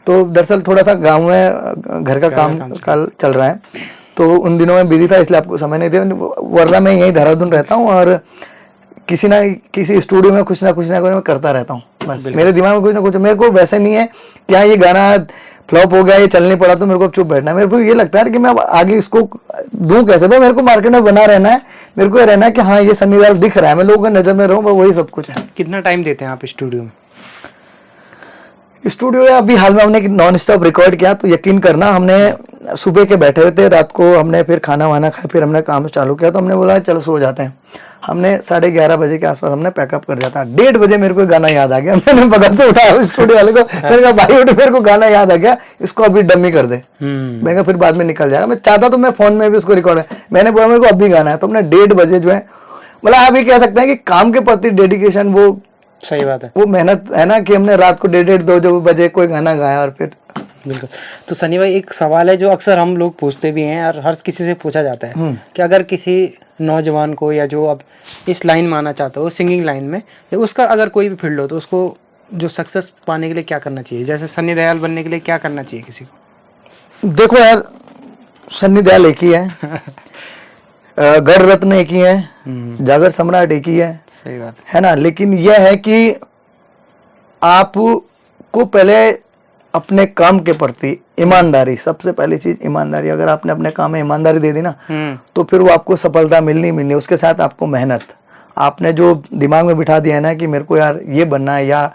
तो दरअसल थोड़ा सा गाँव में घर का काम चल रहा है, तो उन दिनों में बिजी था, इसलिए आपको समय नहीं दिया। वरना मैं यहीं देहरादून रहता हूँ और किसी स्टूडियो में कुछ ना कुछ मैं करता रहता हूँ। बस मेरे दिमाग में कुछ ना कुछ, मेरे को वैसे नहीं है क्या ये गाना फ्लॉप हो गया, ये चल नहीं पड़ा तो मेरे को चुप बैठना है। मेरे को ये लगता है कि मैं अब आगे इसको दूं कैसे। भाई मेरे को मार्केट में बना रहना है, मेरे को ये रहना है कि हाँ ये सन्नी देओल दिख रहा है, मैं लोगों की नजर में रहूं, वही सब कुछ है। कितना टाइम देते हैं आप स्टूडियो में? स्टूडियो में अभी हाल में हमने नॉन स्टॉप रिकॉर्ड किया, तो यकीन करना हमने सुबह के बैठे हुए थे, रात को हमने फिर खाना वाना खाया, फिर हमने काम चालू किया, तो हमने बोला चलो सो जाते हैं। हमने 11:30 बजे के आसपास हमने पैकअप कर दिया था। 1:30 बजे मेरे को गाना याद आ गया। मैंने बगल से उठाया स्टूडियो वाले को, मैंने कहा भाई उठ, मेरे को गाना याद आ गया, इसको अभी डमी कर दे। मैंने कहा फिर बाद में निकल जाएगा। मैं चाहता तो मैं फोन में भी उसको रिकॉर्ड है, मैंने बोला मेरे को अभी गाना है, तो हमने 1:30 बजे जो है, मतलब आप ये कह सकते हैं कि काम के प्रति डेडिकेशन, वो सही बात है, वो मेहनत है ना, कि हमने रात को 1:30-2 बजे कोई गाना गाया और फिर। बिल्कुल। तो सनी भाई एक सवाल है जो अक्सर हम लोग पूछते भी हैं और हर किसी से पूछा जाता है कि अगर किसी नौजवान को, या जो अब इस लाइन में आना चाहता हो सिंगिंग लाइन में, या उसका अगर कोई भी फील्ड हो, तो उसको जो सक्सेस पाने के लिए क्या करना चाहिए? जैसे सन्नी देओल बनने के लिए क्या करना चाहिए किसी को? देखो यार, सन्नी देओल एक ही है, गढ़ रत्न एक ही है, जागर सम्राट एक ही है। सही बात है ना। लेकिन यह है कि आपको पहले अपने काम के प्रति ईमानदारी, सबसे पहली चीज ईमानदारी। अगर आपने अपने काम में ईमानदारी दे दी ना, तो फिर वो आपको सफलता मिलनी। उसके साथ आपको मेहनत, आपने जो दिमाग में बिठा दिया है ना कि मेरे को यार ये बनना है या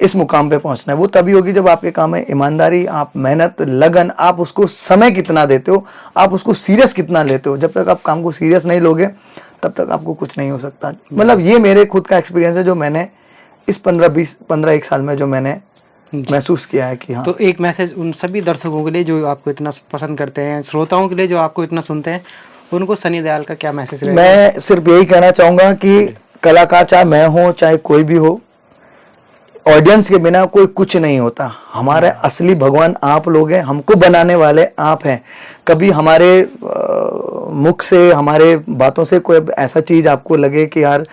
इस मुकाम पे पहुंचना है, वो तभी होगी जब आपके काम में ईमानदारी, आप मेहनत, लगन, आप उसको समय कितना देते हो, आप उसको सीरियस कितना लेते हो। जब तक आप काम को सीरियस नहीं लोगे तब तक आपको कुछ नहीं हो सकता। मतलब ये मेरे खुद का एक्सपीरियंस है, जो मैंने इस 15-1 साल में जो मैंने महसूस किया है कि हाँ। तो एक मैसेज उन सभी दर्शकों के लिए जो आपको इतना पसंद करते हैं, श्रोताओं के लिए जो आपको इतना सुनते हैं, उनको सनी देओल का क्या मैसेज रहेगा? मैं सिर्फ यही कहना चाहूंगा कि कलाकार, चाहे मैं हूँ चाहे कोई भी हो, ऑडियंस के बिना कोई कुछ नहीं होता। हमारे असली भगवान आप लोग हैं, हमको बनाने वाले आप हैं। कभी हमारे मुख से, हमारे बातों से कोई ऐसा चीज आपको लगे कि यार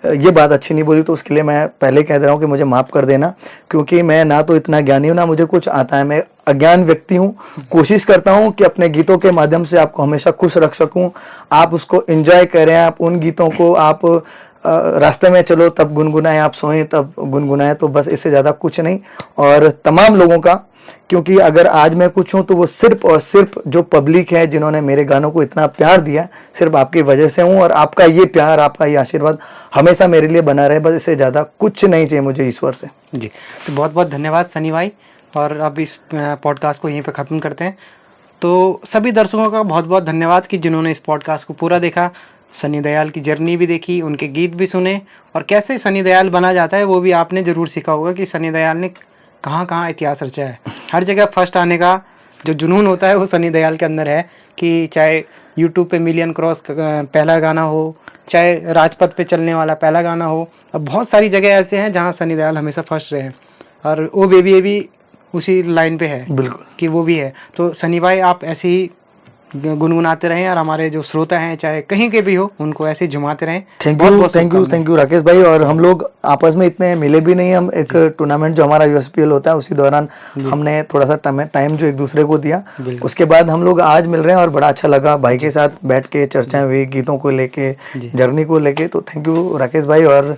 ये बात अच्छी नहीं बोली, तो उसके लिए मैं पहले कह दे रहा हूँ कि मुझे माफ कर देना, क्योंकि मैं ना तो इतना ज्ञानी हूँ, ना मुझे कुछ आता है। मैं अज्ञान व्यक्ति हूँ। कोशिश करता हूँ कि अपने गीतों के माध्यम से आपको हमेशा खुश रख सकूँ, आप उसको एंजॉय करें। आप उन गीतों को आप रास्ते में चलो तब गुनगुनाएं, आप सोएं तब गुनगुनाएं, तो बस इससे ज़्यादा कुछ नहीं। और तमाम लोगों का, क्योंकि अगर आज मैं कुछ हूँ तो वो सिर्फ और सिर्फ जो पब्लिक है, जिन्होंने मेरे गानों को इतना प्यार दिया, सिर्फ आपकी वजह से हूँ। और आपका ये प्यार, आपका ये आशीर्वाद हमेशा मेरे लिए बना रहे, बस इससे ज़्यादा कुछ नहीं चाहिए मुझे ईश्वर से। जी, तो बहुत बहुत धन्यवाद सनी भाई। और अब इस पॉडकास्ट को यहीं पे ख़त्म करते हैं। तो सभी दर्शकों का बहुत बहुत धन्यवाद कि जिन्होंने इस पॉडकास्ट को पूरा देखा, सनी देओल की जर्नी भी देखी, उनके गीत भी सुने, और कैसे सनी देओल बना जाता है वो भी आपने ज़रूर सीखा होगा कि सनी देओल ने कहाँ कहाँ इतिहास रचा है। हर जगह फर्स्ट आने का जो जुनून होता है वो सनी देओल के अंदर है, कि चाहे यूट्यूब पे मिलियन क्रॉस पहला गाना हो, चाहे राजपथ पे चलने वाला पहला गाना हो। अब बहुत सारी जगह ऐसे हैं जहाँ सनी देओल हमेशा फर्स्ट रहे हैं, और ओ बेबी भी उसी लाइन पे है, बिल्कुल, कि वो भी है। तो सनी भाई आप ऐसे ही गुनगुनाते रहें, और हमारे जो श्रोता हैं चाहे कहीं के भी हो, उनको ऐसे झुमाते रहें। थैंक यू राकेश भाई। और हम लोग आपस में इतने मिले भी नहीं, हम एक टूर्नामेंट जो हमारा USPL होता है उसी दौरान हमने थोड़ा सा टाइम जो एक दूसरे को दिया, उसके बाद हम लोग आज मिल रहे हैं और बड़ा अच्छा लगा भाई के साथ बैठ के चर्चाएं हुई गीतों को लेके, जर्नी को लेके। तो थैंक यू राकेश भाई। और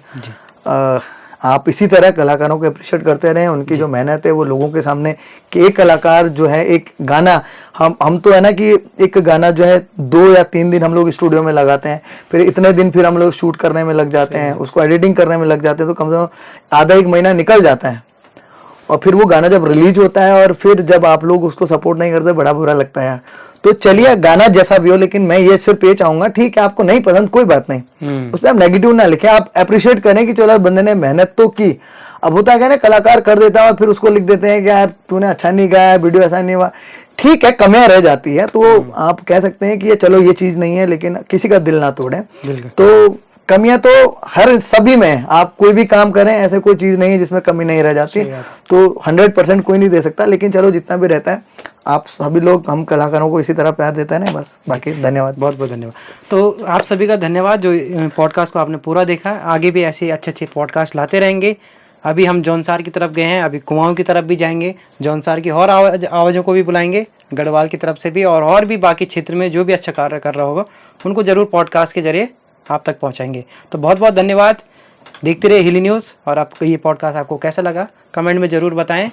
आप इसी तरह कलाकारों को अप्रिशिएट करते रहें, उनकी जो मेहनत है वो लोगों के सामने, कि एक कलाकार जो है एक गाना, हम तो है ना कि एक गाना जो है 2 या 3 दिन हम लोग स्टूडियो में लगाते हैं, फिर इतने दिन फिर हम लोग शूट करने में लग जाते हैं, उसको एडिटिंग करने में लग जाते हैं, तो कम से कम आधा 1 महीना निकल जाता है। और फिर वो गाना जब रिलीज होता है और फिर जब आप लोग उसको सपोर्ट नहीं करते, बड़ा बुरा लगता है यार। तो चलिए गाना जैसा भी हो, लेकिन मैं ये सिर्फ ये चाहूंगा, ठीक है आपको नहीं पसंद कोई बात नहीं, उस पर आप नेगेटिव ना लिखें, आप अप्रिशिएट करें कि चलो यार बंदे ने मेहनत तो की। अब होता है ना कलाकार कर देता है और फिर उसको लिख देते हैं कि यार तूने अच्छा नहीं गाया, वीडियो ऐसा नहीं हुआ, ठीक है कमियां रह जाती है, तो आप कह सकते हैं कि ये चलो ये चीज नहीं है, लेकिन किसी का दिल ना तोड़े। तो कमियां तो हर सभी में है, आप कोई भी काम करें ऐसे कोई चीज नहीं है जिसमें कमी नहीं रह जाती, तो 100% कोई नहीं दे सकता, लेकिन चलो जितना भी रहता है आप सभी लोग हम कलाकारों को इसी तरह प्यार देता है ना, बस बाकी धन्यवाद। बहुत बहुत धन्यवाद। तो आप सभी का धन्यवाद जो पॉडकास्ट को आपने पूरा देखा। आगे भी ऐसे अच्छे अच्छे पॉडकास्ट लाते रहेंगे। अभी हम जौनसार की तरफ गए हैं, अभी कुमाऊं की तरफ भी जाएंगे, जौनसार की और आवाज़ों को भी बुलाएंगे, गढ़वाल की तरफ से भी, और भी बाकी क्षेत्र में जो भी अच्छा कार्य कर रहा होगा उनको जरूर पॉडकास्ट के जरिए आप तक पहुंचाएंगे। तो बहुत बहुत धन्यवाद। देखते रहिए हिली न्यूज़। और आपको ये पॉडकास्ट आपको कैसा लगा कमेंट में ज़रूर बताएं।